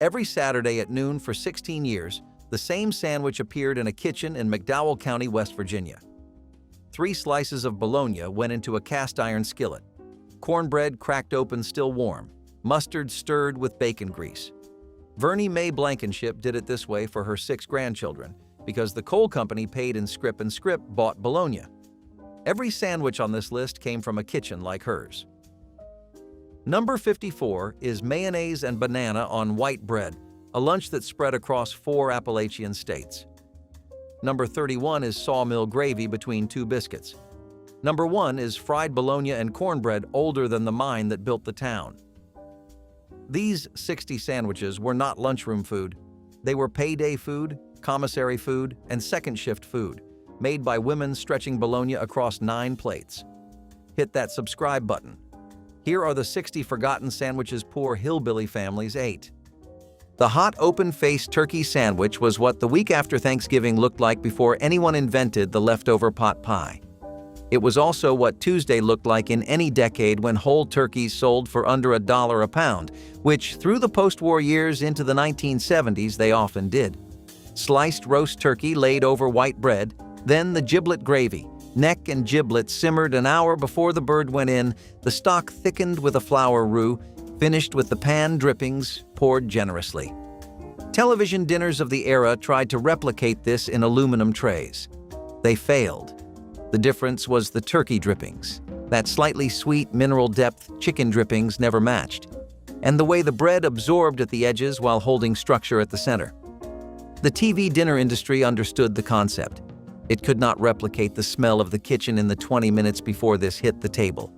Every Saturday at noon for 16 years, the same sandwich appeared in a kitchen in McDowell County, West Virginia. 3 slices of bologna went into a cast-iron skillet. Cornbread cracked open still warm. Mustard stirred with bacon grease. Vernie Mae Blankenship did it this way for her 6 grandchildren, because the coal company paid in scrip and scrip bought bologna. Every sandwich on this list came from a kitchen like hers. Number 54 is mayonnaise and banana on white bread, a lunch that spread across 4 Appalachian states. Number 31 is sawmill gravy between 2 biscuits. Number 1 is fried bologna and cornbread older than the mine that built the town. These 60 sandwiches were not lunchroom food. They were payday food, commissary food, and second shift food, made by women stretching bologna across 9 plates. Hit that subscribe button. Here are the 60 forgotten sandwiches poor hillbilly families ate. The hot open-faced turkey sandwich was what the week after Thanksgiving looked like before anyone invented the leftover pot pie. It was also what Tuesday looked like in any decade when whole turkeys sold for under $1 a pound, which through the post-war years into the 1970s they often did. Sliced roast turkey laid over white bread, then the giblet gravy. Neck and giblet simmered an hour before the bird went in, the stock thickened with a flour roux, finished with the pan drippings poured generously. Television dinners of the era tried to replicate this in aluminum trays. They failed. The difference was the turkey drippings. That slightly sweet mineral depth chicken drippings never matched, and the way the bread absorbed at the edges while holding structure at the center. The TV dinner industry understood the concept. It could not replicate the smell of the kitchen in the 20 minutes before this hit the table.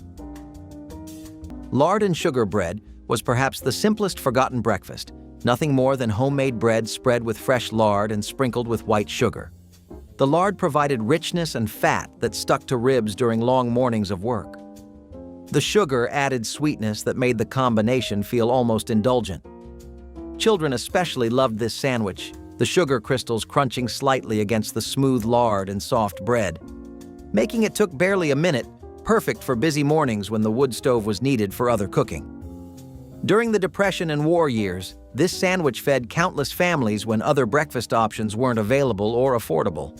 Lard and sugar bread was perhaps the simplest forgotten breakfast, nothing more than homemade bread spread with fresh lard and sprinkled with white sugar. The lard provided richness and fat that stuck to ribs during long mornings of work. The sugar added sweetness that made the combination feel almost indulgent. Children especially loved this sandwich, the sugar crystals crunching slightly against the smooth lard and soft bread. Making it took barely a minute, perfect for busy mornings when the wood stove was needed for other cooking. During the Depression and war years, this sandwich fed countless families when other breakfast options weren't available or affordable.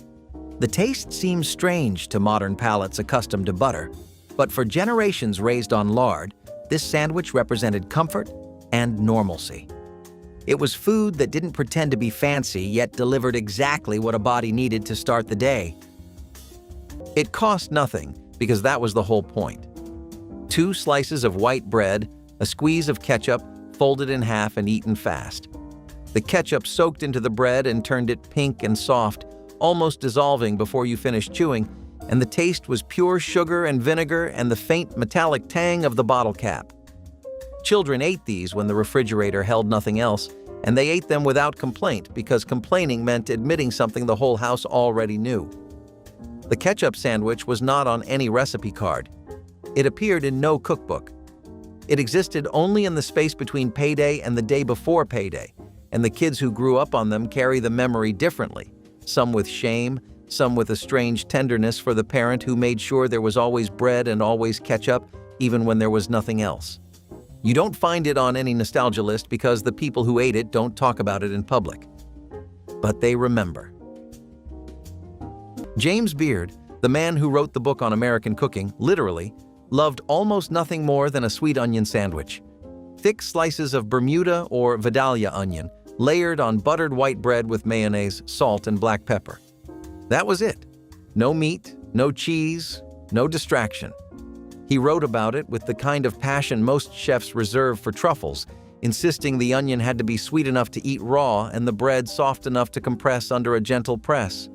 The taste seems strange to modern palates accustomed to butter, but for generations raised on lard, this sandwich represented comfort and normalcy. It was food that didn't pretend to be fancy, yet delivered exactly what a body needed to start the day. It cost nothing, because that was the whole point. 2 slices of white bread, a squeeze of ketchup, folded in half and eaten fast. The ketchup soaked into the bread and turned it pink and soft, almost dissolving before you finished chewing, and the taste was pure sugar and vinegar and the faint metallic tang of the bottle cap. Children ate these when the refrigerator held nothing else, and they ate them without complaint because complaining meant admitting something the whole house already knew. The ketchup sandwich was not on any recipe card. It appeared in no cookbook. It existed only in the space between payday and the day before payday, and the kids who grew up on them carry the memory differently, some with shame, some with a strange tenderness for the parent who made sure there was always bread and always ketchup, even when there was nothing else. You don't find it on any nostalgia list because the people who ate it don't talk about it in public. But they remember. James Beard, the man who wrote the book on American cooking, literally, loved almost nothing more than a sweet onion sandwich. Thick slices of Bermuda or Vidalia onion, layered on buttered white bread with mayonnaise, salt, and black pepper. That was it. No meat, no cheese, no distraction. He wrote about it with the kind of passion most chefs reserve for truffles, insisting the onion had to be sweet enough to eat raw and the bread soft enough to compress under a gentle press.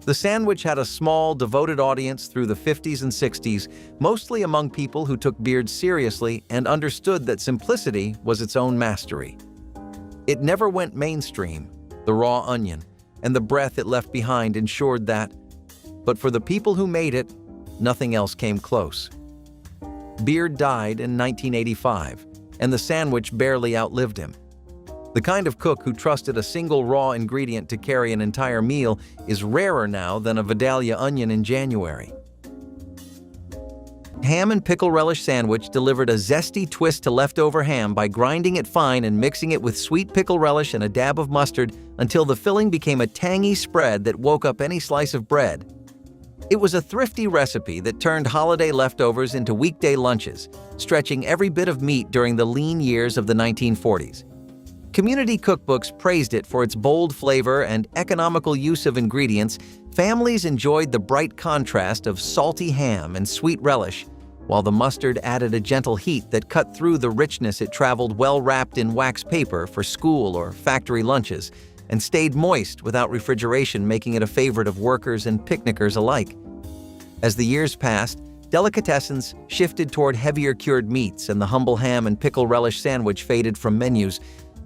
The sandwich had a small, devoted audience through the 50s and 60s, mostly among people who took Beard seriously and understood that simplicity was its own mastery. It never went mainstream, the raw onion, and the breath it left behind ensured that. But for the people who made it, nothing else came close. Beard died in 1985, and the sandwich barely outlived him. The kind of cook who trusted a single raw ingredient to carry an entire meal is rarer now than a Vidalia onion in January. ham and pickle relish sandwich delivered a zesty twist to leftover ham by grinding it fine and mixing it with sweet pickle relish and a dab of mustard until the filling became a tangy spread that woke up any slice of bread. It was a thrifty recipe that turned holiday leftovers into weekday lunches, stretching every bit of meat during the lean years of the 1940s. Community cookbooks praised it for its bold flavor and economical use of ingredients. Families enjoyed the bright contrast of salty ham and sweet relish, while the mustard added a gentle heat that cut through the richness. It traveled well wrapped in wax paper for school or factory lunches, and stayed moist without refrigeration, making it a favorite of workers and picnickers alike. As the years passed, delicatessens shifted toward heavier cured meats, and the humble ham and pickle relish sandwich faded from menus,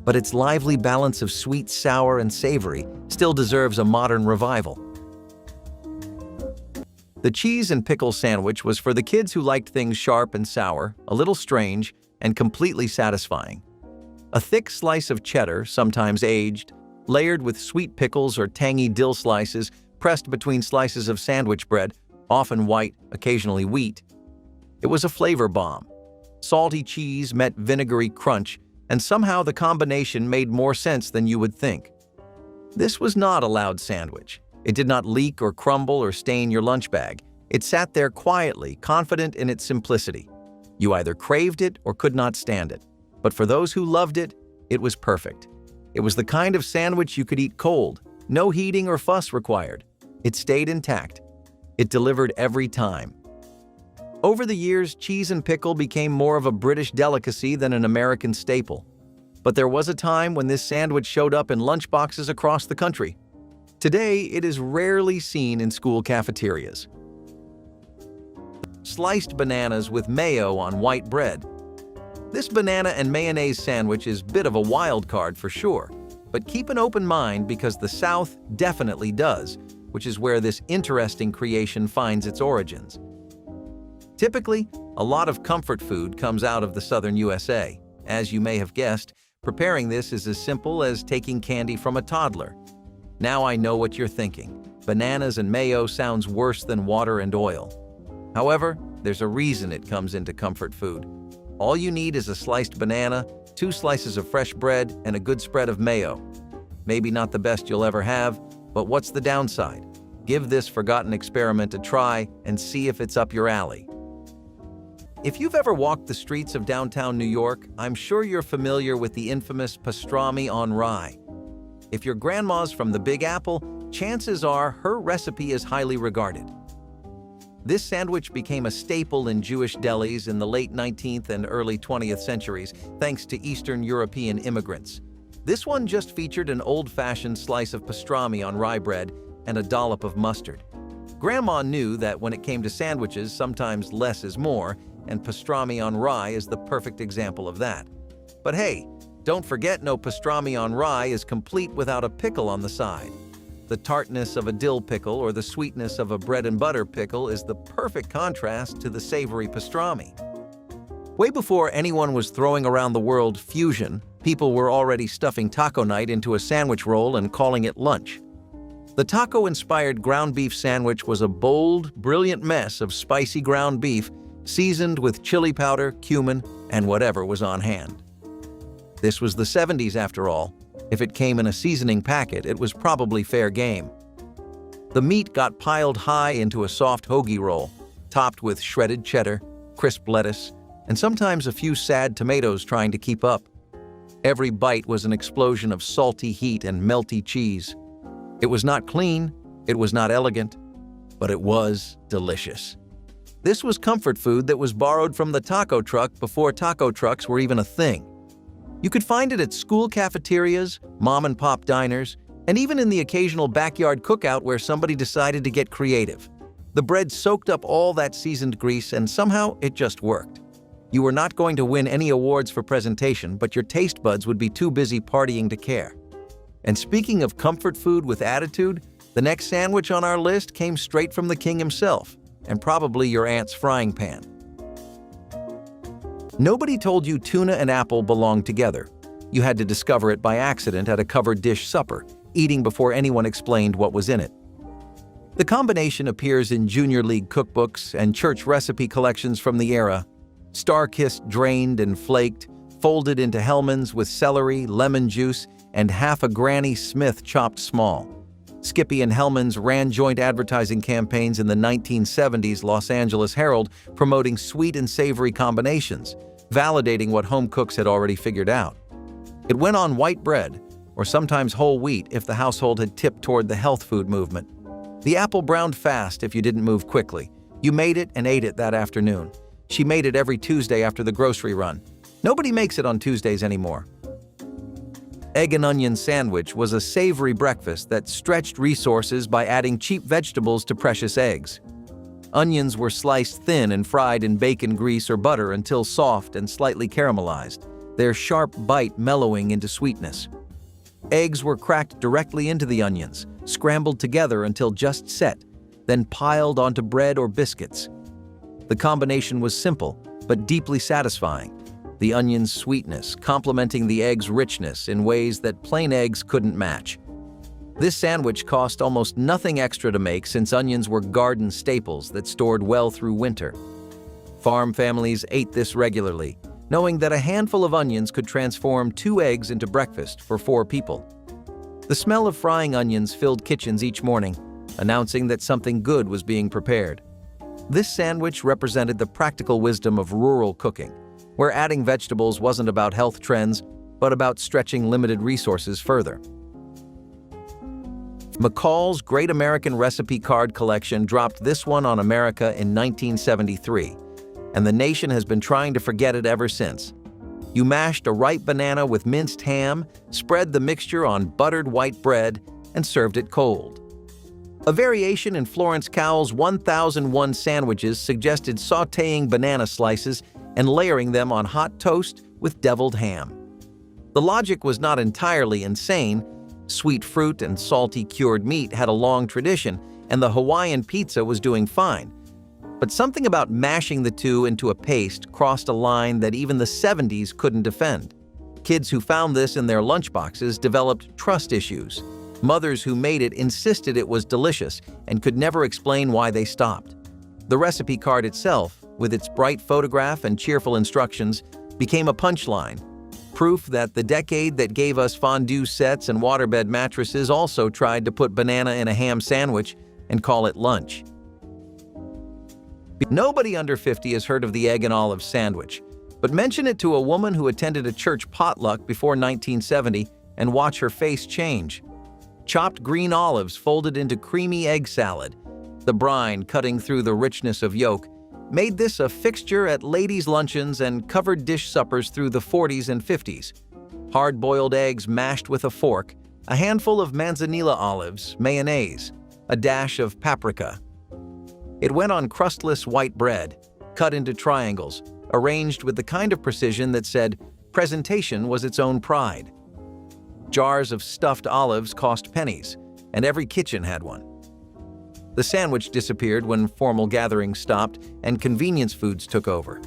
but its lively balance of sweet, sour, and savory still deserves a modern revival. The cheese and pickle sandwich was for the kids who liked things sharp and sour, a little strange, and completely satisfying. A thick slice of cheddar, sometimes aged, layered with sweet pickles or tangy dill slices, pressed between slices of sandwich bread, often white, occasionally wheat. It was a flavor bomb. Salty cheese met vinegary crunch, and somehow the combination made more sense than you would think. This was not a loud sandwich. It did not leak or crumble or stain your lunch bag. It sat there quietly, confident in its simplicity. You either craved it or could not stand it. But for those who loved it, it was perfect. It was the kind of sandwich you could eat cold, no heating or fuss required. It stayed intact. It delivered every time. Over the years, cheese and pickle became more of a British delicacy than an American staple. But there was a time when this sandwich showed up in lunchboxes across the country. Today, it is rarely seen in school cafeterias. Sliced bananas with mayo on white bread. This banana and mayonnaise sandwich is a bit of a wild card for sure, but keep an open mind because the South definitely does, which is where this interesting creation finds its origins. Typically, a lot of comfort food comes out of the southern USA. As you may have guessed, preparing this is as simple as taking candy from a toddler. Now I know what you're thinking. Bananas and mayo sounds worse than water and oil. However, there's a reason it comes into comfort food. All you need is a sliced banana, 2 slices of fresh bread, and a good spread of mayo. Maybe not the best you'll ever have, but what's the downside? Give this forgotten experiment a try and see if it's up your alley. If you've ever walked the streets of downtown New York, I'm sure you're familiar with the infamous pastrami on rye. If your grandma's from the Big Apple, chances are her recipe is highly regarded. This sandwich became a staple in Jewish delis in the late 19th and early 20th centuries, thanks to Eastern European immigrants. This one just featured an old-fashioned slice of pastrami on rye bread and a dollop of mustard. Grandma knew that when it came to sandwiches, sometimes less is more, and pastrami on rye is the perfect example of that. But hey, don't forget no pastrami on rye is complete without a pickle on the side. The tartness of a dill pickle or the sweetness of a bread and butter pickle is the perfect contrast to the savory pastrami. Way before anyone was throwing around the word fusion, people were already stuffing taco night into a sandwich roll and calling it lunch. The taco-inspired ground beef sandwich was a bold, brilliant mess of spicy ground beef seasoned with chili powder, cumin, and whatever was on hand. This was the 70s after all. If it came in a seasoning packet, it was probably fair game. The meat got piled high into a soft hoagie roll, topped with shredded cheddar, crisp lettuce, and sometimes a few sad tomatoes trying to keep up. Every bite was an explosion of salty heat and melty cheese. It was not clean, it was not elegant, but it was delicious. This was comfort food that was borrowed from the taco truck before taco trucks were even a thing. You could find it at school cafeterias, mom-and-pop diners, and even in the occasional backyard cookout where somebody decided to get creative. The bread soaked up all that seasoned grease, and somehow it just worked. You were not going to win any awards for presentation, but your taste buds would be too busy partying to care. And speaking of comfort food with attitude, the next sandwich on our list came straight from the king himself, and probably your aunt's frying pan. Nobody told you tuna and apple belonged together. You had to discover it by accident at a covered dish supper, eating before anyone explained what was in it. The combination appears in junior league cookbooks and church recipe collections from the era. Star-kissed, drained and flaked, folded into Hellmann's with celery, lemon juice, and half a Granny Smith chopped small. Skippy and Hellmann's ran joint advertising campaigns in the 1970s Los Angeles Herald promoting sweet and savory combinations, validating what home cooks had already figured out. It went on white bread, or sometimes whole wheat if the household had tipped toward the health food movement. The apple browned fast if you didn't move quickly. You made it and ate it that afternoon. She made it every Tuesday after the grocery run. Nobody makes it on Tuesdays anymore. Egg and onion sandwich was a savory breakfast that stretched resources by adding cheap vegetables to precious eggs. Onions were sliced thin and fried in bacon grease or butter until soft and slightly caramelized, their sharp bite mellowing into sweetness. Eggs were cracked directly into the onions, scrambled together until just set, then piled onto bread or biscuits. The combination was simple, but deeply satisfying, the onion's sweetness complementing the egg's richness in ways that plain eggs couldn't match. This sandwich cost almost nothing extra to make since onions were garden staples that stored well through winter. Farm families ate this regularly, knowing that a handful of onions could transform 2 eggs into breakfast for 4 people. The smell of frying onions filled kitchens each morning, announcing that something good was being prepared. This sandwich represented the practical wisdom of rural cooking, where adding vegetables wasn't about health trends, but about stretching limited resources further. McCall's Great American Recipe Card Collection dropped this one on America in 1973, and the nation has been trying to forget it ever since. You mashed a ripe banana with minced ham, spread the mixture on buttered white bread, and served it cold. A variation in Florence Cowell's 1001 sandwiches suggested sautéing banana slices and layering them on hot toast with deviled ham. The logic was not entirely insane. Sweet fruit and salty cured meat had a long tradition, and the Hawaiian pizza was doing fine. But something about mashing the two into a paste crossed a line that even the 70s couldn't defend. Kids who found this in their lunchboxes developed trust issues. Mothers who made it insisted it was delicious and could never explain why they stopped. The recipe card itself, with its bright photograph and cheerful instructions, became a punchline, proof that the decade that gave us fondue sets and waterbed mattresses also tried to put banana in a ham sandwich and call it lunch. Nobody under 50 has heard of the egg and olive sandwich, but mention it to a woman who attended a church potluck before 1970 and watch her face change. Chopped green olives folded into creamy egg salad, the brine cutting through the richness of yolk, made this a fixture at ladies' luncheons and covered dish suppers through the 40s and 50s. Hard-boiled eggs mashed with a fork, a handful of manzanilla olives, mayonnaise, a dash of paprika. It went on crustless white bread, cut into triangles, arranged with the kind of precision that said presentation was its own pride. Jars of stuffed olives cost pennies, and every kitchen had one. The sandwich disappeared when formal gatherings stopped and convenience foods took over.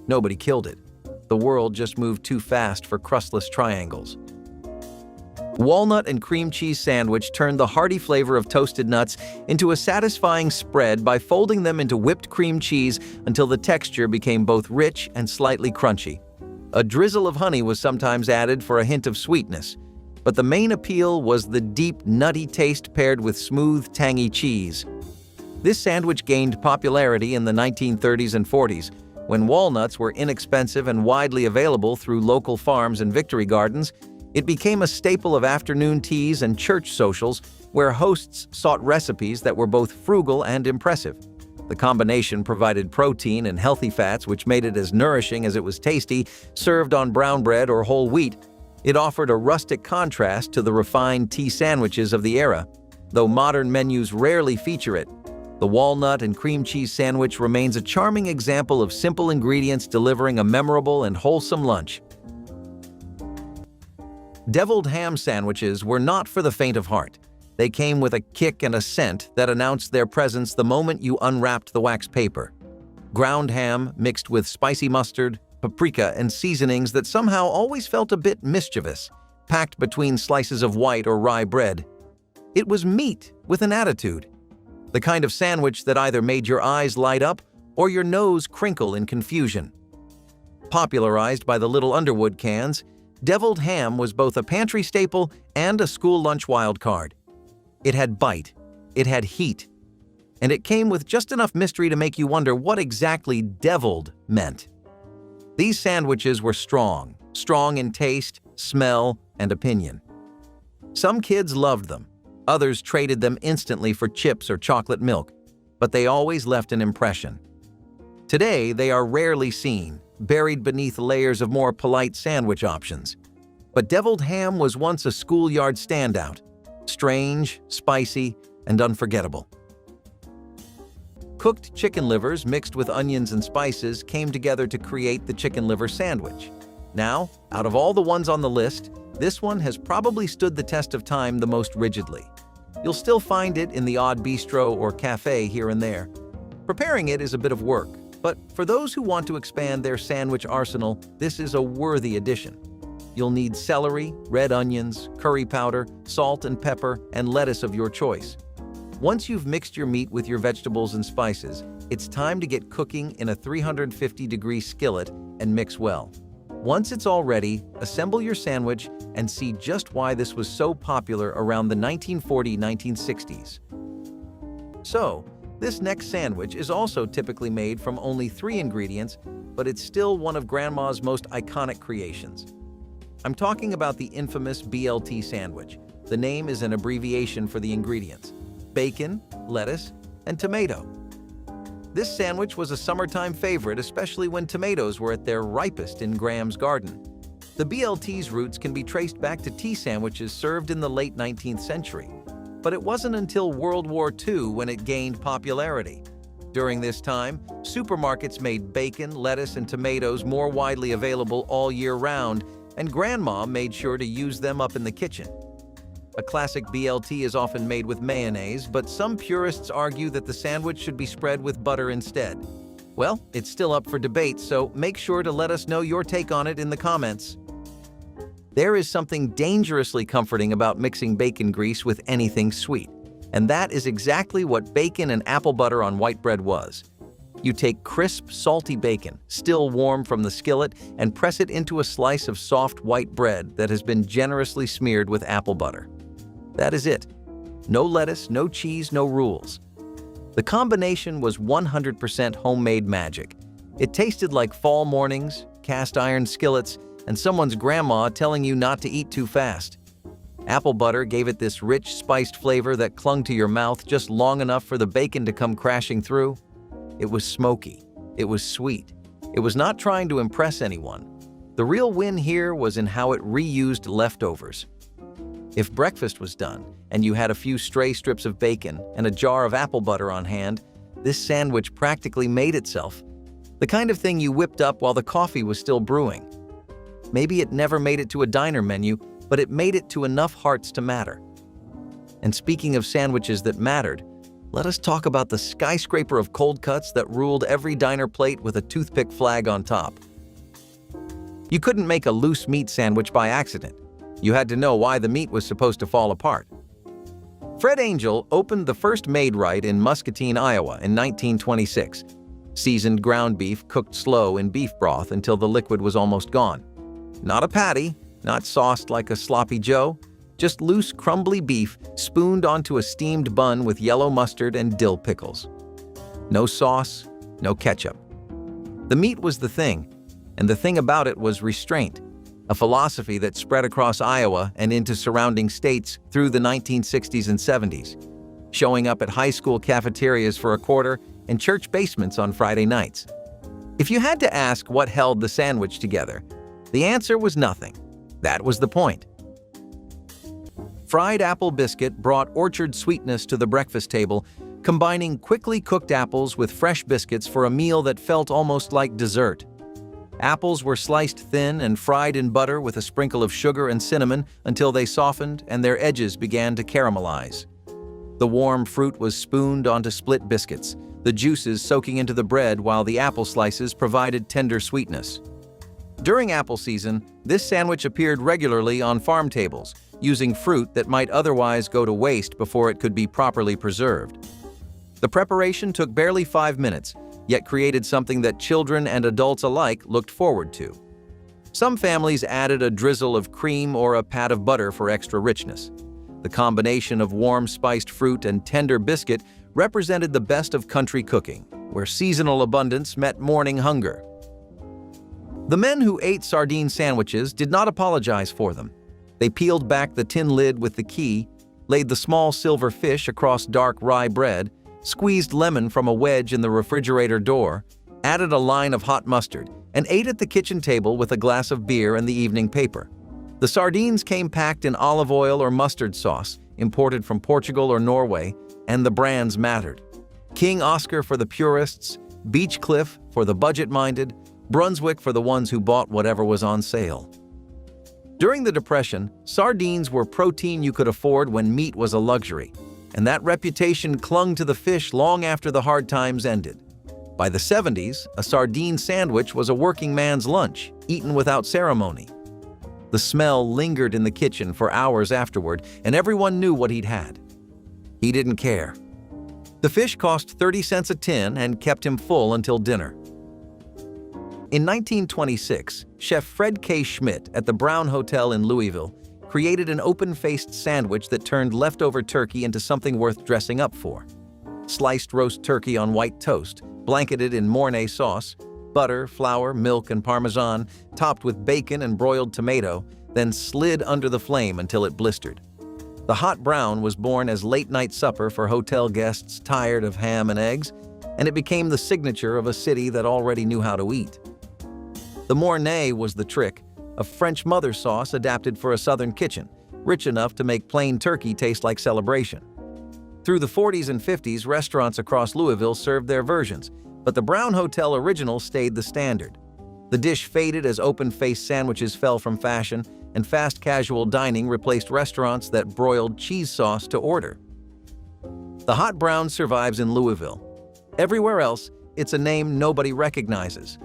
Nobody killed it. The world just moved too fast for crustless triangles. Walnut and cream cheese sandwich turned the hearty flavor of toasted nuts into a satisfying spread by folding them into whipped cream cheese until the texture became both rich and slightly crunchy. A drizzle of honey was sometimes added for a hint of sweetness, but the main appeal was the deep, nutty taste paired with smooth, tangy cheese. This sandwich gained popularity in the 1930s and 40s, when walnuts were inexpensive and widely available through local farms and victory gardens. It became a staple of afternoon teas and church socials where hosts sought recipes that were both frugal and impressive. The combination provided protein and healthy fats, which made it as nourishing as it was tasty, served on brown bread or whole wheat. It offered a rustic contrast to the refined tea sandwiches of the era. Though modern menus rarely feature it, the walnut and cream cheese sandwich remains a charming example of simple ingredients delivering a memorable and wholesome lunch. Deviled ham sandwiches were not for the faint of heart. They came with a kick and a scent that announced their presence the moment you unwrapped the wax paper. Ground ham mixed with spicy mustard, paprika, and seasonings that somehow always felt a bit mischievous, packed between slices of white or rye bread. It was meat with an attitude. The kind of sandwich that either made your eyes light up or your nose crinkle in confusion. Popularized by the little Underwood cans, deviled ham was both a pantry staple and a school lunch wild card. It had bite, it had heat, and it came with just enough mystery to make you wonder what exactly deviled meant. These sandwiches were strong in taste, smell, and opinion. Some kids loved them, others traded them instantly for chips or chocolate milk, but they always left an impression. Today, they are rarely seen, buried beneath layers of more polite sandwich options. But deviled ham was once a schoolyard standout, strange, spicy, and unforgettable. Cooked chicken livers mixed with onions and spices came together to create the chicken liver sandwich. Now, out of all the ones on the list, this one has probably stood the test of time the most rigidly. You'll still find it in the odd bistro or cafe here and there. Preparing it is a bit of work, but for those who want to expand their sandwich arsenal, this is a worthy addition. You'll need celery, red onions, curry powder, salt and pepper, and lettuce of your choice. Once you've mixed your meat with your vegetables and spices, it's time to get cooking in a 350-degree skillet and mix well. Once it's all ready, assemble your sandwich and see just why this was so popular around the 1940-1960s. So, this next sandwich is also typically made from only 3 ingredients, but it's still one of Grandma's most iconic creations. I'm talking about the infamous BLT sandwich. The name is an abbreviation for the ingredients: bacon, lettuce, and tomato. This sandwich was a summertime favorite, especially when tomatoes were at their ripest in Graham's garden. The BLT's roots can be traced back to tea sandwiches served in the late 19th century, but it wasn't until World War II when it gained popularity. During this time, supermarkets made bacon, lettuce, and tomatoes more widely available all year round, and Grandma made sure to use them up in the kitchen. A classic BLT is often made with mayonnaise, but some purists argue that the sandwich should be spread with butter instead. Well, it's still up for debate, so make sure to let us know your take on it in the comments. There is something dangerously comforting about mixing bacon grease with anything sweet, and that is exactly what bacon and apple butter on white bread was. You take crisp, salty bacon, still warm from the skillet, and press it into a slice of soft white bread that has been generously smeared with apple butter. That is it. No lettuce, no cheese, no rules. The combination was 100% homemade magic. It tasted like fall mornings, cast iron skillets, and someone's grandma telling you not to eat too fast. Apple butter gave it this rich, spiced flavor that clung to your mouth just long enough for the bacon to come crashing through. It was smoky. It was sweet. It was not trying to impress anyone. The real win here was in how it reused leftovers. If breakfast was done, and you had a few stray strips of bacon and a jar of apple butter on hand, this sandwich practically made itself. The kind of thing you whipped up while the coffee was still brewing. Maybe it never made it to a diner menu, but it made it to enough hearts to matter. And speaking of sandwiches that mattered, let us talk about the skyscraper of cold cuts that ruled every diner plate with a toothpick flag on top. You couldn't make a loose meat sandwich by accident. You had to know why the meat was supposed to fall apart. Fred Angel opened the first Maid-Rite in Muscatine, Iowa in 1926. Seasoned ground beef cooked slow in beef broth until the liquid was almost gone. Not a patty, not sauced like a sloppy Joe, just loose, crumbly beef spooned onto a steamed bun with yellow mustard and dill pickles. No sauce, no ketchup. The meat was the thing, and the thing about it was restraint, a philosophy that spread across Iowa and into surrounding states through the 1960s and 70s, showing up at high school cafeterias for a quarter and church basements on Friday nights. If you had to ask what held the sandwich together, the answer was nothing. That was the point. Fried apple biscuit brought orchard sweetness to the breakfast table, combining quickly cooked apples with fresh biscuits for a meal that felt almost like dessert. Apples were sliced thin and fried in butter with a sprinkle of sugar and cinnamon until they softened and their edges began to caramelize. The warm fruit was spooned onto split biscuits, the juices soaking into the bread while the apple slices provided tender sweetness. During apple season, this sandwich appeared regularly on farm tables, using fruit that might otherwise go to waste before it could be properly preserved. The preparation took barely 5 minutes, yet created something that children and adults alike looked forward to. Some families added a drizzle of cream or a pat of butter for extra richness. The combination of warm spiced fruit and tender biscuit represented the best of country cooking, where seasonal abundance met morning hunger. The men who ate sardine sandwiches did not apologize for them. They peeled back the tin lid with the key, laid the small silver fish across dark rye bread, squeezed lemon from a wedge in the refrigerator door, added a line of hot mustard, and ate at the kitchen table with a glass of beer and the evening paper. The sardines came packed in olive oil or mustard sauce, imported from Portugal or Norway, and the brands mattered. King Oscar for the purists, Beach Cliff for the budget-minded, Brunswick for the ones who bought whatever was on sale. During the Depression, sardines were protein you could afford when meat was a luxury, and that reputation clung to the fish long after the hard times ended. By the 70s, a sardine sandwich was a working man's lunch, eaten without ceremony. The smell lingered in the kitchen for hours afterward, and everyone knew what he'd had. He didn't care. The fish cost 30 cents a tin and kept him full until dinner. In 1926, Chef Fred K. Schmidt at the Brown Hotel in Louisville created an open-faced sandwich that turned leftover turkey into something worth dressing up for. Sliced roast turkey on white toast, blanketed in Mornay sauce, butter, flour, milk, and Parmesan, topped with bacon and broiled tomato, then slid under the flame until it blistered. The hot brown was born as late-night supper for hotel guests tired of ham and eggs, and it became the signature of a city that already knew how to eat. The Mornay was the trick, a French mother sauce adapted for a southern kitchen, rich enough to make plain turkey taste like celebration. Through the 40s and 50s, restaurants across Louisville served their versions, but the Brown Hotel original stayed the standard. The dish faded as open-faced sandwiches fell from fashion, and fast casual dining replaced restaurants that broiled cheese sauce to order. The hot brown survives in Louisville. Everywhere else, it's a name nobody recognizes.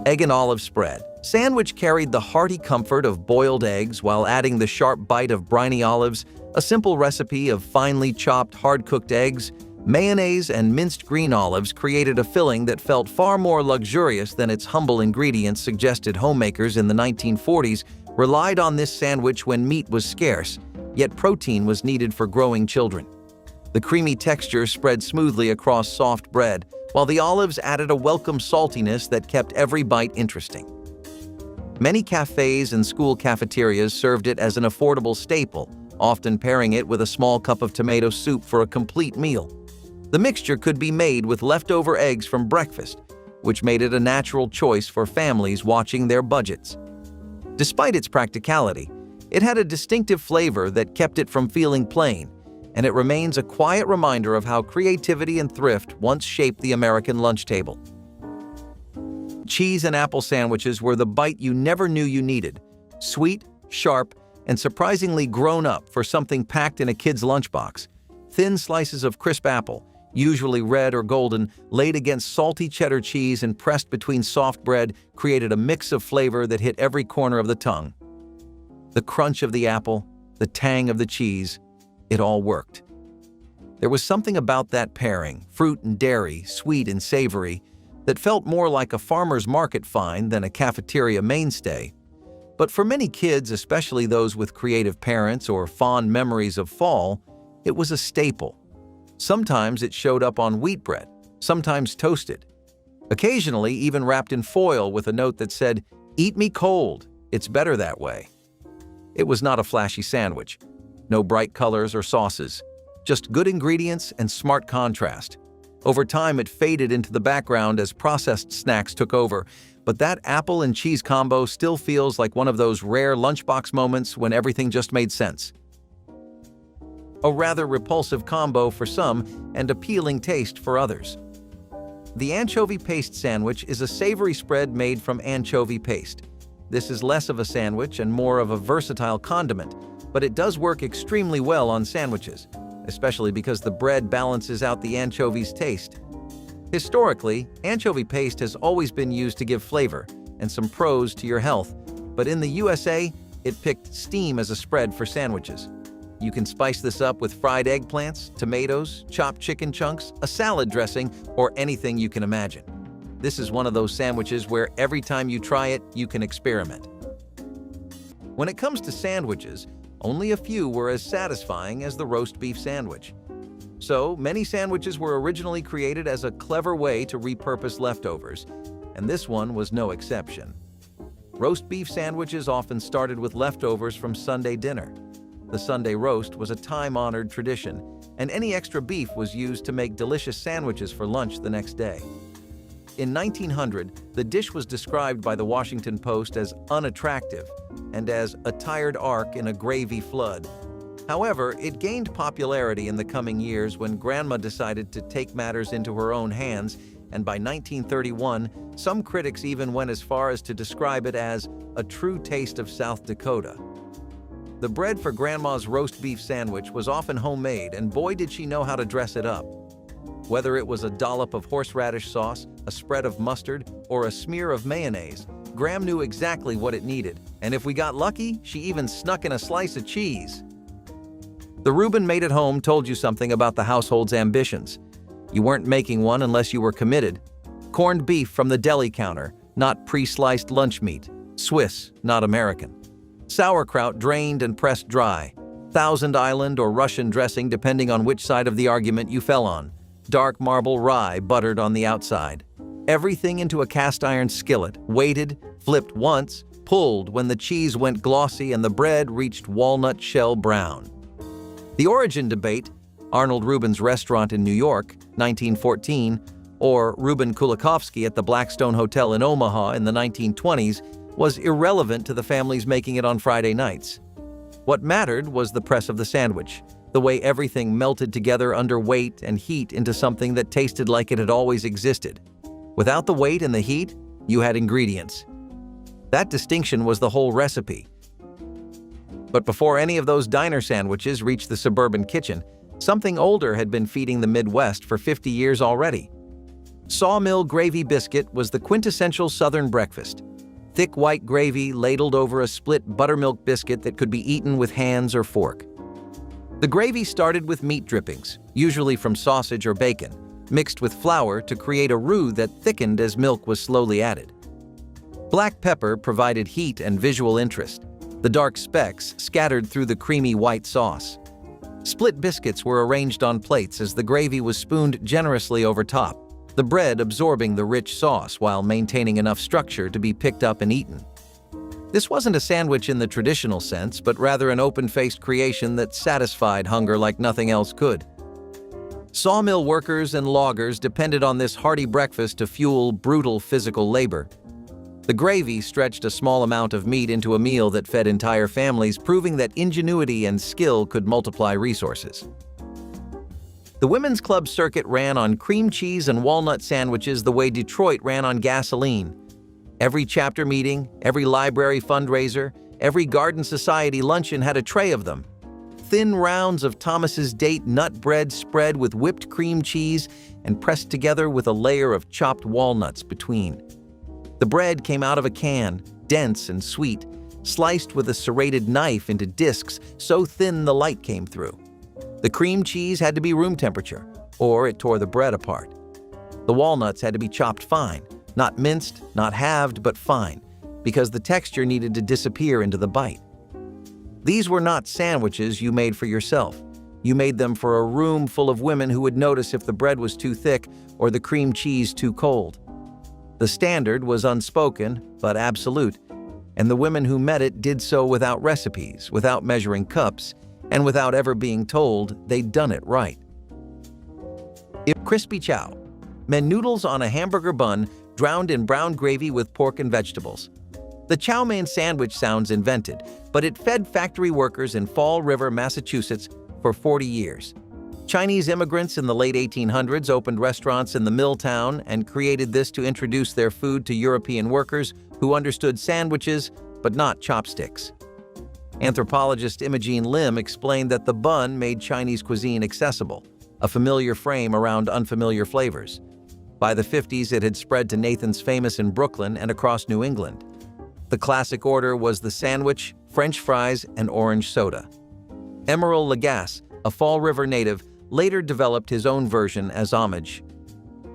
Egg and olive spread. Sandwich carried the hearty comfort of boiled eggs while adding the sharp bite of briny olives, a simple recipe of finely chopped hard-cooked eggs, mayonnaise, and minced green olives created a filling that felt far more luxurious than its humble ingredients suggested. Homemakers in the 1940s relied on this sandwich when meat was scarce, yet protein was needed for growing children. The creamy texture spread smoothly across soft bread, while the olives added a welcome saltiness that kept every bite interesting. Many cafes and school cafeterias served it as an affordable staple, often pairing it with a small cup of tomato soup for a complete meal. The mixture could be made with leftover eggs from breakfast, which made it a natural choice for families watching their budgets. Despite its practicality, it had a distinctive flavor that kept it from feeling plain, and it remains a quiet reminder of how creativity and thrift once shaped the American lunch table. Cheese and apple sandwiches were the bite you never knew you needed. Sweet, sharp, and surprisingly grown up for something packed in a kid's lunchbox. Thin slices of crisp apple, usually red or golden, laid against salty cheddar cheese and pressed between soft bread, created a mix of flavor that hit every corner of the tongue. The crunch of the apple, the tang of the cheese, it all worked. There was something about that pairing, fruit and dairy, sweet and savory, that felt more like a farmer's market find than a cafeteria mainstay. But for many kids, especially those with creative parents or fond memories of fall, it was a staple. Sometimes it showed up on wheat bread, sometimes toasted. Occasionally even wrapped in foil with a note that said, "Eat me cold, it's better that way." It was not a flashy sandwich. No bright colors or sauces, just good ingredients and smart contrast. Over time, it faded into the background as processed snacks took over, but that apple and cheese combo still feels like one of those rare lunchbox moments when everything just made sense. A rather repulsive combo for some and appealing taste for others. The anchovy paste sandwich is a savory spread made from anchovy paste. This is less of a sandwich and more of a versatile condiment, but it does work extremely well on sandwiches, especially because the bread balances out the anchovy's taste. Historically, anchovy paste has always been used to give flavor and some pros to your health, but in the USA, it picked steam as a spread for sandwiches. You can spice this up with fried eggplants, tomatoes, chopped chicken chunks, a salad dressing, or anything you can imagine. This is one of those sandwiches where every time you try it, you can experiment. When it comes to sandwiches, only a few were as satisfying as the roast beef sandwich. So, many sandwiches were originally created as a clever way to repurpose leftovers, and this one was no exception. Roast beef sandwiches often started with leftovers from Sunday dinner. The Sunday roast was a time-honored tradition, and any extra beef was used to make delicious sandwiches for lunch the next day. In 1900, the dish was described by the Washington Post as unattractive and as a tired ark in a gravy flood. However, it gained popularity in the coming years when Grandma decided to take matters into her own hands, and by 1931, some critics even went as far as to describe it as a true taste of South Dakota. The bread for Grandma's roast beef sandwich was often homemade, and boy did she know how to dress it up. Whether it was a dollop of horseradish sauce, a spread of mustard, or a smear of mayonnaise, Gram knew exactly what it needed, and if we got lucky, she even snuck in a slice of cheese. The Reuben made at home told you something about the household's ambitions. You weren't making one unless you were committed. Corned beef from the deli counter, not pre-sliced lunch meat. Swiss, not American. Sauerkraut drained and pressed dry. Thousand Island or Russian dressing depending on which side of the argument you fell on. Dark marble rye buttered on the outside. Everything into a cast iron skillet, weighted, flipped once, pulled when the cheese went glossy and the bread reached walnut shell brown. The origin debate, Arnold Reuben's restaurant in New York, 1914, or Reuben Kulikovsky at the Blackstone Hotel in Omaha in the 1920s, was irrelevant to the families making it on Friday nights. What mattered was the press of the sandwich, the way everything melted together under weight and heat into something that tasted like it had always existed. Without the weight and the heat, you had ingredients. That distinction was the whole recipe. But before any of those diner sandwiches reached the suburban kitchen, something older had been feeding the Midwest for 50 years already. Sawmill gravy biscuit was the quintessential Southern breakfast. Thick white gravy ladled over a split buttermilk biscuit that could be eaten with hands or fork. The gravy started with meat drippings, usually from sausage or bacon, mixed with flour to create a roux that thickened as milk was slowly added. Black pepper provided heat and visual interest, the dark specks scattered through the creamy white sauce. Split biscuits were arranged on plates as the gravy was spooned generously over top, the bread absorbing the rich sauce while maintaining enough structure to be picked up and eaten. This wasn't a sandwich in the traditional sense, but rather an open-faced creation that satisfied hunger like nothing else could. Sawmill workers and loggers depended on this hearty breakfast to fuel brutal physical labor. The gravy stretched a small amount of meat into a meal that fed entire families, proving that ingenuity and skill could multiply resources. The Women's Club circuit ran on cream cheese and walnut sandwiches the way Detroit ran on gasoline. Every chapter meeting, every library fundraiser, every garden society luncheon had a tray of them. Thin rounds of Thomas's date nut bread spread with whipped cream cheese and pressed together with a layer of chopped walnuts between. The bread came out of a can, dense and sweet, sliced with a serrated knife into discs so thin the light came through. The cream cheese had to be room temperature, or it tore the bread apart. The walnuts had to be chopped fine, not minced, not halved, but fine, because the texture needed to disappear into the bite. These were not sandwiches you made for yourself. You made them for a room full of women who would notice if the bread was too thick or the cream cheese too cold. The standard was unspoken, but absolute, and the women who met it did so without recipes, without measuring cups, and without ever being told they'd done it right. Crispy chow meant noodles on a hamburger bun drowned in brown gravy with pork and vegetables. The chow mein sandwich sounds invented, but it fed factory workers in Fall River, Massachusetts for 40 years. Chinese immigrants in the late 1800s opened restaurants in the mill town and created this to introduce their food to European workers who understood sandwiches but not chopsticks. Anthropologist Imogen Lim explained that the bun made Chinese cuisine accessible, a familiar frame around unfamiliar flavors. By the 50s, it had spread to Nathan's Famous in Brooklyn and across New England. The classic order was the sandwich, French fries, and orange soda. Emeril Lagasse, a Fall River native, later developed his own version as homage.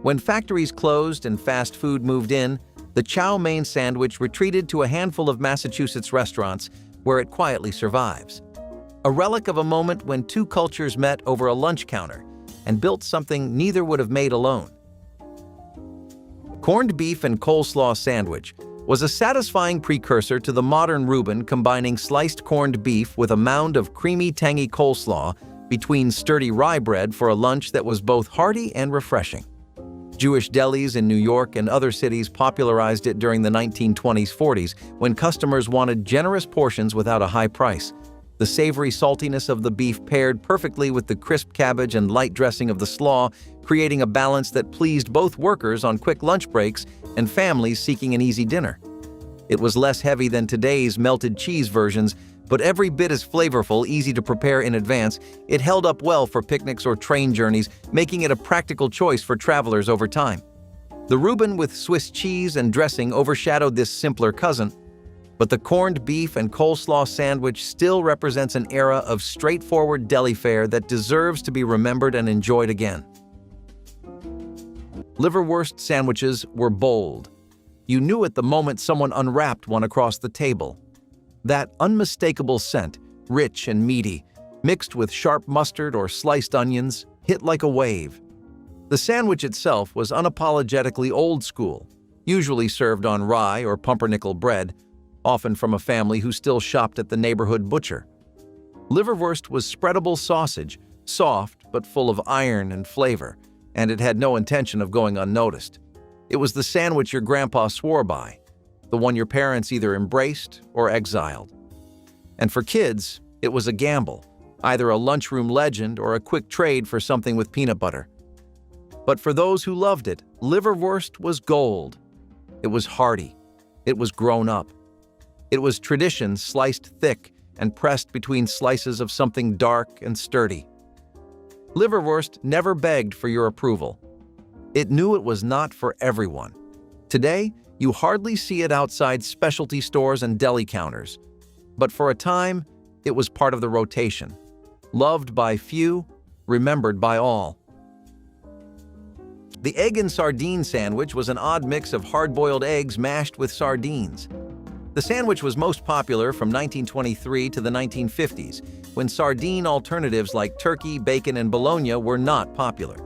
When factories closed and fast food moved in, the chow mein sandwich retreated to a handful of Massachusetts restaurants where it quietly survives. A relic of a moment when two cultures met over a lunch counter and built something neither would have made alone. Corned beef and coleslaw sandwich was a satisfying precursor to the modern Reuben, combining sliced corned beef with a mound of creamy, tangy coleslaw between sturdy rye bread for a lunch that was both hearty and refreshing. Jewish delis in New York and other cities popularized it during the 1920s-40s when customers wanted generous portions without a high price. The savory saltiness of the beef paired perfectly with the crisp cabbage and light dressing of the slaw, creating a balance that pleased both workers on quick lunch breaks and families seeking an easy dinner. It was less heavy than today's melted cheese versions, but every bit as flavorful, easy to prepare in advance. It held up well for picnics or train journeys, making it a practical choice for travelers over time. The Reuben with Swiss cheese and dressing overshadowed this simpler cousin, but the corned beef and coleslaw sandwich still represents an era of straightforward deli fare that deserves to be remembered and enjoyed again. Liverwurst sandwiches were bold. You knew it the moment someone unwrapped one across the table. That unmistakable scent, rich and meaty, mixed with sharp mustard or sliced onions, hit like a wave. The sandwich itself was unapologetically old school, usually served on rye or pumpernickel bread, often from a family who still shopped at the neighborhood butcher. Liverwurst was spreadable sausage, soft but full of iron and flavor, and it had no intention of going unnoticed. It was the sandwich your grandpa swore by, the one your parents either embraced or exiled. And for kids, it was a gamble, either a lunchroom legend or a quick trade for something with peanut butter. But for those who loved it, liverwurst was gold. It was hearty. It was grown up. It was tradition sliced thick and pressed between slices of something dark and sturdy. Liverwurst never begged for your approval. It knew it was not for everyone. Today, you hardly see it outside specialty stores and deli counters. But for a time, it was part of the rotation. Loved by few, remembered by all. The egg and sardine sandwich was an odd mix of hard-boiled eggs mashed with sardines. The sandwich was most popular from 1923 to the 1950s, when sardine alternatives like turkey, bacon, and bologna were not popular.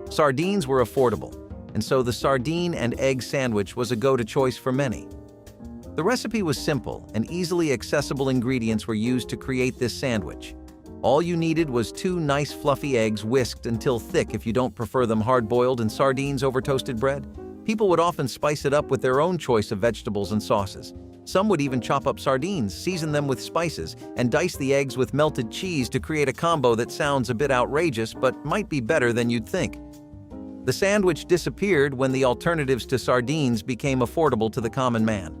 Sardines were affordable, and so the sardine and egg sandwich was a go-to choice for many. The recipe was simple, and easily accessible ingredients were used to create this sandwich. All you needed was 2 nice fluffy eggs whisked until thick if you don't prefer them hard-boiled, and sardines over toasted bread. People would often spice it up with their own choice of vegetables and sauces. Some would even chop up sardines, season them with spices, and dice the eggs with melted cheese to create a combo that sounds a bit outrageous but might be better than you'd think. The sandwich disappeared when the alternatives to sardines became affordable to the common man.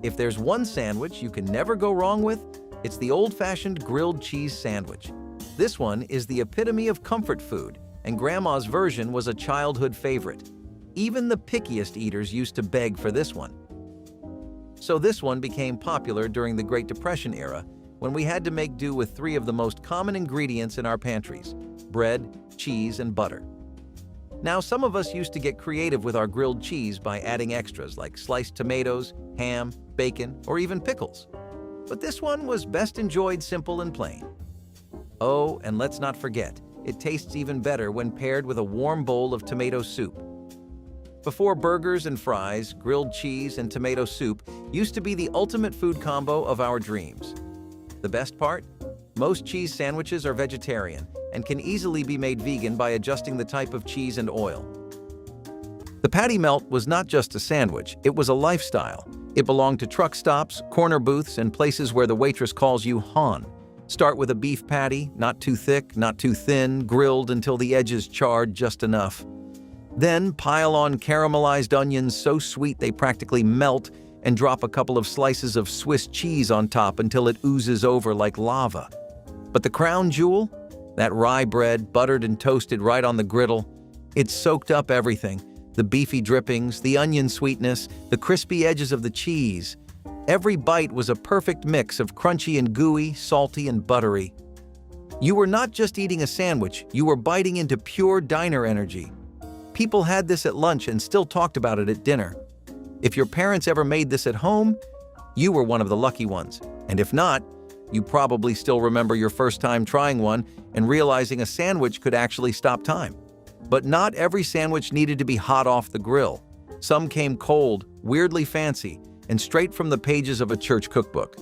If there's one sandwich you can never go wrong with, it's the old-fashioned grilled cheese sandwich. This one is the epitome of comfort food, and Grandma's version was a childhood favorite. Even the pickiest eaters used to beg for this one. So this one became popular during the Great Depression era, when we had to make do with 3 of the most common ingredients in our pantries: bread, cheese, and butter. Now, some of us used to get creative with our grilled cheese by adding extras like sliced tomatoes, ham, bacon, or even pickles. But this one was best enjoyed simple and plain. Oh, and let's not forget, it tastes even better when paired with a warm bowl of tomato soup. Before burgers and fries, grilled cheese and tomato soup used to be the ultimate food combo of our dreams. The best part? Most cheese sandwiches are vegetarian and can easily be made vegan by adjusting the type of cheese and oil. The patty melt was not just a sandwich, it was a lifestyle. It belonged to truck stops, corner booths, and places where the waitress calls you hon. Start with a beef patty, not too thick, not too thin, grilled until the edges charred just enough. Then pile on caramelized onions so sweet they practically melt, and drop a couple of slices of Swiss cheese on top until it oozes over like lava. But the crown jewel? That rye bread, buttered and toasted right on the griddle. It soaked up everything. The beefy drippings, the onion sweetness, the crispy edges of the cheese. Every bite was a perfect mix of crunchy and gooey, salty and buttery. You were not just eating a sandwich, you were biting into pure diner energy. People had this at lunch and still talked about it at dinner. If your parents ever made this at home, you were one of the lucky ones. And if not, you probably still remember your first time trying one and realizing a sandwich could actually stop time. But not every sandwich needed to be hot off the grill. Some came cold, weirdly fancy, and straight from the pages of a church cookbook.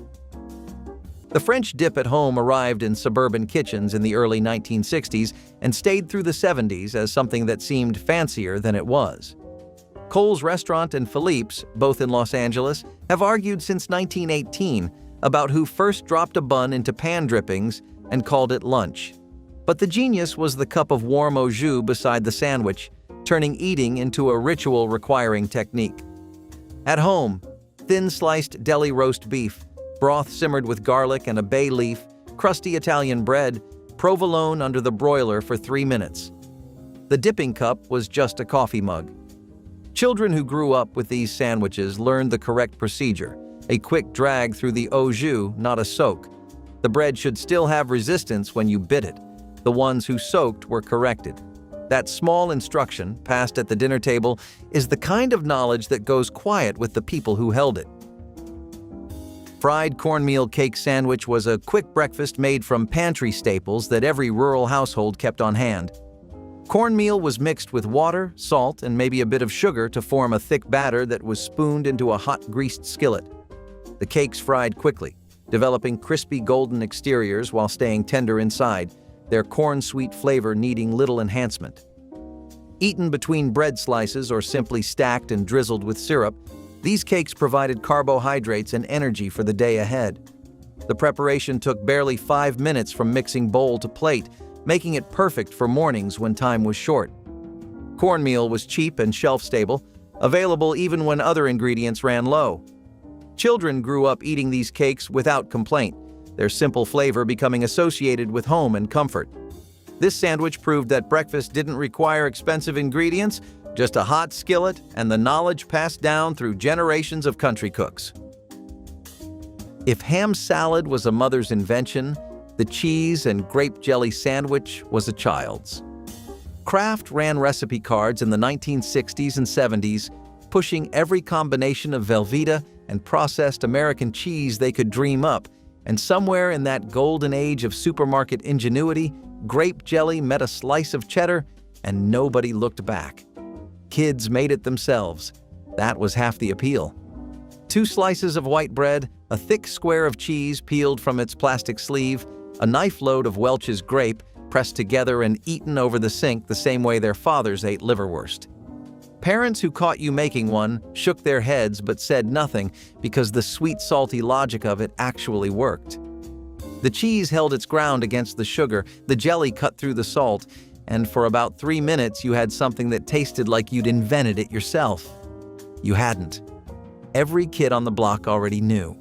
The French dip at home arrived in suburban kitchens in the early 1960s and stayed through the 70s as something that seemed fancier than it was. Cole's Restaurant and Philippe's, both in Los Angeles, have argued since 1918 about who first dropped a bun into pan drippings and called it lunch. But the genius was the cup of warm au jus beside the sandwich, turning eating into a ritual requiring technique. At home, thin-sliced deli roast beef, broth simmered with garlic and a bay leaf, crusty Italian bread, provolone under the broiler for 3 minutes. The dipping cup was just a coffee mug. Children who grew up with these sandwiches learned the correct procedure, a quick drag through the au jus, not a soak. The bread should still have resistance when you bit it. The ones who soaked were corrected. That small instruction, passed at the dinner table, is the kind of knowledge that goes quiet with the people who held it. Fried cornmeal cake sandwich was a quick breakfast made from pantry staples that every rural household kept on hand. Cornmeal was mixed with water, salt, and maybe a bit of sugar to form a thick batter that was spooned into a hot greased skillet. The cakes fried quickly, developing crispy golden exteriors while staying tender inside, their corn-sweet flavor needing little enhancement. Eaten between bread slices or simply stacked and drizzled with syrup, these cakes provided carbohydrates and energy for the day ahead. The preparation took barely 5 minutes from mixing bowl to plate, making it perfect for mornings when time was short. Cornmeal was cheap and shelf-stable, available even when other ingredients ran low. Children grew up eating these cakes without complaint, their simple flavor becoming associated with home and comfort. This sandwich proved that breakfast didn't require expensive ingredients, just a hot skillet and the knowledge passed down through generations of country cooks. If ham salad was a mother's invention, the cheese and grape jelly sandwich was a child's. Kraft ran recipe cards in the 1960s and 70s, pushing every combination of Velveeta and processed American cheese they could dream up, and somewhere in that golden age of supermarket ingenuity, grape jelly met a slice of cheddar and nobody looked back. Kids made it themselves. That was half the appeal. 2 slices of white bread, a thick square of cheese peeled from its plastic sleeve, a knife load of Welch's grape pressed together and eaten over the sink the same way their fathers ate liverwurst. Parents who caught you making one shook their heads but said nothing because the sweet, salty logic of it actually worked. The cheese held its ground against the sugar, the jelly cut through the salt, and for about 3 minutes you had something that tasted like you'd invented it yourself. You hadn't. Every kid on the block already knew.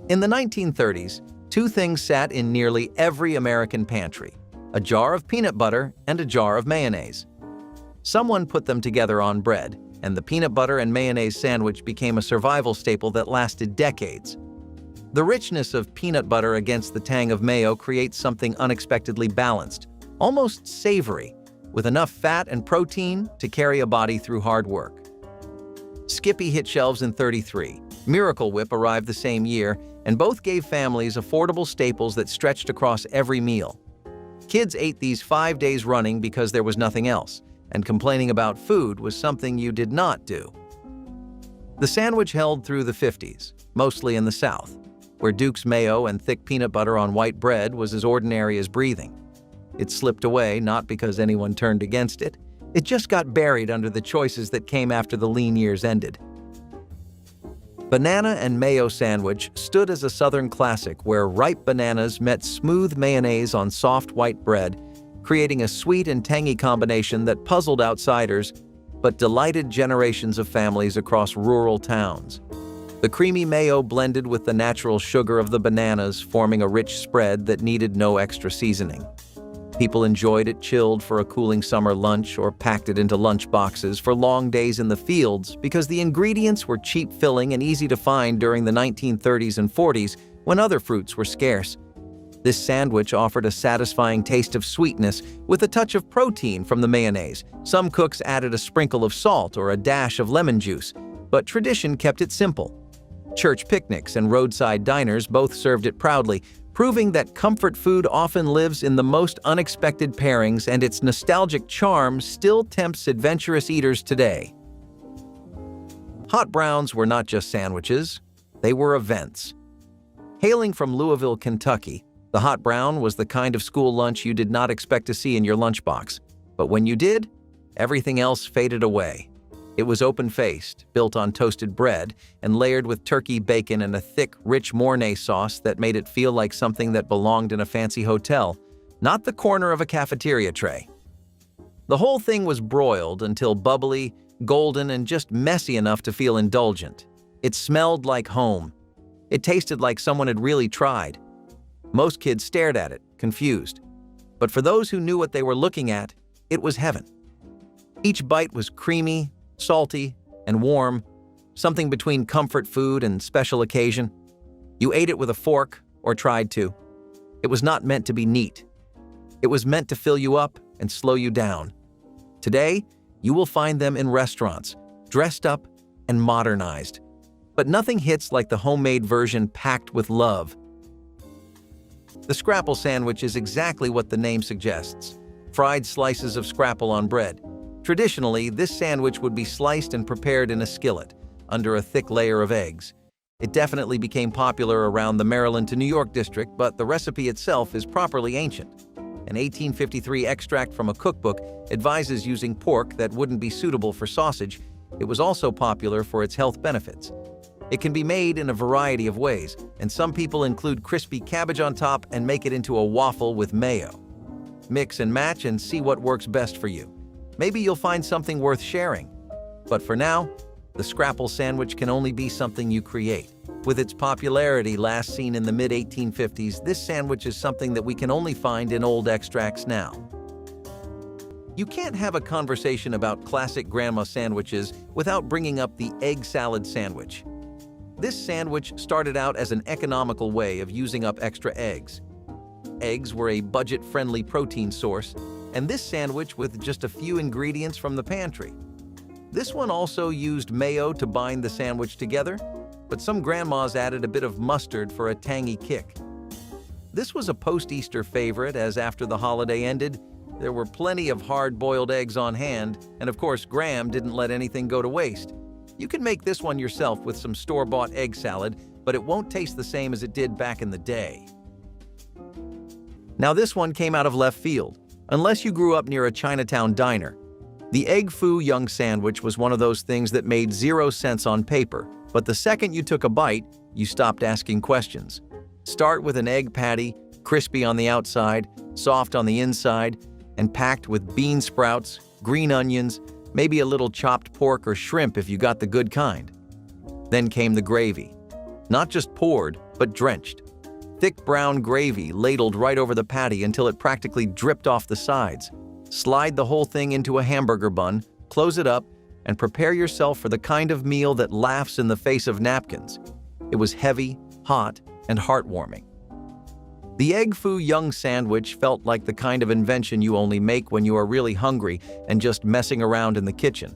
In the 1930s, 2 things sat in nearly every American pantry: a jar of peanut butter and a jar of mayonnaise. Someone put them together on bread, and the peanut butter and mayonnaise sandwich became a survival staple that lasted decades. The richness of peanut butter against the tang of mayo creates something unexpectedly balanced, almost savory, with enough fat and protein to carry a body through hard work. Skippy hit shelves in '33. Miracle Whip arrived the same year, and both gave families affordable staples that stretched across every meal. Kids ate these 5 days running because there was nothing else, and complaining about food was something you did not do. The sandwich held through the '50s, mostly in the South, where Duke's mayo and thick peanut butter on white bread was as ordinary as breathing. It slipped away not because anyone turned against it. It just got buried under the choices that came after the lean years ended. Banana and mayo sandwich stood as a Southern classic where ripe bananas met smooth mayonnaise on soft white bread, creating a sweet and tangy combination that puzzled outsiders but delighted generations of families across rural towns. The creamy mayo blended with the natural sugar of the bananas, forming a rich spread that needed no extra seasoning. People enjoyed it chilled for a cooling summer lunch or packed it into lunchboxes for long days in the fields because the ingredients were cheap filling and easy to find during the 1930s and 40s when other fruits were scarce. This sandwich offered a satisfying taste of sweetness with a touch of protein from the mayonnaise. Some cooks added a sprinkle of salt or a dash of lemon juice, but tradition kept it simple. Church picnics and roadside diners both served it proudly, proving that comfort food often lives in the most unexpected pairings and its nostalgic charm still tempts adventurous eaters today. Hot browns were not just sandwiches, they were events. Hailing from Louisville, Kentucky, the hot brown was the kind of school lunch you did not expect to see in your lunchbox. But when you did, everything else faded away. It was open-faced, built on toasted bread, and layered with turkey bacon and a thick, rich Mornay sauce that made it feel like something that belonged in a fancy hotel, not the corner of a cafeteria tray. The whole thing was broiled until bubbly, golden, and just messy enough to feel indulgent. It smelled like home. It tasted like someone had really tried. Most kids stared at it, confused. But for those who knew what they were looking at, it was heaven. Each bite was creamy, salty, and warm, something between comfort food and special occasion. You ate it with a fork, or tried to. It was not meant to be neat. It was meant to fill you up and slow you down. Today, you will find them in restaurants, dressed up and modernized. But nothing hits like the homemade version packed with love. The scrapple sandwich is exactly what the name suggests: fried slices of scrapple on bread. Traditionally, this sandwich would be sliced and prepared in a skillet, under a thick layer of eggs. It definitely became popular around the Maryland to New York district, but the recipe itself is properly ancient. An 1853 extract from a cookbook advises using pork that wouldn't be suitable for sausage. It was also popular for its health benefits. It can be made in a variety of ways, and some people include crispy cabbage on top and make it into a waffle with mayo. Mix and match and see what works best for you. Maybe you'll find something worth sharing. But for now, the scrapple sandwich can only be something you create. With its popularity last seen in the mid-1850s, this sandwich is something that we can only find in old extracts now. You can't have a conversation about classic grandma sandwiches without bringing up the egg salad sandwich. This sandwich started out as an economical way of using up extra eggs. Eggs were a budget-friendly protein source, and this sandwich with just a few ingredients from the pantry. This one also used mayo to bind the sandwich together, but some grandmas added a bit of mustard for a tangy kick. This was a post-Easter favorite, as after the holiday ended, there were plenty of hard-boiled eggs on hand, and of course Graham didn't let anything go to waste. You can make this one yourself with some store-bought egg salad, but it won't taste the same as it did back in the day. Now this one came out of left field. Unless you grew up near a Chinatown diner. The egg foo young sandwich was one of those things that made 0 sense on paper, but the second you took a bite, you stopped asking questions. Start with an egg patty, crispy on the outside, soft on the inside, and packed with bean sprouts, green onions, maybe a little chopped pork or shrimp if you got the good kind. Then came the gravy. Not just poured, but drenched. Thick brown gravy ladled right over the patty until it practically dripped off the sides. Slide the whole thing into a hamburger bun, close it up, and prepare yourself for the kind of meal that laughs in the face of napkins. It was heavy, hot, and heartwarming. The egg foo young sandwich felt like the kind of invention you only make when you are really hungry and just messing around in the kitchen.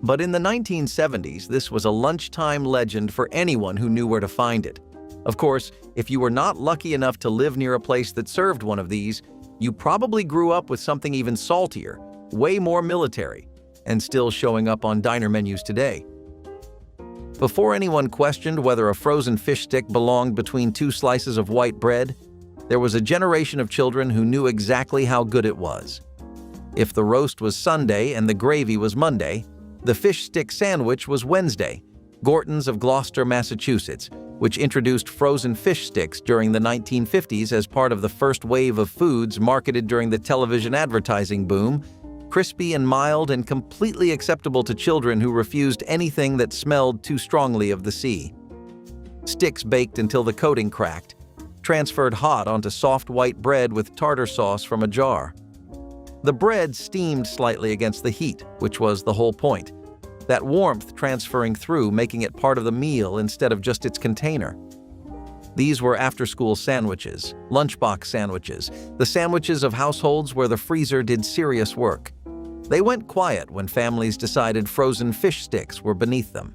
But in the 1970s, this was a lunchtime legend for anyone who knew where to find it. Of course, if you were not lucky enough to live near a place that served one of these, you probably grew up with something even saltier, way more military, and still showing up on diner menus today. Before anyone questioned whether a frozen fish stick belonged between 2 slices of white bread, there was a generation of children who knew exactly how good it was. If the roast was Sunday and the gravy was Monday, the fish stick sandwich was Wednesday. Gorton's of Gloucester, Massachusetts, which introduced frozen fish sticks during the 1950s as part of the first wave of foods marketed during the television advertising boom, crispy and mild and completely acceptable to children who refused anything that smelled too strongly of the sea. Sticks baked until the coating cracked, transferred hot onto soft white bread with tartar sauce from a jar. The bread steamed slightly against the heat, which was the whole point. That warmth transferring through, making it part of the meal instead of just its container. These were after-school sandwiches, lunchbox sandwiches, the sandwiches of households where the freezer did serious work. They went quiet when families decided frozen fish sticks were beneath them.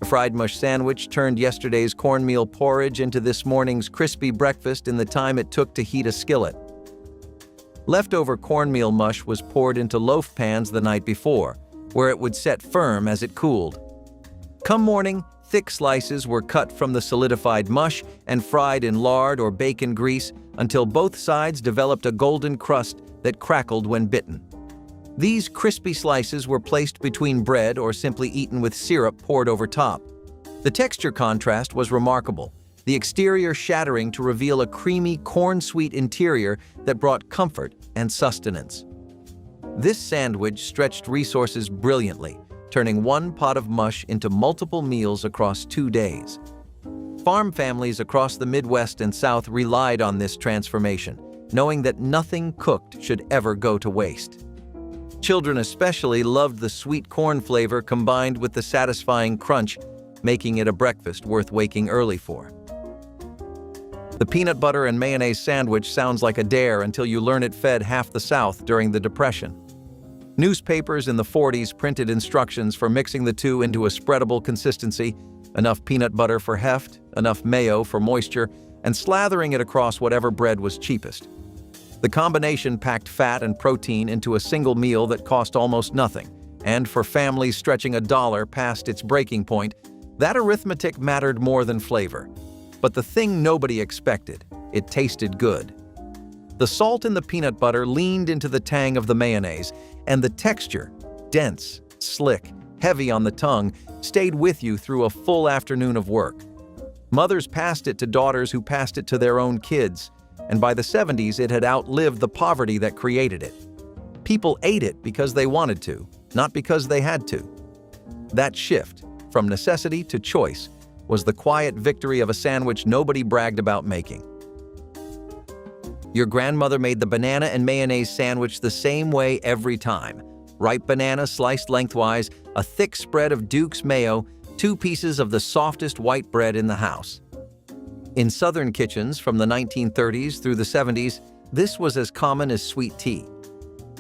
A fried mush sandwich turned yesterday's cornmeal porridge into this morning's crispy breakfast in the time it took to heat a skillet. Leftover cornmeal mush was poured into loaf pans the night before, where it would set firm as it cooled. Come morning, thick slices were cut from the solidified mush and fried in lard or bacon grease until both sides developed a golden crust that crackled when bitten. These crispy slices were placed between bread or simply eaten with syrup poured over top. The texture contrast was remarkable, the exterior shattering to reveal a creamy, corn-sweet interior that brought comfort and sustenance. This sandwich stretched resources brilliantly, turning one pot of mush into multiple meals across 2 days. Farm families across the Midwest and South relied on this transformation, knowing that nothing cooked should ever go to waste. Children especially loved the sweet corn flavor combined with the satisfying crunch, making it a breakfast worth waking early for. The peanut butter and mayonnaise sandwich sounds like a dare until you learn it fed half the South during the Depression. Newspapers in the 40s printed instructions for mixing the two into a spreadable consistency, enough peanut butter for heft, enough mayo for moisture, and slathering it across whatever bread was cheapest. The combination packed fat and protein into a single meal that cost almost nothing, and for families stretching $1 past its breaking point, that arithmetic mattered more than flavor. But the thing nobody expected, it tasted good. The salt in the peanut butter leaned into the tang of the mayonnaise, and the texture, dense, slick, heavy on the tongue, stayed with you through a full afternoon of work. Mothers passed it to daughters who passed it to their own kids, and by the 70s it had outlived the poverty that created it. People ate it because they wanted to, not because they had to. That shift, from necessity to choice, was the quiet victory of a sandwich nobody bragged about making. Your grandmother made the banana and mayonnaise sandwich the same way every time. Ripe banana sliced lengthwise, a thick spread of Duke's mayo, 2 pieces of the softest white bread in the house. In Southern kitchens from the 1930s through the 70s, this was as common as sweet tea.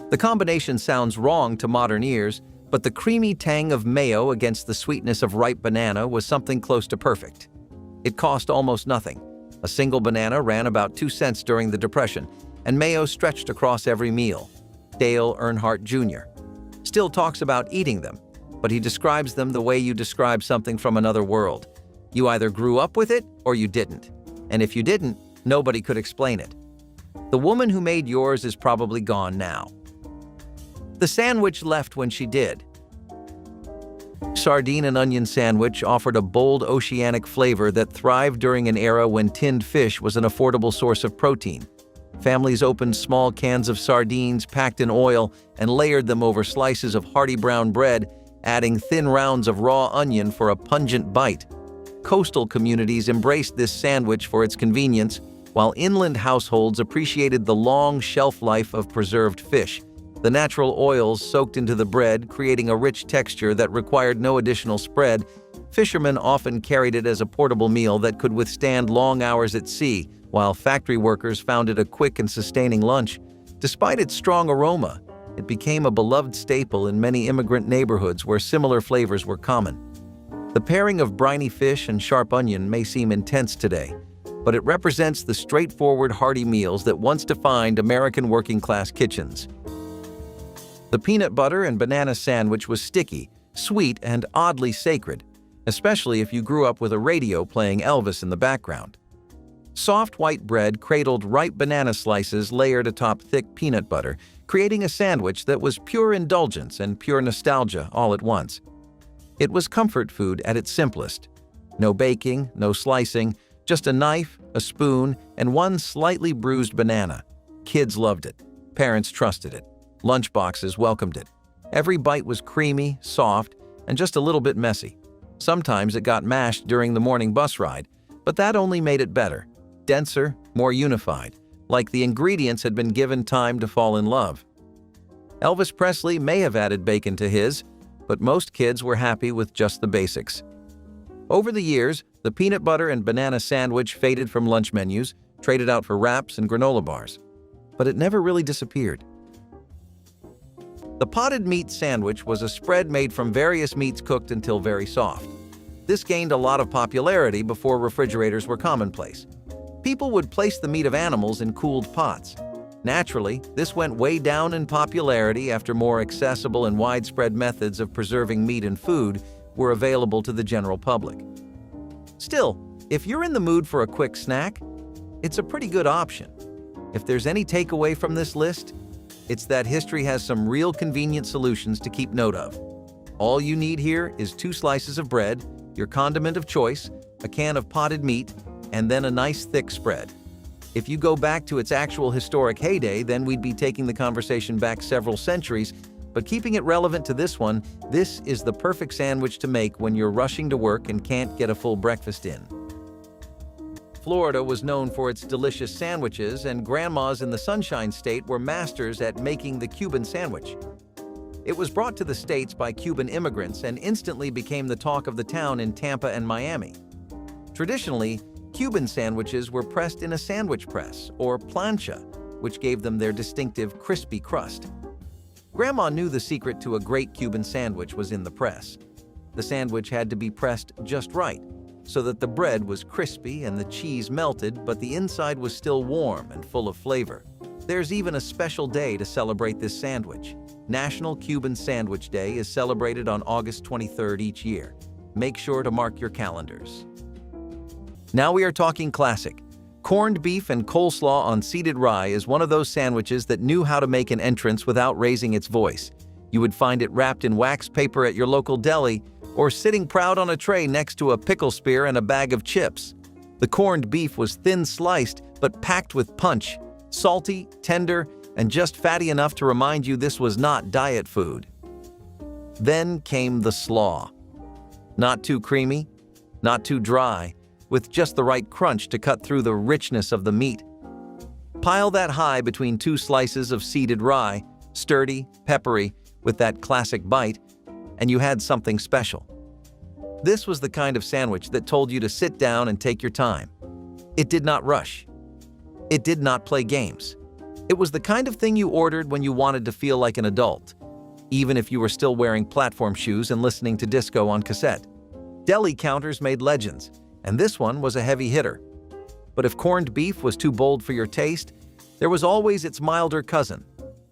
The combination sounds wrong to modern ears, but the creamy tang of mayo against the sweetness of ripe banana was something close to perfect. It cost almost nothing. A single banana ran about 2 cents during the Depression, and mayo stretched across every meal. Dale Earnhardt Jr. still talks about eating them, but he describes them the way you describe something from another world. You either grew up with it or you didn't, and if you didn't, nobody could explain it. The woman who made yours is probably gone now. The sandwich left when she did. Sardine and onion sandwich offered a bold oceanic flavor that thrived during an era when tinned fish was an affordable source of protein. Families opened small cans of sardines packed in oil and layered them over slices of hearty brown bread, adding thin rounds of raw onion for a pungent bite. Coastal communities embraced this sandwich for its convenience, while inland households appreciated the long shelf life of preserved fish. The natural oils soaked into the bread, creating a rich texture that required no additional spread. Fishermen often carried it as a portable meal that could withstand long hours at sea, while factory workers found it a quick and sustaining lunch. Despite its strong aroma, it became a beloved staple in many immigrant neighborhoods where similar flavors were common. The pairing of briny fish and sharp onion may seem intense today, but it represents the straightforward hearty meals that once defined American working-class kitchens. The peanut butter and banana sandwich was sticky, sweet, and oddly sacred, especially if you grew up with a radio playing Elvis in the background. Soft white bread cradled ripe banana slices layered atop thick peanut butter, creating a sandwich that was pure indulgence and pure nostalgia all at once. It was comfort food at its simplest. No baking, no slicing, just a knife, a spoon, and one slightly bruised banana. Kids loved it. Parents trusted it. Lunchboxes welcomed it. Every bite was creamy, soft, and just a little bit messy. Sometimes it got mashed during the morning bus ride, But that only made it better, denser, more unified, like the ingredients had been given time to fall in love. Elvis Presley may have added bacon to his, but most kids were happy with just the basics. Over the years, the peanut butter and banana sandwich faded from lunch menus, traded out for wraps and granola bars. But it never really disappeared. The potted meat sandwich was a spread made from various meats cooked until very soft. This gained a lot of popularity before refrigerators were commonplace. People would place the meat of animals in cooled pots. Naturally, this went way down in popularity after more accessible and widespread methods of preserving meat and food were available to the general public. Still, if you're in the mood for a quick snack, it's a pretty good option. If there's any takeaway from this list, it's that history has some real convenient solutions to keep note of. All you need here is 2 slices of bread, your condiment of choice, a can of potted meat, and then a nice thick spread. If you go back to its actual historic heyday, then we'd be taking the conversation back several centuries, but keeping it relevant to this one, this is the perfect sandwich to make when you're rushing to work and can't get a full breakfast in. Florida was known for its delicious sandwiches, and grandmas in the Sunshine State were masters at making the Cuban sandwich. It was brought to the States by Cuban immigrants and instantly became the talk of the town in Tampa and Miami. Traditionally, Cuban sandwiches were pressed in a sandwich press, or plancha, which gave them their distinctive crispy crust. Grandma knew the secret to a great Cuban sandwich was in the press. The sandwich had to be pressed just right, so that the bread was crispy and the cheese melted, but the inside was still warm and full of flavor. There's even a special day to celebrate this sandwich. National Cuban Sandwich Day is celebrated on August 23rd each year. Make sure to mark your calendars. Now we are talking classic. Corned beef and coleslaw on seeded rye is one of those sandwiches that knew how to make an entrance without raising its voice. You would find it wrapped in wax paper at your local deli, or sitting proud on a tray next to a pickle spear and a bag of chips. The corned beef was thin sliced, but packed with punch, salty, tender, and just fatty enough to remind you this was not diet food. Then came the slaw. Not too creamy, not too dry, with just the right crunch to cut through the richness of the meat. Pile that high between 2 slices of seeded rye, sturdy, peppery, with that classic bite, and you had something special. This was the kind of sandwich that told you to sit down and take your time. It did not rush. It did not play games. It was the kind of thing you ordered when you wanted to feel like an adult, even if you were still wearing platform shoes and listening to disco on cassette. Deli counters made legends, and this one was a heavy hitter. But if corned beef was too bold for your taste, there was always its milder cousin,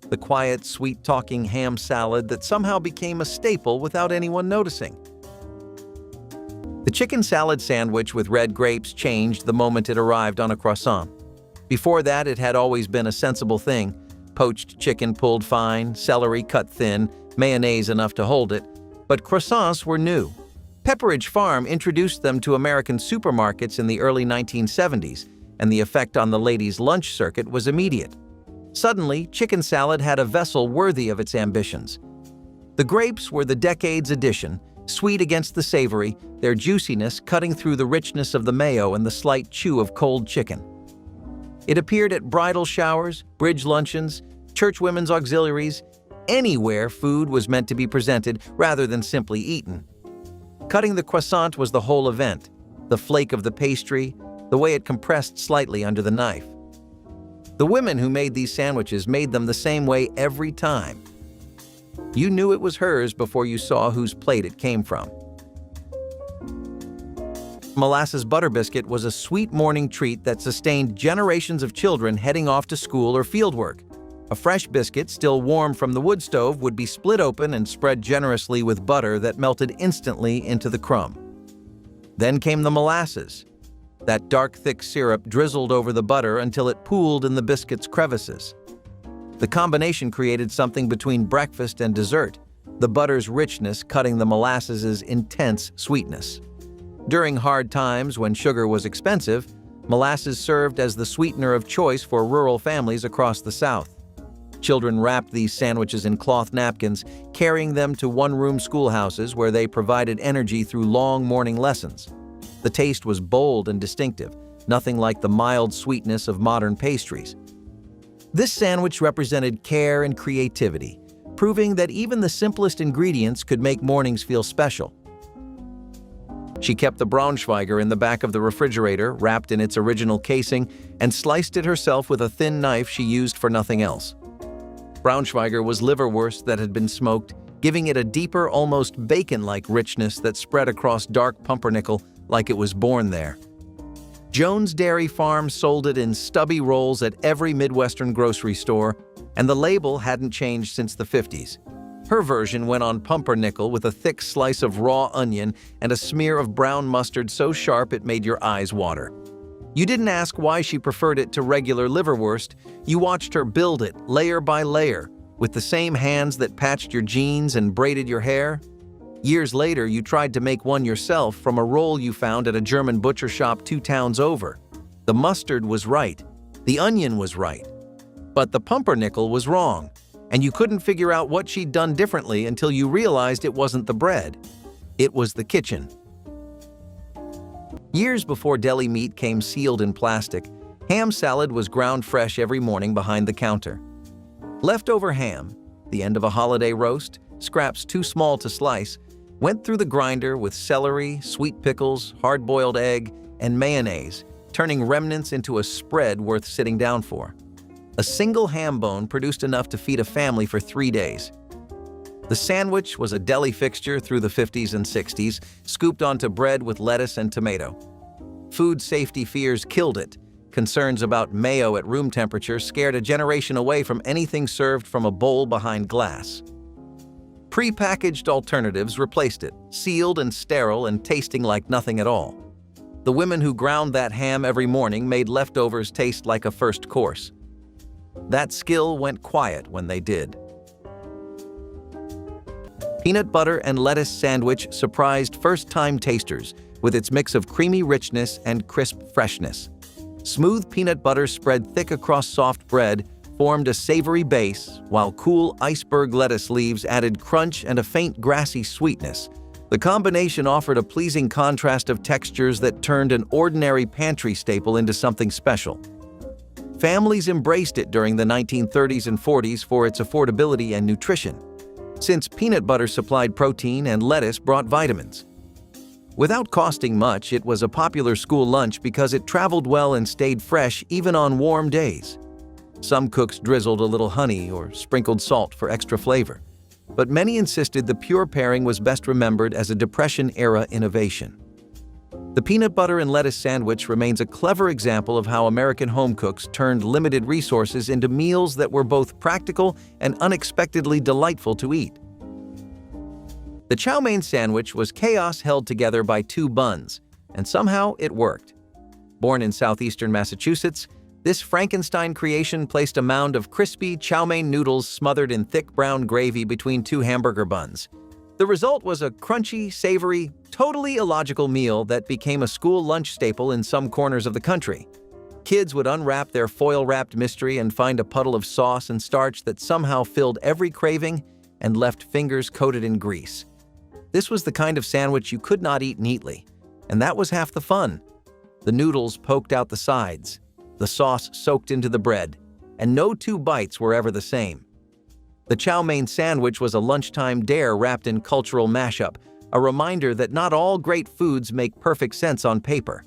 the quiet, sweet-talking ham salad that somehow became a staple without anyone noticing. The chicken salad sandwich with red grapes changed the moment it arrived on a croissant. Before that, it had always been a sensible thing: poached chicken pulled fine, celery cut thin, mayonnaise enough to hold it. But croissants were new. Pepperidge Farm introduced them to American supermarkets in the early 1970s, and the effect on the ladies' lunch circuit was immediate. Suddenly, chicken salad had a vessel worthy of its ambitions. The grapes were the decade's addition, sweet against the savory, their juiciness cutting through the richness of the mayo and the slight chew of cold chicken. It appeared at bridal showers, bridge luncheons, church women's auxiliaries, anywhere food was meant to be presented rather than simply eaten. Cutting the croissant was the whole event, the flake of the pastry, the way it compressed slightly under the knife. The women who made these sandwiches made them the same way every time. You knew it was hers before you saw whose plate it came from. Molasses butter biscuit was a sweet morning treat that sustained generations of children heading off to school or fieldwork. A fresh biscuit, still warm from the wood stove, would be split open and spread generously with butter that melted instantly into the crumb. Then came the molasses. That dark, thick syrup drizzled over the butter until it pooled in the biscuit's crevices. The combination created something between breakfast and dessert, the butter's richness cutting the molasses' intense sweetness. During hard times when sugar was expensive, molasses served as the sweetener of choice for rural families across the South. Children wrapped these sandwiches in cloth napkins, carrying them to one-room schoolhouses where they provided energy through long morning lessons. The taste was bold and distinctive, nothing like the mild sweetness of modern pastries. This sandwich represented care and creativity, proving that even the simplest ingredients could make mornings feel special. She kept the Braunschweiger in the back of the refrigerator, wrapped in its original casing, and sliced it herself with a thin knife she used for nothing else. Braunschweiger was liverwurst that had been smoked, giving it a deeper, almost bacon-like richness that spread across dark pumpernickel like it was born there. Jones Dairy Farm sold it in stubby rolls at every Midwestern grocery store, and the label hadn't changed since the 50s. Her version went on pumpernickel with a thick slice of raw onion and a smear of brown mustard so sharp it made your eyes water. You didn't ask why she preferred it to regular liverwurst, you watched her build it layer by layer, with the same hands that patched your jeans and braided your hair. Years later, you tried to make one yourself from a roll you found at a German butcher shop 2 towns over. The mustard was right, the onion was right, but the pumpernickel was wrong, and you couldn't figure out what she'd done differently until you realized it wasn't the bread. It was the kitchen. Years before deli meat came sealed in plastic, ham salad was ground fresh every morning behind the counter. Leftover ham, the end of a holiday roast, scraps too small to slice, went through the grinder with celery, sweet pickles, hard-boiled egg, and mayonnaise, turning remnants into a spread worth sitting down for. A single ham bone produced enough to feed a family for 3 days. The sandwich was a deli fixture through the 50s and 60s, scooped onto bread with lettuce and tomato. Food safety fears killed it. Concerns about mayo at room temperature scared a generation away from anything served from a bowl behind glass. Pre-packaged alternatives replaced it, sealed and sterile and tasting like nothing at all. The women who ground that ham every morning made leftovers taste like a first course. That skill went quiet when they did. Peanut butter and lettuce sandwich surprised first-time tasters with its mix of creamy richness and crisp freshness. Smooth peanut butter spread thick across soft bread formed a savory base, while cool iceberg lettuce leaves added crunch and a faint grassy sweetness. The combination offered a pleasing contrast of textures that turned an ordinary pantry staple into something special. Families embraced it during the 1930s and 40s for its affordability and nutrition, since peanut butter supplied protein and lettuce brought vitamins. Without costing much, it was a popular school lunch because it traveled well and stayed fresh even on warm days. Some cooks drizzled a little honey or sprinkled salt for extra flavor, but many insisted the pure pairing was best remembered as a Depression-era innovation. The peanut butter and lettuce sandwich remains a clever example of how American home cooks turned limited resources into meals that were both practical and unexpectedly delightful to eat. The chow mein sandwich was chaos held together by 2 buns, and somehow it worked. Born in southeastern Massachusetts, this Frankenstein creation placed a mound of crispy chow mein noodles smothered in thick brown gravy between 2 hamburger buns. The result was a crunchy, savory, totally illogical meal that became a school lunch staple in some corners of the country. Kids would unwrap their foil-wrapped mystery and find a puddle of sauce and starch that somehow filled every craving and left fingers coated in grease. This was the kind of sandwich you could not eat neatly, and that was half the fun. The noodles poked out the sides, the sauce soaked into the bread, and no 2 bites were ever the same. The chow mein sandwich was a lunchtime dare wrapped in cultural mashup, a reminder that not all great foods make perfect sense on paper.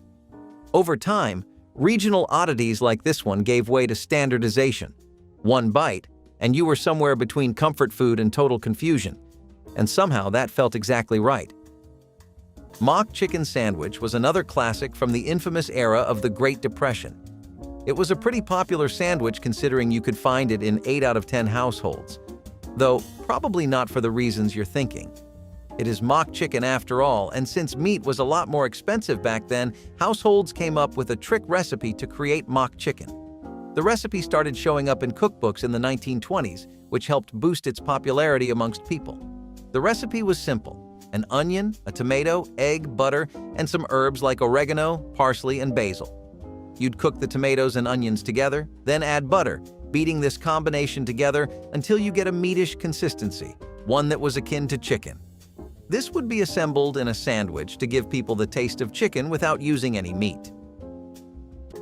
Over time, regional oddities like this one gave way to standardization. 1 bite, and you were somewhere between comfort food and total confusion. And somehow that felt exactly right. Mock chicken sandwich was another classic from the infamous era of the Great Depression. It was a pretty popular sandwich considering you could find it in 8 out of 10 households, though probably not for the reasons you're thinking. It is mock chicken after all, and since meat was a lot more expensive back then, households came up with a trick recipe to create mock chicken. The recipe started showing up in cookbooks in the 1920s, which helped boost its popularity amongst people. The recipe was simple: an onion, a tomato, egg, butter, and some herbs like oregano, parsley, and basil. You'd cook the tomatoes and onions together, then add butter, beating this combination together until you get a meatish consistency, one that was akin to chicken. This would be assembled in a sandwich to give people the taste of chicken without using any meat.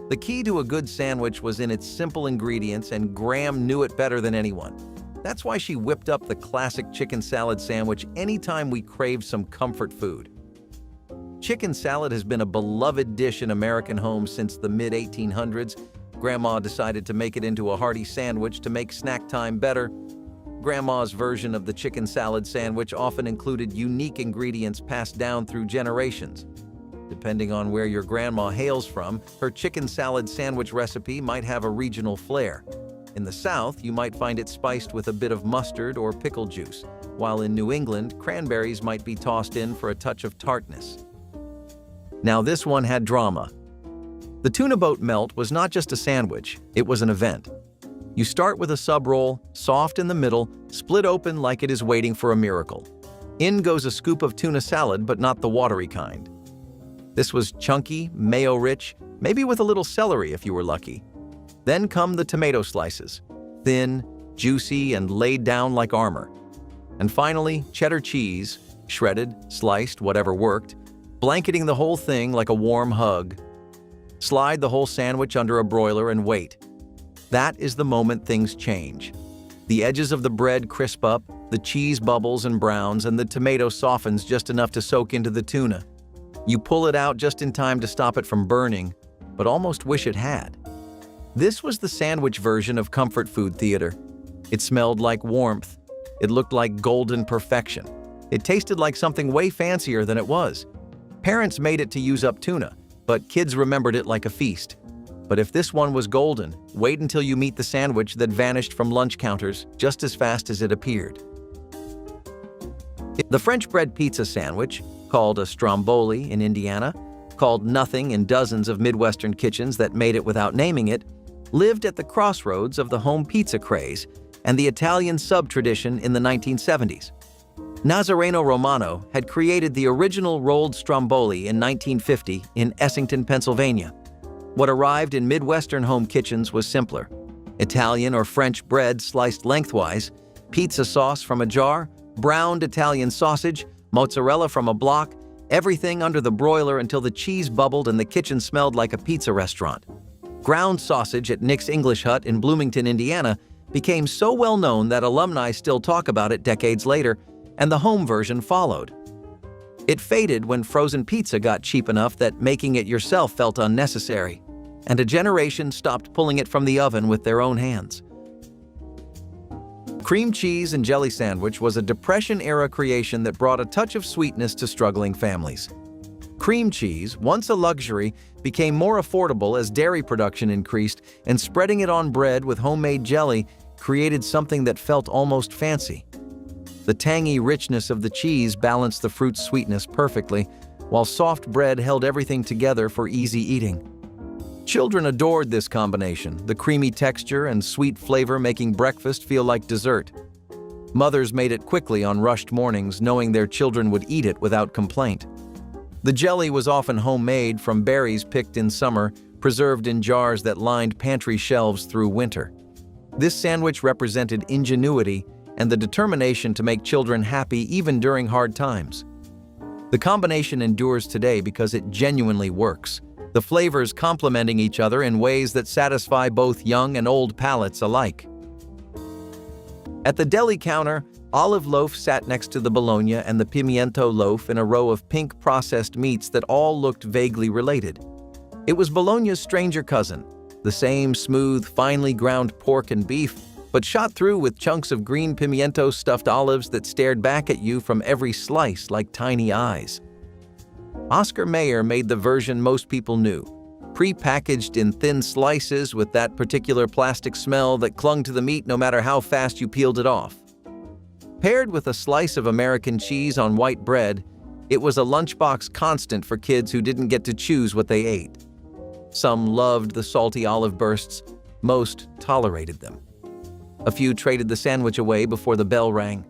The key to a good sandwich was in its simple ingredients, and Graham knew it better than anyone. That's why she whipped up the classic chicken salad sandwich anytime we craved some comfort food. Chicken salad has been a beloved dish in American homes since the mid-1800s. Grandma decided to make it into a hearty sandwich to make snack time better. Grandma's version of the chicken salad sandwich often included unique ingredients passed down through generations. Depending on where your grandma hails from, her chicken salad sandwich recipe might have a regional flair. In the South, you might find it spiced with a bit of mustard or pickle juice, while in New England, cranberries might be tossed in for a touch of tartness. Now this one had drama. The tuna boat melt was not just a sandwich, it was an event. You start with a sub roll, soft in the middle, split open like it is waiting for a miracle. In goes a scoop of tuna salad, but not the watery kind. This was chunky, mayo-rich, maybe with a little celery if you were lucky. Then come the tomato slices, thin, juicy, and laid down like armor. And finally, cheddar cheese, shredded, sliced, whatever worked, blanketing the whole thing like a warm hug. Slide the whole sandwich under a broiler and wait. That is the moment things change. The edges of the bread crisp up, the cheese bubbles and browns, and the tomato softens just enough to soak into the tuna. You pull it out just in time to stop it from burning, but almost wish it had. This was the sandwich version of comfort food theater. It smelled like warmth. It looked like golden perfection. It tasted like something way fancier than it was. Parents made it to use up tuna, but kids remembered it like a feast. But if this one was golden, wait until you meet the sandwich that vanished from lunch counters just as fast as it appeared. The French bread pizza sandwich, called a stromboli in Indiana, called nothing in dozens of Midwestern kitchens that made it without naming it, lived at the crossroads of the home pizza craze and the Italian sub-tradition in the 1970s. Nazareno Romano had created the original rolled stromboli in 1950 in Essington, Pennsylvania. What arrived in Midwestern home kitchens was simpler. Italian or French bread sliced lengthwise, pizza sauce from a jar, browned Italian sausage, mozzarella from a block, everything under the broiler until the cheese bubbled and the kitchen smelled like a pizza restaurant. Ground sausage at Nick's English Hut in Bloomington, Indiana, became so well known that alumni still talk about it decades later, and the home version followed. It faded when frozen pizza got cheap enough that making it yourself felt unnecessary, and a generation stopped pulling it from the oven with their own hands. Cream cheese and jelly sandwich was a Depression-era creation that brought a touch of sweetness to struggling families. Cream cheese, once a luxury, became more affordable as dairy production increased, and spreading it on bread with homemade jelly created something that felt almost fancy. The tangy richness of the cheese balanced the fruit's sweetness perfectly, while soft bread held everything together for easy eating. Children adored this combination, the creamy texture and sweet flavor making breakfast feel like dessert. Mothers made it quickly on rushed mornings, knowing their children would eat it without complaint. The jelly was often homemade from berries picked in summer, preserved in jars that lined pantry shelves through winter. This sandwich represented ingenuity and the determination to make children happy even during hard times. The combination endures today because it genuinely works, the flavors complementing each other in ways that satisfy both young and old palates alike. At the deli counter, olive loaf sat next to the bologna and the pimiento loaf in a row of pink processed meats that all looked vaguely related. It was bologna's stranger cousin, the same smooth, finely ground pork and beef, but shot through with chunks of green pimiento stuffed olives that stared back at you from every slice like tiny eyes. Oscar Mayer made the version most people knew, pre-packaged in thin slices with that particular plastic smell that clung to the meat no matter how fast you peeled it off. Paired with a slice of American cheese on white bread, it was a lunchbox constant for kids who didn't get to choose what they ate. Some loved the salty olive bursts, most tolerated them. A few traded the sandwich away before the bell rang.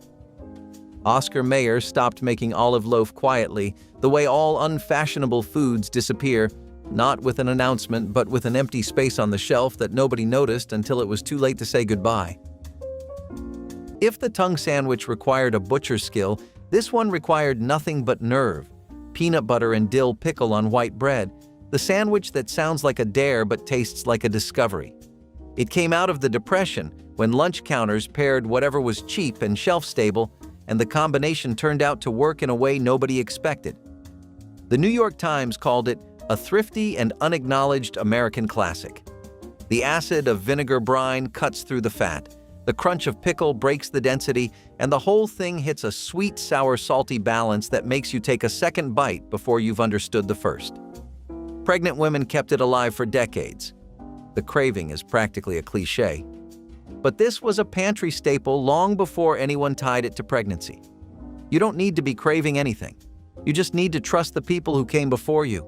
Oscar Mayer stopped making olive loaf quietly, the way all unfashionable foods disappear, not with an announcement but with an empty space on the shelf that nobody noticed until it was too late to say goodbye. If the tongue sandwich required a butcher's skill, This one required nothing but nerve, peanut butter and dill pickle on white bread, the sandwich that sounds like a dare but tastes like a discovery. It came out of the Depression when lunch counters paired whatever was cheap and shelf-stable, and the combination turned out to work in a way nobody expected. The New York Times called it a thrifty and unacknowledged American classic. The acid of vinegar brine cuts through the fat, the crunch of pickle breaks the density, and the whole thing hits a sweet, sour, salty balance that makes you take a second bite before you've understood the first. Pregnant women kept it alive for decades. The craving is practically a cliché. But this was a pantry staple long before anyone tied it to pregnancy. You don't need to be craving anything. You just need to trust the people who came before you.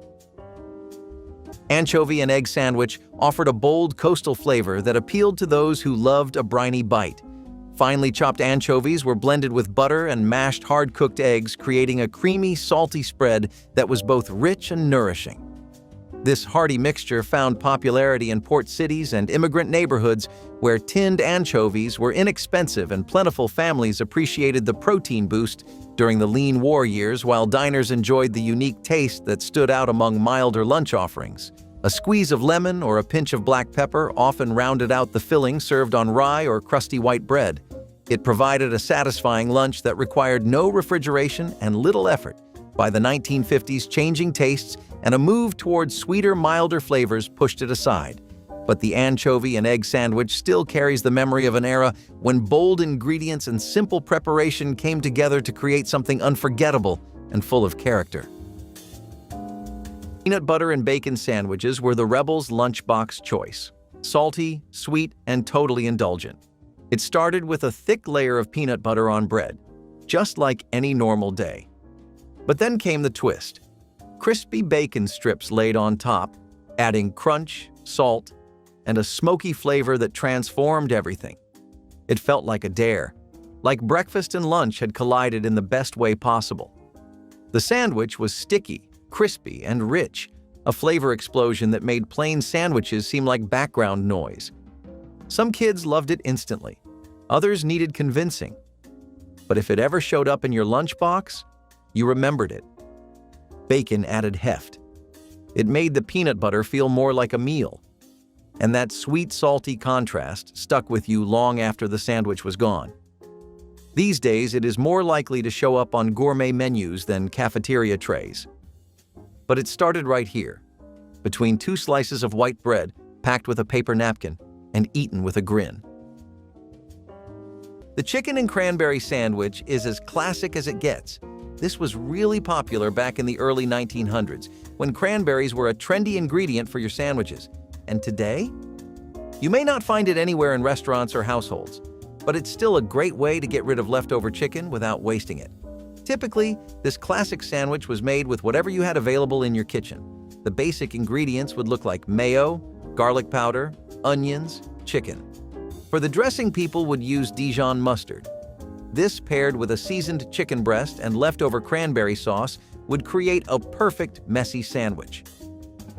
Anchovy and egg sandwich offered a bold coastal flavor that appealed to those who loved a briny bite. Finely chopped anchovies were blended with butter and mashed hard-cooked eggs, creating a creamy, salty spread that was both rich and nourishing. This hearty mixture found popularity in port cities and immigrant neighborhoods where tinned anchovies were inexpensive and plentiful families appreciated the protein boost during the lean war years, while diners enjoyed the unique taste that stood out among milder lunch offerings. A squeeze of lemon or a pinch of black pepper often rounded out the filling served on rye or crusty white bread. It provided a satisfying lunch that required no refrigeration and little effort. By the 1950s, changing tastes and a move towards sweeter, milder flavors pushed it aside. But the anchovy and egg sandwich still carries the memory of an era when bold ingredients and simple preparation came together to create something unforgettable and full of character. Peanut butter and bacon sandwiches were the Rebels' lunchbox choice. Salty, sweet, and totally indulgent. It started with a thick layer of peanut butter on bread, just like any normal day. But then came the twist. Crispy bacon strips laid on top, adding crunch, salt, and a smoky flavor that transformed everything. It felt like a dare, like breakfast and lunch had collided in the best way possible. The sandwich was sticky, crispy, and rich, a flavor explosion that made plain sandwiches seem like background noise. Some kids loved it instantly, others needed convincing. But if it ever showed up in your lunchbox, you remembered it. Bacon added heft. It made the peanut butter feel more like a meal. And that sweet, salty contrast stuck with you long after the sandwich was gone. These days, it is more likely to show up on gourmet menus than cafeteria trays. But it started right here, between two slices of white bread packed with a paper napkin and eaten with a grin. The chicken and cranberry sandwich is as classic as it gets. This was really popular back in the early 1900s, when cranberries were a trendy ingredient for your sandwiches. And today? You may not find it anywhere in restaurants or households, but it's still a great way to get rid of leftover chicken without wasting it. Typically, this classic sandwich was made with whatever you had available in your kitchen. The basic ingredients would look like mayo, garlic powder, onions, chicken. For the dressing, people would use Dijon mustard. This, paired with a seasoned chicken breast and leftover cranberry sauce, would create a perfect messy sandwich.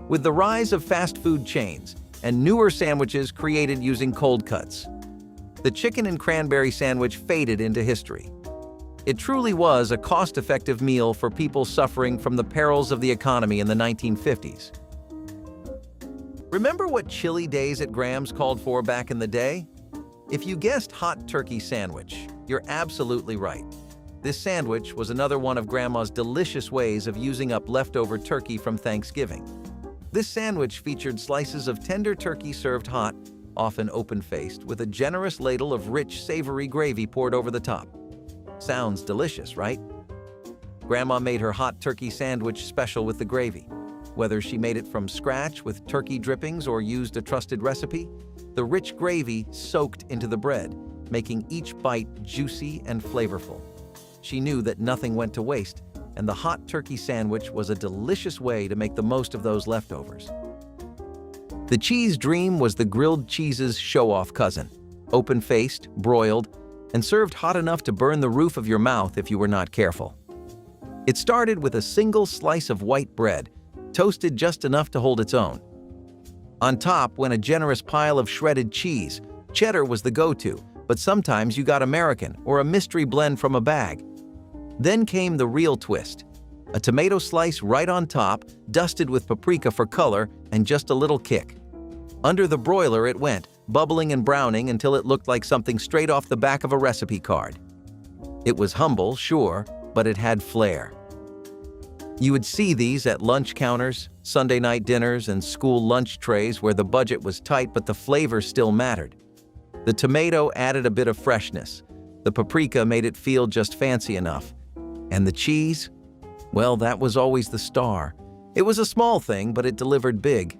With the rise of fast food chains and newer sandwiches created using cold cuts, the chicken and cranberry sandwich faded into history. It truly was a cost-effective meal for people suffering from the perils of the economy in the 1950s. Remember what chilly days at Graham's called for back in the day? If you guessed hot turkey sandwich, you're absolutely right. This sandwich was another one of Grandma's delicious ways of using up leftover turkey from Thanksgiving. This sandwich featured slices of tender turkey served hot, often open-faced, with a generous ladle of rich, savory gravy poured over the top. Sounds delicious, right? Grandma made her hot turkey sandwich special with the gravy. Whether she made it from scratch with turkey drippings or used a trusted recipe, the rich gravy soaked into the bread, making each bite juicy and flavorful. She knew that nothing went to waste, and the hot turkey sandwich was a delicious way to make the most of those leftovers. The cheese dream was the grilled cheese's show-off cousin, open-faced, broiled, and served hot enough to burn the roof of your mouth if you were not careful. It started with a single slice of white bread, toasted just enough to hold its own. On top went a generous pile of shredded cheese. Cheddar was the go-to, but sometimes you got American or a mystery blend from a bag. Then came the real twist. A tomato slice right on top, dusted with paprika for color and just a little kick. Under the broiler it went, bubbling and browning until it looked like something straight off the back of a recipe card. It was humble, sure, but it had flair. You would see these at lunch counters, Sunday night dinners, and school lunch trays where the budget was tight but the flavor still mattered. The tomato added a bit of freshness. The paprika made it feel just fancy enough. And the cheese? Well, that was always the star. It was a small thing, but it delivered big.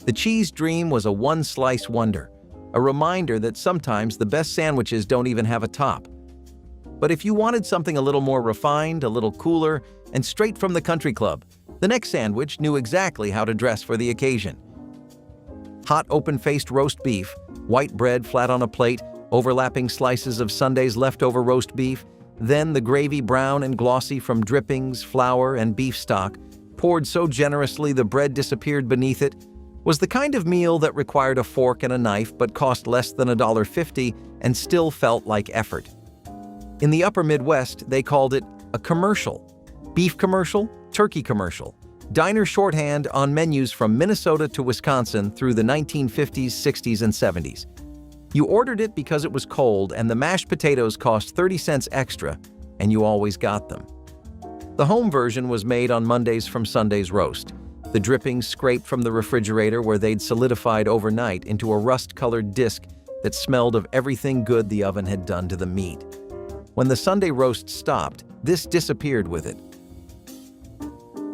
The cheese dream was a one-slice wonder, a reminder that sometimes the best sandwiches don't even have a top. But if you wanted something a little more refined, a little cooler, and straight from the country club, the next sandwich knew exactly how to dress for the occasion. Hot open-faced roast beef, white bread flat on a plate, overlapping slices of Sunday's leftover roast beef, then the gravy brown and glossy from drippings, flour, and beef stock, poured so generously the bread disappeared beneath it, was the kind of meal that required a fork and a knife but cost less than $1.50 and still felt like effort. In the upper Midwest, they called it a commercial. Beef commercial, turkey commercial. Diner shorthand on menus from Minnesota to Wisconsin through the 1950s, 60s, and 70s. You ordered it because it was cold and the mashed potatoes cost 30 cents extra, and you always got them. The home version was made on Mondays from Sunday's roast. The drippings scraped from the refrigerator where they'd solidified overnight into a rust-colored disc that smelled of everything good the oven had done to the meat. When the Sunday roast stopped, this disappeared with it.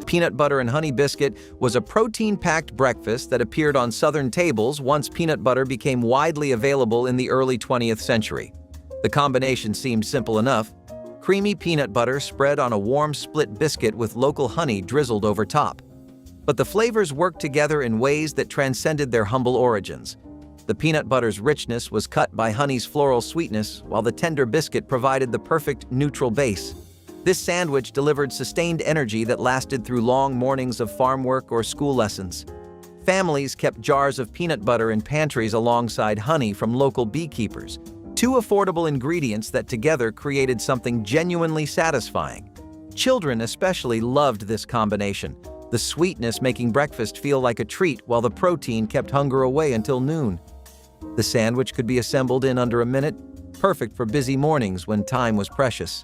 Peanut butter and honey biscuit was a protein-packed breakfast that appeared on Southern tables once peanut butter became widely available in the early 20th century. The combination seemed simple enough. Creamy peanut butter spread on a warm split biscuit with local honey drizzled over top. But the flavors worked together in ways that transcended their humble origins. The peanut butter's richness was cut by honey's floral sweetness, while the tender biscuit provided the perfect neutral base. This sandwich delivered sustained energy that lasted through long mornings of farm work or school lessons. Families kept jars of peanut butter in pantries alongside honey from local beekeepers, two affordable ingredients that together created something genuinely satisfying. Children especially loved this combination, the sweetness making breakfast feel like a treat while the protein kept hunger away until noon. The sandwich could be assembled in under a minute, perfect for busy mornings when time was precious.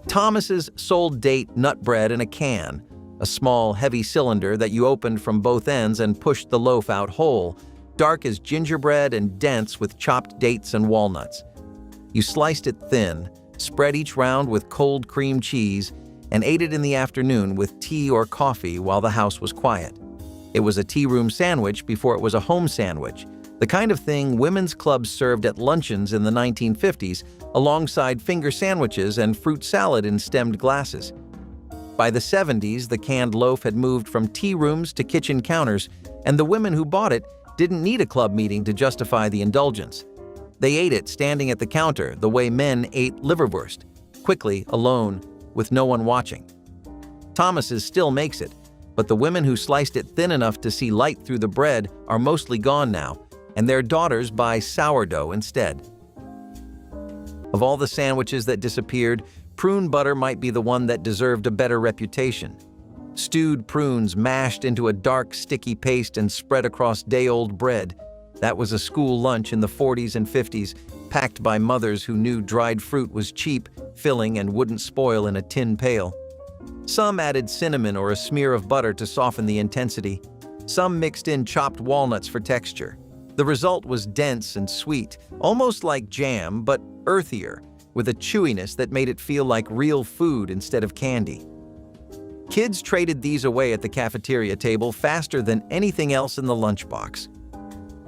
Thomas's sold date nut bread in a can, a small, heavy cylinder that you opened from both ends and pushed the loaf out whole, dark as gingerbread and dense with chopped dates and walnuts. You sliced it thin, spread each round with cold cream cheese, and ate it in the afternoon with tea or coffee while the house was quiet. It was a tea room sandwich before it was a home sandwich, the kind of thing women's clubs served at luncheons in the 1950s alongside finger sandwiches and fruit salad in stemmed glasses. By the 70s, the canned loaf had moved from tea rooms to kitchen counters, and the women who bought it didn't need a club meeting to justify the indulgence. They ate it standing at the counter the way men ate liverwurst, quickly, alone, with no one watching. Thomas's still makes it, but the women who sliced it thin enough to see light through the bread are mostly gone now, and their daughters buy sourdough instead. Of all the sandwiches that disappeared, prune butter might be the one that deserved a better reputation. Stewed prunes mashed into a dark, sticky paste and spread across day-old bread. That was a school lunch in the 40s and 50s, packed by mothers who knew dried fruit was cheap, filling, and wouldn't spoil in a tin pail. Some added cinnamon or a smear of butter to soften the intensity. Some mixed in chopped walnuts for texture. The result was dense and sweet, almost like jam, but earthier, with a chewiness that made it feel like real food instead of candy. Kids traded these away at the cafeteria table faster than anything else in the lunchbox.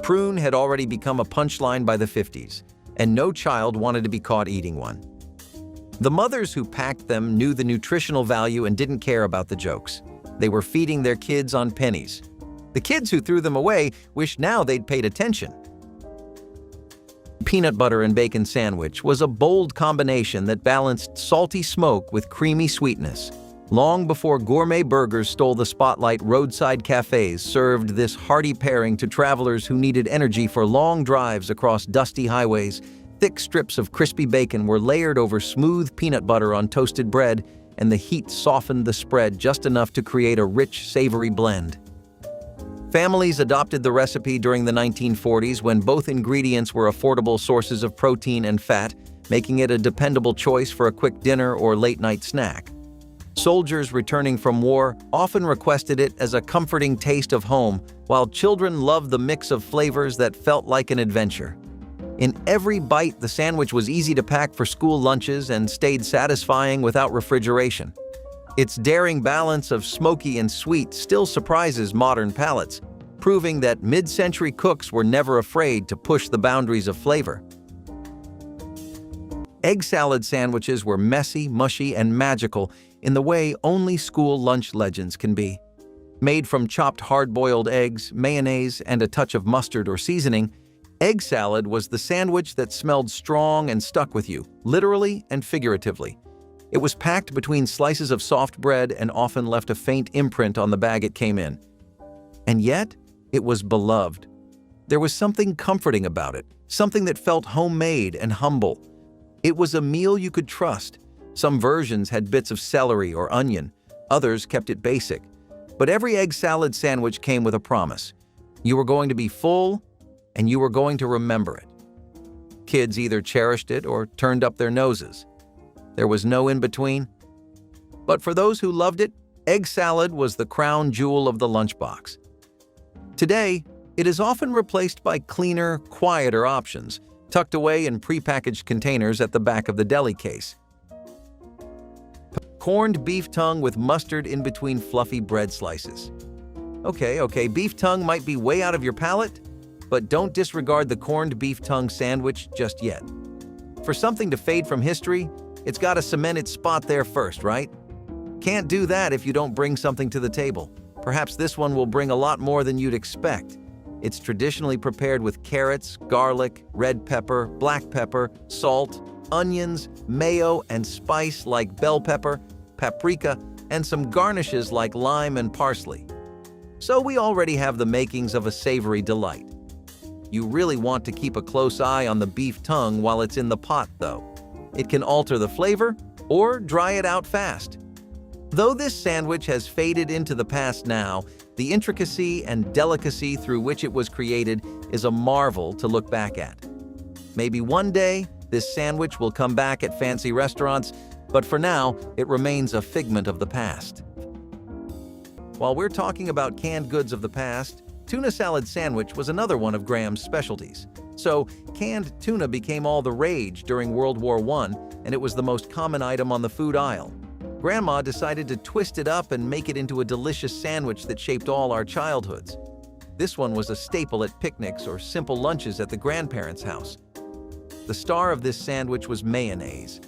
Prune had already become a punchline by the 50s, and no child wanted to be caught eating one. The mothers who packed them knew the nutritional value and didn't care about the jokes. They were feeding their kids on pennies. The kids who threw them away wished now they'd paid attention. Peanut butter and bacon sandwich was a bold combination that balanced salty smoke with creamy sweetness. Long before gourmet burgers stole the spotlight, roadside cafes served this hearty pairing to travelers who needed energy for long drives across dusty highways, Thick strips of crispy bacon were layered over smooth peanut butter on toasted bread, and the heat softened the spread just enough to create a rich, savory blend. Families adopted the recipe during the 1940s when both ingredients were affordable sources of protein and fat, making it a dependable choice for a quick dinner or late-night snack. Soldiers returning from war often requested it as a comforting taste of home, while children loved the mix of flavors that felt like an adventure. In every bite, the sandwich was easy to pack for school lunches and stayed satisfying without refrigeration. Its daring balance of smoky and sweet still surprises modern palates, proving that mid-century cooks were never afraid to push the boundaries of flavor. Egg salad sandwiches were messy, mushy, and magical in the way only school lunch legends can be. Made from chopped hard-boiled eggs, mayonnaise, and a touch of mustard or seasoning, egg salad was the sandwich that smelled strong and stuck with you, literally and figuratively. It was packed between slices of soft bread and often left a faint imprint on the bag it came in. And yet, it was beloved. There was something comforting about it, something that felt homemade and humble. It was a meal you could trust. Some versions had bits of celery or onion, others kept it basic. But every egg salad sandwich came with a promise. You were going to be full, and you were going to remember it. Kids either cherished it or turned up their noses. There was no in-between. But for those who loved it, egg salad was the crown jewel of the lunchbox. Today, it is often replaced by cleaner, quieter options, tucked away in prepackaged containers at the back of the deli case. Corned beef tongue with mustard in between fluffy bread slices. Okay, beef tongue might be way out of your palate, but don't disregard the corned beef tongue sandwich just yet. For something to fade from history, it's got to cement its spot there first, right? Can't do that if you don't bring something to the table. Perhaps this one will bring a lot more than you'd expect. It's traditionally prepared with carrots, garlic, red pepper, black pepper, salt, onions, mayo, and spice like bell pepper, paprika, and some garnishes like lime and parsley. So we already have the makings of a savory delight. You really want to keep a close eye on the beef tongue while it's in the pot, though. It can alter the flavor or dry it out fast. Though this sandwich has faded into the past now, the intricacy and delicacy through which it was created is a marvel to look back at. Maybe one day, this sandwich will come back at fancy restaurants, but for now, it remains a figment of the past. While we're talking about canned goods of the past, tuna salad sandwich was another one of Graham's specialties. So, canned tuna became all the rage during World War I, and it was the most common item on the food aisle. Grandma decided to twist it up and make it into a delicious sandwich that shaped all our childhoods. This one was a staple at picnics or simple lunches at the grandparents' house. The star of this sandwich was mayonnaise.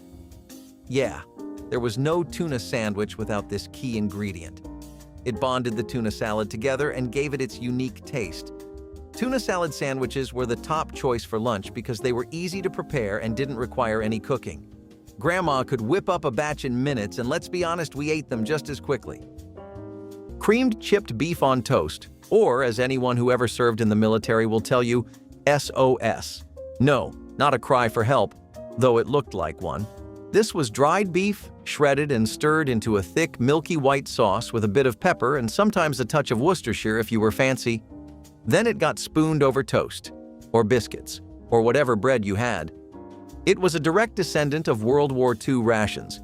Yeah, there was no tuna sandwich without this key ingredient. It bonded the tuna salad together and gave it its unique taste. Tuna salad sandwiches were the top choice for lunch because they were easy to prepare and didn't require any cooking. Grandma could whip up a batch in minutes, and let's be honest, we ate them just as quickly. Creamed chipped beef on toast, or as anyone who ever served in the military will tell you, SOS. No, not a cry for help, though it looked like one. This was dried beef, shredded and stirred into a thick, milky white sauce with a bit of pepper and sometimes a touch of Worcestershire if you were fancy. Then it got spooned over toast, or biscuits, or whatever bread you had. It was a direct descendant of World War II rations.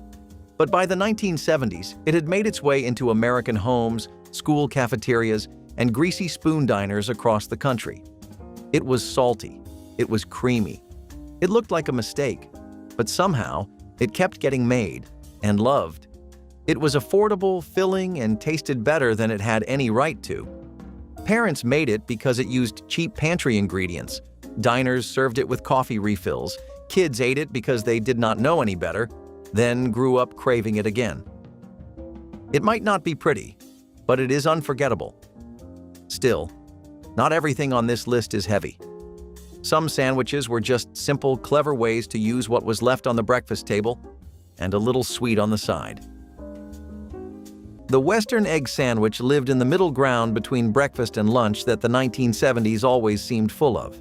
But by the 1970s, it had made its way into American homes, school cafeterias, and greasy spoon diners across the country. It was salty. It was creamy. It looked like a mistake, but somehow, it kept getting made and loved. It was affordable, filling, and tasted better than it had any right to. Parents made it because it used cheap pantry ingredients. Diners served it with coffee refills. Kids ate it because they did not know any better, then grew up craving it again. It might not be pretty, but it is unforgettable. Still, not everything on this list is heavy. Some sandwiches were just simple, clever ways to use what was left on the breakfast table, and a little sweet on the side. The Western egg sandwich lived in the middle ground between breakfast and lunch that the 1970s always seemed full of.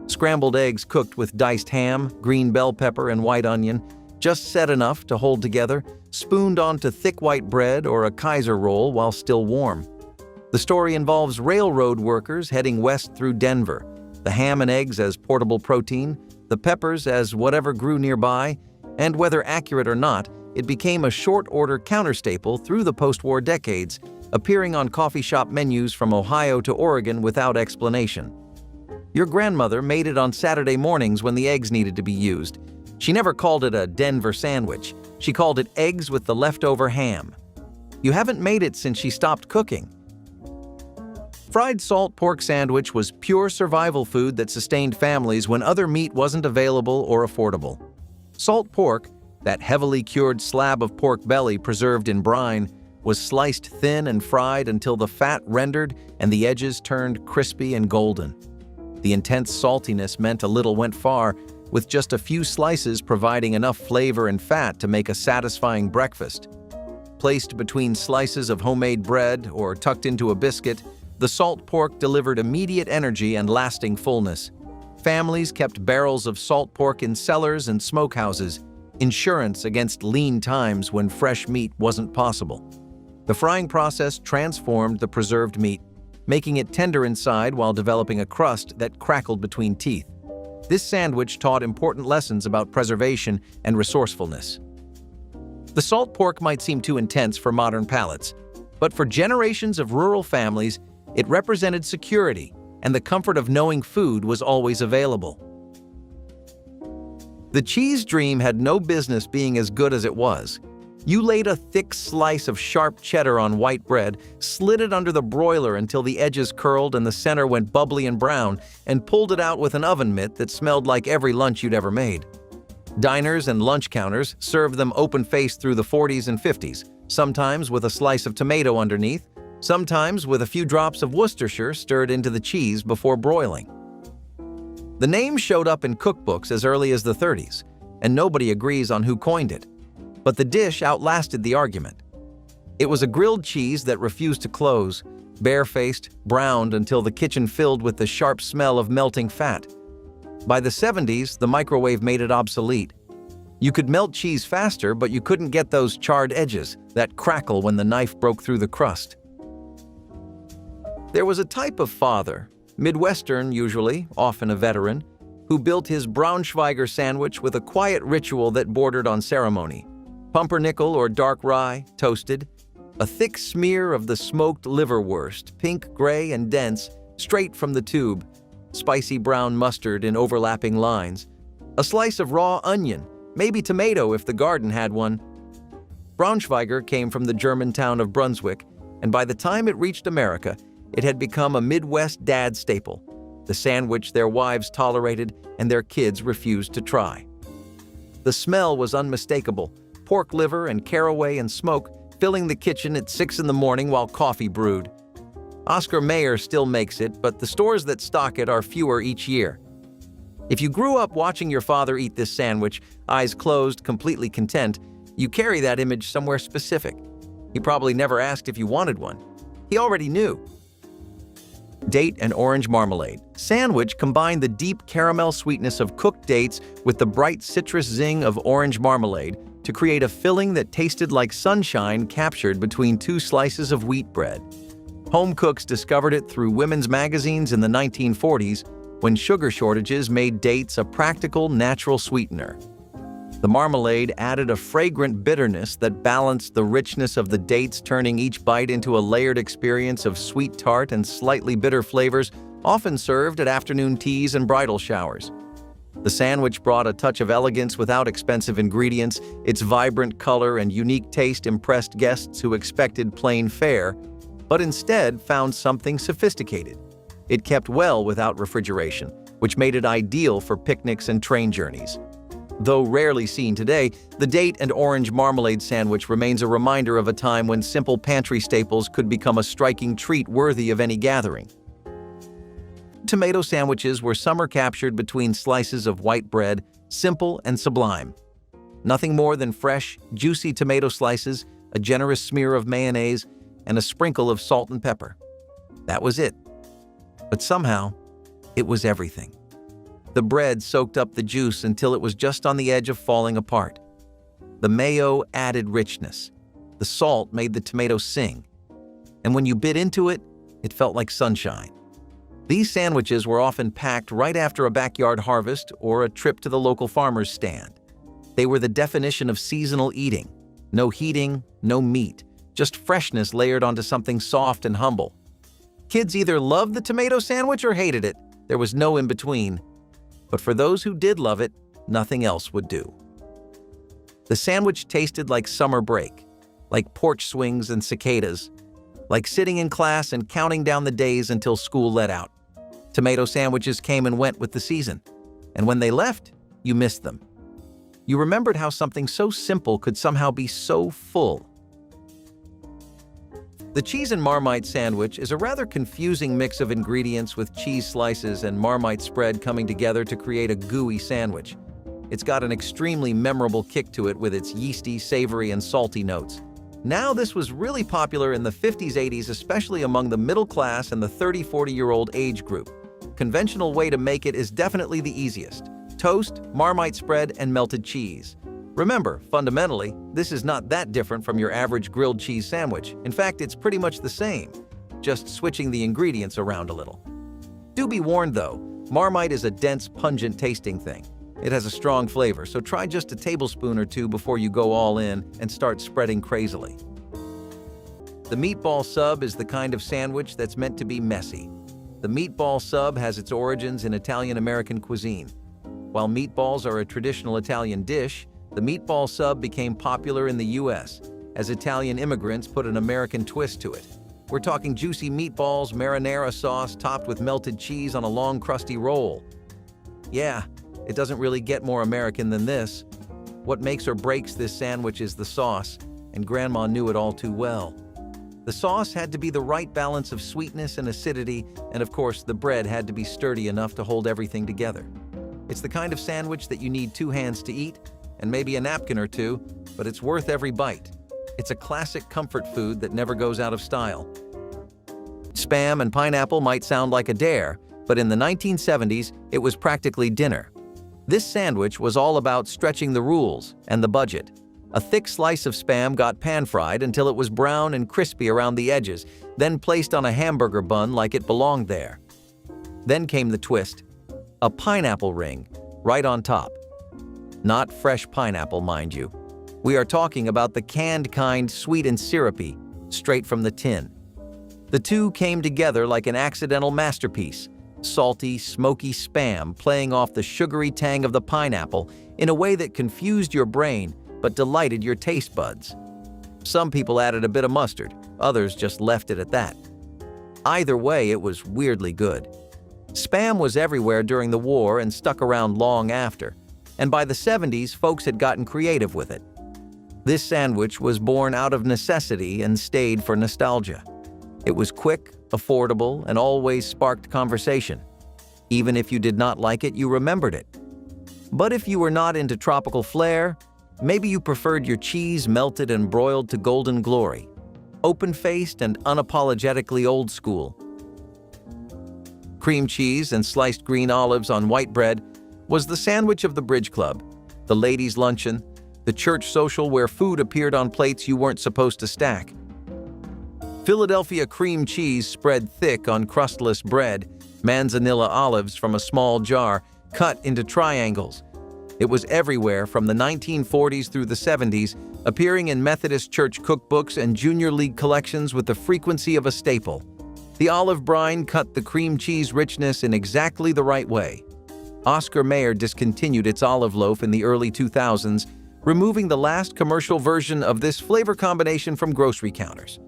Scrambled eggs cooked with diced ham, green bell pepper, and white onion, just set enough to hold together, spooned onto thick white bread or a Kaiser roll while still warm. The story involves railroad workers heading west through Denver, the ham and eggs as portable protein, the peppers as whatever grew nearby, and whether accurate or not, it became a short-order counterstaple through the post-war decades, appearing on coffee shop menus from Ohio to Oregon without explanation. Your grandmother made it on Saturday mornings when the eggs needed to be used. She never called it a Denver sandwich. She called it eggs with the leftover ham. You haven't made it since she stopped cooking. Fried salt pork sandwich was pure survival food that sustained families when other meat wasn't available or affordable. Salt pork, that heavily cured slab of pork belly preserved in brine, was sliced thin and fried until the fat rendered and the edges turned crispy and golden. The intense saltiness meant a little went far, with just a few slices providing enough flavor and fat to make a satisfying breakfast. Placed between slices of homemade bread or tucked into a biscuit, the salt pork delivered immediate energy and lasting fullness. Families kept barrels of salt pork in cellars and smokehouses, insurance against lean times when fresh meat wasn't possible. The frying process transformed the preserved meat, making it tender inside while developing a crust that crackled between teeth. This sandwich taught important lessons about preservation and resourcefulness. The salt pork might seem too intense for modern palates, but for generations of rural families, it represented security and the comfort of knowing food was always available. The cheese dream had no business being as good as it was. You laid a thick slice of sharp cheddar on white bread, slid it under the broiler until the edges curled and the center went bubbly and brown, and pulled it out with an oven mitt that smelled like every lunch you'd ever made. Diners and lunch counters served them open-faced through the 40s and 50s, sometimes with a slice of tomato underneath, sometimes with a few drops of Worcestershire stirred into the cheese before broiling. The name showed up in cookbooks as early as the 30s, and nobody agrees on who coined it. But the dish outlasted the argument. It was a grilled cheese that refused to close, barefaced, browned until the kitchen filled with the sharp smell of melting fat. By the 70s, the microwave made it obsolete. You could melt cheese faster, but you couldn't get those charred edges, that crackle when the knife broke through the crust. There was a type of father, Midwestern usually, often a veteran, who built his Braunschweiger sandwich with a quiet ritual that bordered on ceremony. Pumpernickel or dark rye, toasted, a thick smear of the smoked liverwurst, pink, gray, and dense, straight from the tube, spicy brown mustard in overlapping lines, a slice of raw onion, maybe tomato if the garden had one. Braunschweiger came from the German town of Brunswick, and by the time it reached America, it had become a Midwest dad staple, the sandwich their wives tolerated and their kids refused to try. The smell was unmistakable, pork liver and caraway and smoke filling the kitchen at 6 in the morning while coffee brewed. Oscar Mayer still makes it, but the stores that stock it are fewer each year. If you grew up watching your father eat this sandwich, eyes closed, completely content, you carry that image somewhere specific. He probably never asked if you wanted one. He already knew. Date and orange marmalade. Sandwich combined the deep caramel sweetness of cooked dates with the bright citrus zing of orange marmalade to create a filling that tasted like sunshine captured between two slices of wheat bread. Home cooks discovered it through women's magazines in the 1940s when sugar shortages made dates a practical, natural sweetener. The marmalade added a fragrant bitterness that balanced the richness of the dates, turning each bite into a layered experience of sweet tart and slightly bitter flavors, often served at afternoon teas and bridal showers. The sandwich brought a touch of elegance without expensive ingredients. Its vibrant color and unique taste impressed guests who expected plain fare, but instead found something sophisticated. It kept well without refrigeration, which made it ideal for picnics and train journeys. Though rarely seen today, the date and orange marmalade sandwich remains a reminder of a time when simple pantry staples could become a striking treat worthy of any gathering. Tomato sandwiches were summer captured between slices of white bread, simple and sublime. Nothing more than fresh, juicy tomato slices, a generous smear of mayonnaise, and a sprinkle of salt and pepper. That was it. But somehow, it was everything. The bread soaked up the juice until it was just on the edge of falling apart. The mayo added richness. The salt made the tomato sing. And when you bit into it, it felt like sunshine. These sandwiches were often packed right after a backyard harvest or a trip to the local farmer's stand. They were the definition of seasonal eating. No heating, no meat, just freshness layered onto something soft and humble. Kids either loved the tomato sandwich or hated it. There was no in between. But for those who did love it, nothing else would do. The sandwich tasted like summer break, like porch swings and cicadas, like sitting in class and counting down the days until school let out. Tomato sandwiches came and went with the season, and when they left, you missed them. You remembered how something so simple could somehow be so full. The cheese and Marmite sandwich is a rather confusing mix of ingredients with cheese slices and Marmite spread coming together to create a gooey sandwich. It's got an extremely memorable kick to it with its yeasty, savory, and salty notes. Now, this was really popular in the 50s, 80s, especially among the middle class and the 30-40-year-old age group. Conventional way to make it is definitely the easiest. Toast, Marmite spread, and melted cheese. Remember, fundamentally, this is not that different from your average grilled cheese sandwich. In fact, it's pretty much the same, just switching the ingredients around a little. Do be warned though, Marmite is a dense, pungent tasting thing. It has a strong flavor, so try just a tablespoon or two before you go all in and start spreading crazily. The meatball sub is the kind of sandwich that's meant to be messy. The meatball sub has its origins in Italian-American cuisine. While meatballs are a traditional Italian dish, the meatball sub became popular in the U.S. as Italian immigrants put an American twist to it. We're talking juicy meatballs, marinara sauce topped with melted cheese on a long, crusty roll. Yeah, it doesn't really get more American than this. What makes or breaks this sandwich is the sauce, and Grandma knew it all too well. The sauce had to be the right balance of sweetness and acidity, and of course, the bread had to be sturdy enough to hold everything together. It's the kind of sandwich that you need 2 hands to eat, and maybe a napkin or 2, but it's worth every bite. It's a classic comfort food that never goes out of style. Spam and pineapple might sound like a dare, but in the 1970s, it was practically dinner. This sandwich was all about stretching the rules and the budget. A thick slice of Spam got pan-fried until it was brown and crispy around the edges, then placed on a hamburger bun like it belonged there. Then came the twist, a pineapple ring, right on top. Not fresh pineapple, mind you. We are talking about the canned kind, sweet and syrupy, straight from the tin. The two came together like an accidental masterpiece, salty, smoky Spam playing off the sugary tang of the pineapple in a way that confused your brain but delighted your taste buds. Some people added a bit of mustard, others just left it at that. Either way, it was weirdly good. Spam was everywhere during the war and stuck around long after, and by the 70s, folks had gotten creative with it. This sandwich was born out of necessity and stayed for nostalgia. It was quick, affordable, and always sparked conversation. Even if you did not like it, you remembered it. But if you were not into tropical flair, maybe you preferred your cheese melted and broiled to golden glory, open-faced and unapologetically old school. Cream cheese and sliced green olives on white bread was the sandwich of the bridge club, the ladies' luncheon, the church social where food appeared on plates you weren't supposed to stack. Philadelphia cream cheese spread thick on crustless bread, manzanilla olives from a small jar cut into triangles. It was everywhere from the 1940s through the 70s, appearing in Methodist church cookbooks and junior league collections with the frequency of a staple. The olive brine cut the cream cheese richness in exactly the right way. Oscar Mayer discontinued its olive loaf in the early 2000s, removing the last commercial version of this flavor combination from grocery counters.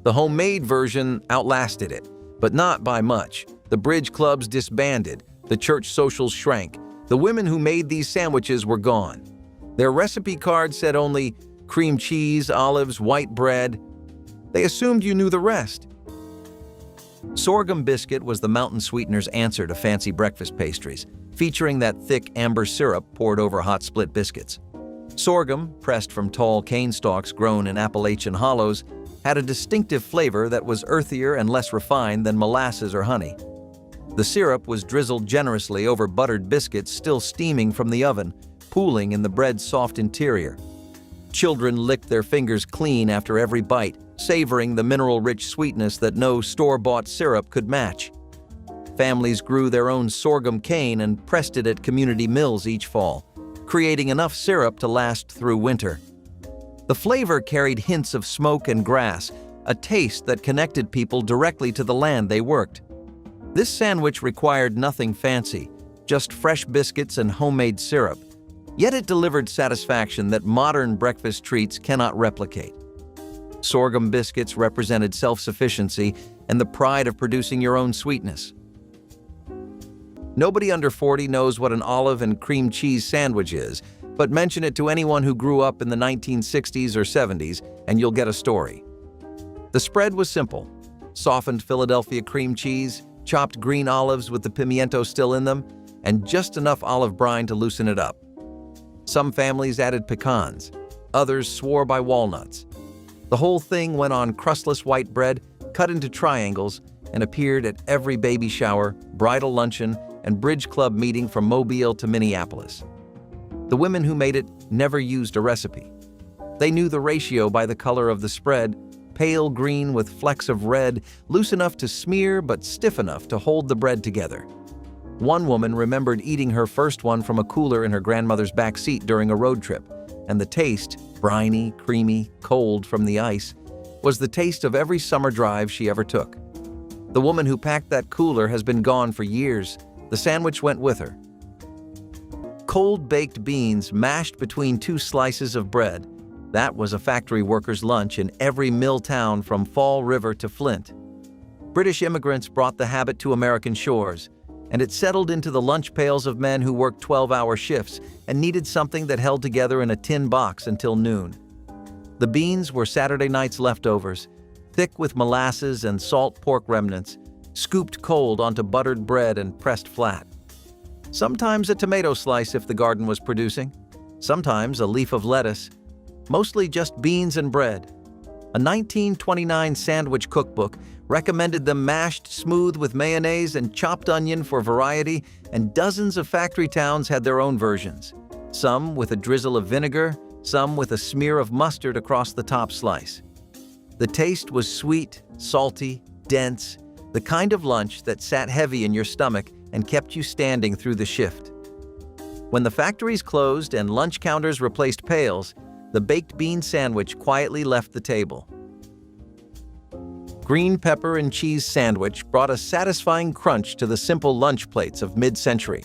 The homemade version outlasted it, but not by much. The bridge clubs disbanded, the church socials shrank. The women who made these sandwiches were gone. Their recipe card said only cream cheese, olives, white bread. They assumed you knew the rest. Sorghum biscuit was the mountain sweetener's answer to fancy breakfast pastries, featuring that thick amber syrup poured over hot split biscuits. Sorghum, pressed from tall cane stalks grown in Appalachian hollows, had a distinctive flavor that was earthier and less refined than molasses or honey. The syrup was drizzled generously over buttered biscuits still steaming from the oven, pooling in the bread's soft interior. Children licked their fingers clean after every bite, savoring the mineral-rich sweetness that no store-bought syrup could match. Families grew their own sorghum cane and pressed it at community mills each fall, creating enough syrup to last through winter. The flavor carried hints of smoke and grass, a taste that connected people directly to the land they worked. This sandwich required nothing fancy, just fresh biscuits and homemade syrup. Yet it delivered satisfaction that modern breakfast treats cannot replicate. Sorghum biscuits represented self-sufficiency and the pride of producing your own sweetness. Nobody under 40 knows what an olive and cream cheese sandwich is, but mention it to anyone who grew up in the 1960s or 70s and you'll get a story. The spread was simple: softened Philadelphia cream cheese, chopped green olives with the pimiento still in them, and just enough olive brine to loosen it up. Some families added pecans, others swore by walnuts. The whole thing went on crustless white bread, cut into triangles, and appeared at every baby shower, bridal luncheon, and bridge club meeting from Mobile to Minneapolis. The women who made it never used a recipe. They knew the ratio by the color of the spread: pale green with flecks of red, loose enough to smear but stiff enough to hold the bread together. One woman remembered eating her first one from a cooler in her grandmother's back seat during a road trip, and the taste, briny, creamy, cold from the ice, was the taste of every summer drive she ever took. The woman who packed that cooler has been gone for years. The sandwich went with her. Cold baked beans mashed between two slices of bread. That was a factory worker's lunch in every mill town from Fall River to Flint. British immigrants brought the habit to American shores, and it settled into the lunch pails of men who worked 12-hour shifts and needed something that held together in a tin box until noon. The beans were Saturday night's leftovers, thick with molasses and salt pork remnants, scooped cold onto buttered bread and pressed flat. Sometimes a tomato slice if the garden was producing, sometimes a leaf of lettuce, mostly just beans and bread. A 1929 sandwich cookbook recommended them mashed smooth with mayonnaise and chopped onion for variety, and dozens of factory towns had their own versions, some with a drizzle of vinegar, some with a smear of mustard across the top slice. The taste was sweet, salty, dense, the kind of lunch that sat heavy in your stomach and kept you standing through the shift. When the factories closed and lunch counters replaced pails, the baked bean sandwich quietly left the table. Green pepper and cheese sandwich brought a satisfying crunch to the simple lunch plates of mid-century.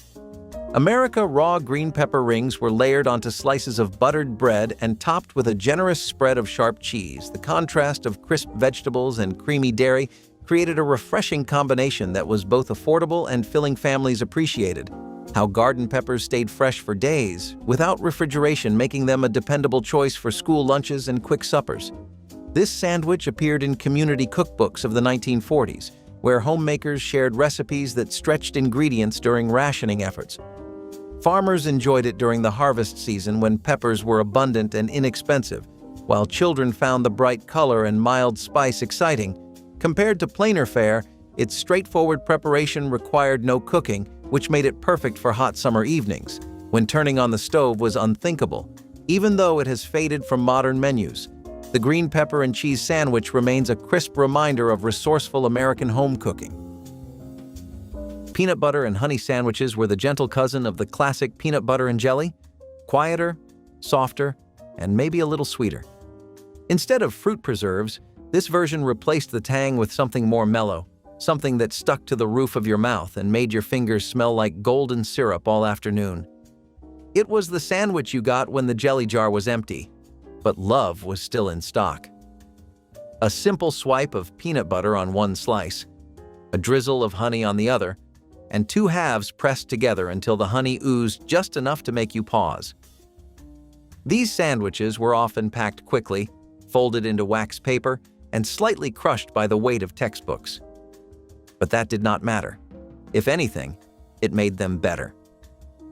America raw green pepper rings were layered onto slices of buttered bread and topped with a generous spread of sharp cheese. The contrast of crisp vegetables and creamy dairy created a refreshing combination that was both affordable and filling families appreciated. How garden peppers stayed fresh for days, without refrigeration, making them a dependable choice for school lunches and quick suppers. This sandwich appeared in community cookbooks of the 1940s, where homemakers shared recipes that stretched ingredients during rationing efforts. Farmers enjoyed it during the harvest season when peppers were abundant and inexpensive, while children found the bright color and mild spice exciting. Compared to plainer fare, its straightforward preparation required no cooking, which made it perfect for hot summer evenings, when turning on the stove was unthinkable. Even though it has faded from modern menus, the green pepper and cheese sandwich remains a crisp reminder of resourceful American home cooking. Peanut butter and honey sandwiches were the gentle cousin of the classic peanut butter and jelly, quieter, softer, and maybe a little sweeter. Instead of fruit preserves, this version replaced the tang with something more mellow, something that stuck to the roof of your mouth and made your fingers smell like golden syrup all afternoon. It was the sandwich you got when the jelly jar was empty, but love was still in stock. A simple swipe of peanut butter on one slice, a drizzle of honey on the other, and two halves pressed together until the honey oozed just enough to make you pause. These sandwiches were often packed quickly, folded into wax paper, and slightly crushed by the weight of textbooks. But that did not matter. If anything, it made them better.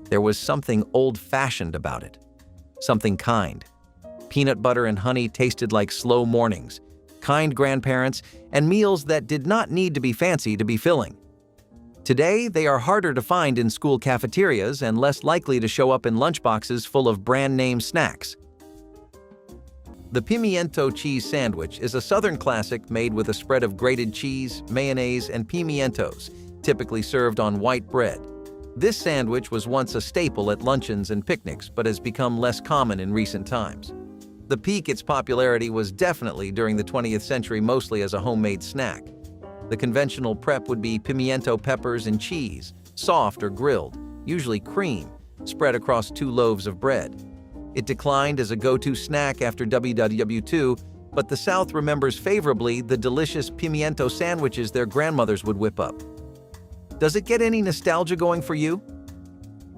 There was something old-fashioned about it, something kind. Peanut butter and honey tasted like slow mornings, kind grandparents, and meals that did not need to be fancy to be filling. Today, they are harder to find in school cafeterias and less likely to show up in lunchboxes full of brand-name snacks. The pimiento cheese sandwich is a southern classic made with a spread of grated cheese, mayonnaise, and pimientos, typically served on white bread. This sandwich was once a staple at luncheons and picnics, but has become less common in recent times. The peak its popularity was definitely during the 20th century, mostly as a homemade snack. The conventional prep would be pimiento peppers and cheese, soft or grilled, usually cream, spread across 2 loaves of bread. It declined as a go-to snack after WW2, but the South remembers favorably the delicious pimiento sandwiches their grandmothers would whip up. Does it get any nostalgia going for you?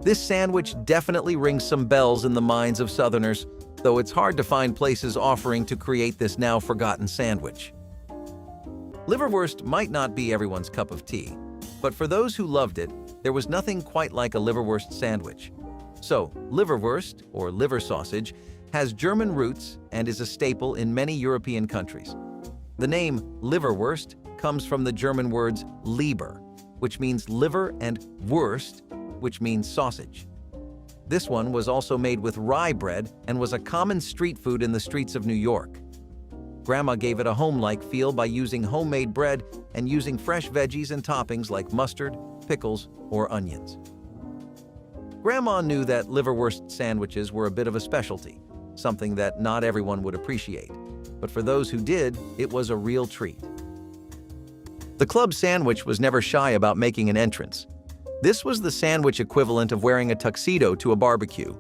This sandwich definitely rings some bells in the minds of Southerners, though it's hard to find places offering to create this now-forgotten sandwich. Liverwurst might not be everyone's cup of tea, but for those who loved it, there was nothing quite like a liverwurst sandwich. So, liverwurst, or liver sausage, has German roots and is a staple in many European countries. The name liverwurst comes from the German words Leber, which means liver, and Wurst, which means sausage. This one was also made with rye bread and was a common street food in the streets of New York. Grandma gave it a home-like feel by using homemade bread and using fresh veggies and toppings like mustard, pickles, or onions. Grandma knew that liverwurst sandwiches were a bit of a specialty, something that not everyone would appreciate. But for those who did, it was a real treat. The club sandwich was never shy about making an entrance. This was the sandwich equivalent of wearing a tuxedo to a barbecue.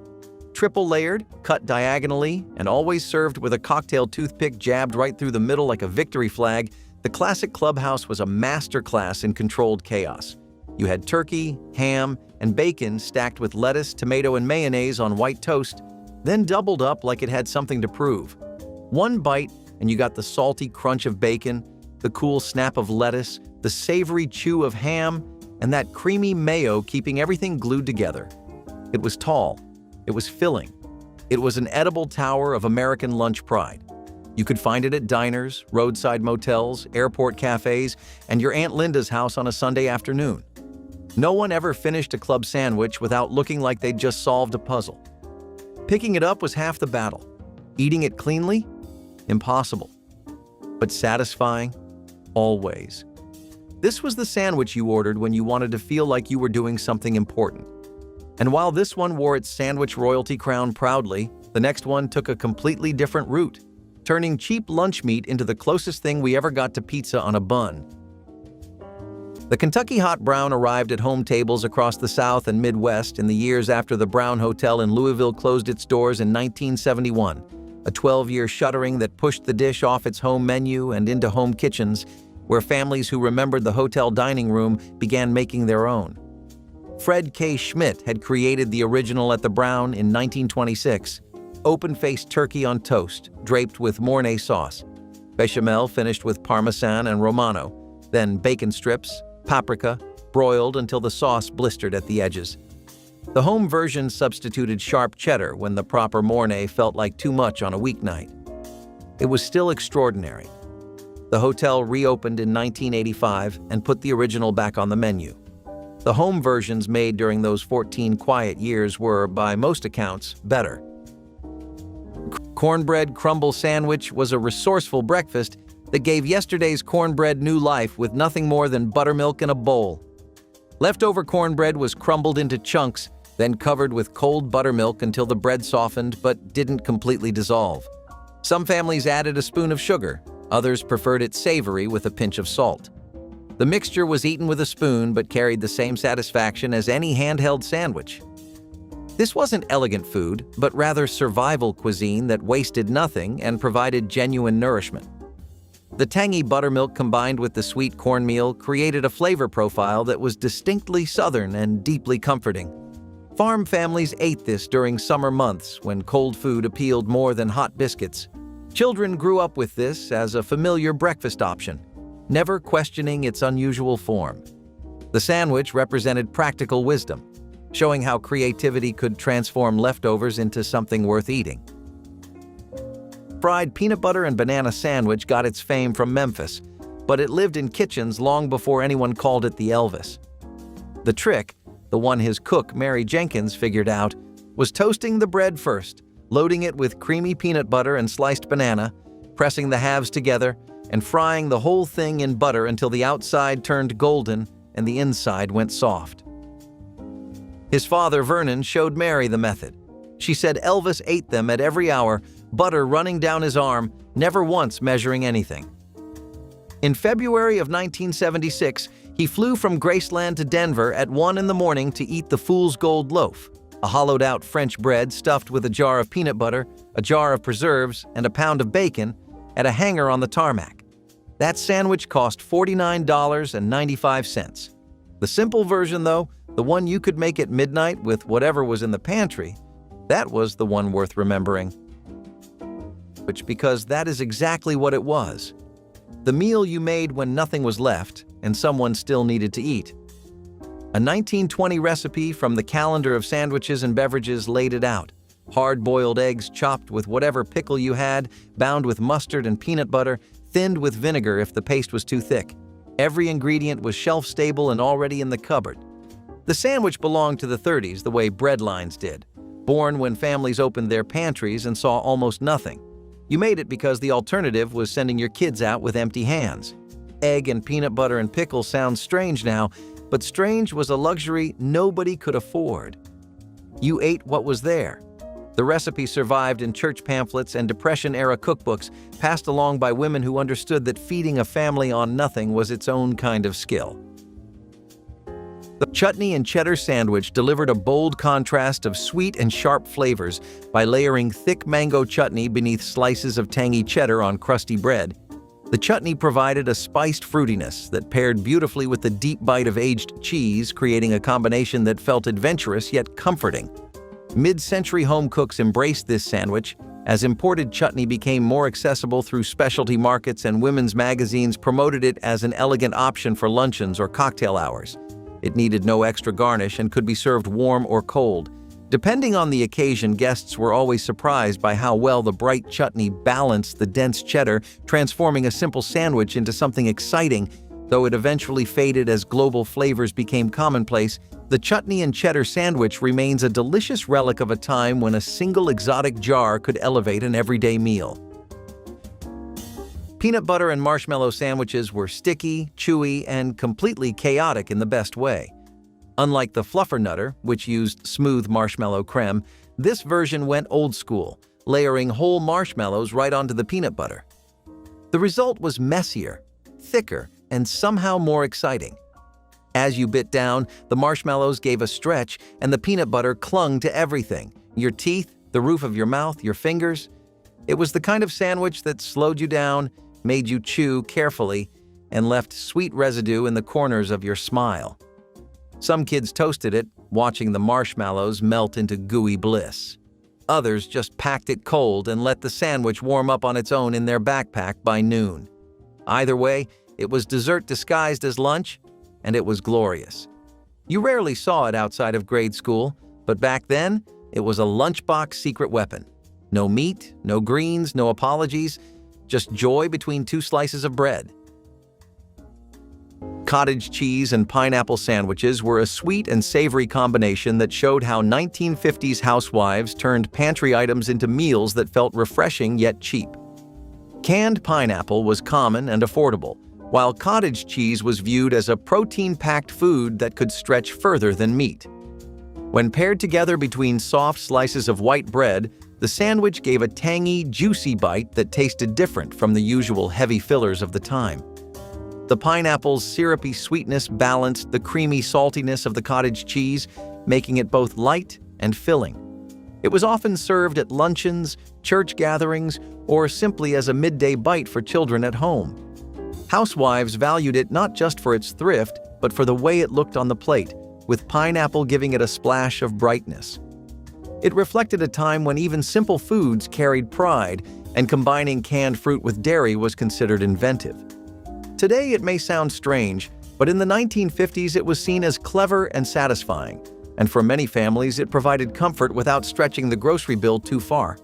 Triple layered, cut diagonally, and always served with a cocktail toothpick jabbed right through the middle like a victory flag, the classic clubhouse was a masterclass in controlled chaos. You had turkey, ham, and bacon stacked with lettuce, tomato, and mayonnaise on white toast, then doubled up like it had something to prove. One bite, and you got the salty crunch of bacon, the cool snap of lettuce, the savory chew of ham, and that creamy mayo keeping everything glued together. It was tall. It was filling. It was an edible tower of American lunch pride. You could find it at diners, roadside motels, airport cafes, and your Aunt Linda's house on a Sunday afternoon. No one ever finished a club sandwich without looking like they'd just solved a puzzle. Picking it up was half the battle. Eating it cleanly? Impossible. But satisfying? Always. This was the sandwich you ordered when you wanted to feel like you were doing something important. And while this one wore its sandwich royalty crown proudly, the next one took a completely different route, turning cheap lunch meat into the closest thing we ever got to pizza on a bun. The Kentucky Hot Brown arrived at home tables across the South and Midwest in the years after the Brown Hotel in Louisville closed its doors in 1971, a 12-year shuttering that pushed the dish off its home menu and into home kitchens, where families who remembered the hotel dining room began making their own. Fred K. Schmidt had created the original at the Brown in 1926, open-faced turkey on toast, draped with Mornay sauce, bechamel finished with Parmesan and Romano, then bacon strips, paprika, broiled until the sauce blistered at the edges. The home version substituted sharp cheddar when the proper Mornay felt like too much on a weeknight. It was still extraordinary. The hotel reopened in 1985 and put the original back on the menu. The home versions made during those 14 quiet years were, by most accounts, better. Cornbread crumble sandwich was a resourceful breakfast that gave yesterday's cornbread new life with nothing more than buttermilk in a bowl. Leftover cornbread was crumbled into chunks, then covered with cold buttermilk until the bread softened but didn't completely dissolve. Some families added a spoon of sugar, others preferred it savory with a pinch of salt. The mixture was eaten with a spoon but carried the same satisfaction as any handheld sandwich. This wasn't elegant food, but rather survival cuisine that wasted nothing and provided genuine nourishment. The tangy buttermilk combined with the sweet cornmeal created a flavor profile that was distinctly Southern and deeply comforting. Farm families ate this during summer months when cold food appealed more than hot biscuits. Children grew up with this as a familiar breakfast option, never questioning its unusual form. The sandwich represented practical wisdom, showing how creativity could transform leftovers into something worth eating. Fried peanut butter and banana sandwich got its fame from Memphis, but it lived in kitchens long before anyone called it the Elvis. The trick, the one his cook, Mary Jenkins, figured out, was toasting the bread first, loading it with creamy peanut butter and sliced banana, pressing the halves together, and frying the whole thing in butter until the outside turned golden and the inside went soft. His father, Vernon, showed Mary the method. She said Elvis ate them at every hour, butter running down his arm, never once measuring anything. In February of 1976, he flew from Graceland to Denver at 1 in the morning to eat the Fool's Gold Loaf, a hollowed-out French bread stuffed with a jar of peanut butter, a jar of preserves, and a pound of bacon, at a hangar on the tarmac. That sandwich cost $49.95. The simple version, though, the one you could make at midnight with whatever was in the pantry, that was the one worth remembering. Because that is exactly what it was. The meal you made when nothing was left and someone still needed to eat. A 1920 recipe from the calendar of sandwiches and beverages laid it out. Hard-boiled eggs chopped with whatever pickle you had, bound with mustard and peanut butter, thinned with vinegar if the paste was too thick. Every ingredient was shelf-stable and already in the cupboard. The sandwich belonged to the 30s the way bread lines did, born when families opened their pantries and saw almost nothing. You made it because the alternative was sending your kids out with empty hands. Egg and peanut butter and pickle sounds strange now, but strange was a luxury nobody could afford. You ate what was there. The recipe survived in church pamphlets and Depression-era cookbooks passed along by women who understood that feeding a family on nothing was its own kind of skill. The chutney and cheddar sandwich delivered a bold contrast of sweet and sharp flavors by layering thick mango chutney beneath slices of tangy cheddar on crusty bread. The chutney provided a spiced fruitiness that paired beautifully with the deep bite of aged cheese, creating a combination that felt adventurous yet comforting. Mid-century home cooks embraced this sandwich, as imported chutney became more accessible through specialty markets and women's magazines promoted it as an elegant option for luncheons or cocktail hours. It needed no extra garnish and could be served warm or cold. Depending on the occasion, guests were always surprised by how well the bright chutney balanced the dense cheddar, transforming a simple sandwich into something exciting. Though it eventually faded as global flavors became commonplace, the chutney and cheddar sandwich remains a delicious relic of a time when a single exotic jar could elevate an everyday meal. Peanut butter and marshmallow sandwiches were sticky, chewy, and completely chaotic in the best way. Unlike the Fluffernutter, which used smooth marshmallow creme, this version went old school, layering whole marshmallows right onto the peanut butter. The result was messier, thicker, and somehow more exciting. As you bit down, the marshmallows gave a stretch, and the peanut butter clung to everything: your teeth, the roof of your mouth, your fingers. It was the kind of sandwich that slowed you down, made you chew carefully, and left sweet residue in the corners of your smile. Some kids toasted it, watching the marshmallows melt into gooey bliss. Others just packed it cold and let the sandwich warm up on its own in their backpack by noon. Either way, it was dessert disguised as lunch, and it was glorious. You rarely saw it outside of grade school, but back then, it was a lunchbox secret weapon. No meat, no greens, no apologies, just joy between two slices of bread. Cottage cheese and pineapple sandwiches were a sweet and savory combination that showed how 1950s housewives turned pantry items into meals that felt refreshing yet cheap. Canned pineapple was common and affordable, while cottage cheese was viewed as a protein-packed food that could stretch further than meat. When paired together between soft slices of white bread, the sandwich gave a tangy, juicy bite that tasted different from the usual heavy fillers of the time. The pineapple's syrupy sweetness balanced the creamy saltiness of the cottage cheese, making it both light and filling. It was often served at luncheons, church gatherings, or simply as a midday bite for children at home. Housewives valued it not just for its thrift, but for the way it looked on the plate, with pineapple giving it a splash of brightness. It reflected a time when even simple foods carried pride, and combining canned fruit with dairy was considered inventive. Today it may sound strange, but in the 1950s it was seen as clever and satisfying, and for many families it provided comfort without stretching the grocery bill too far.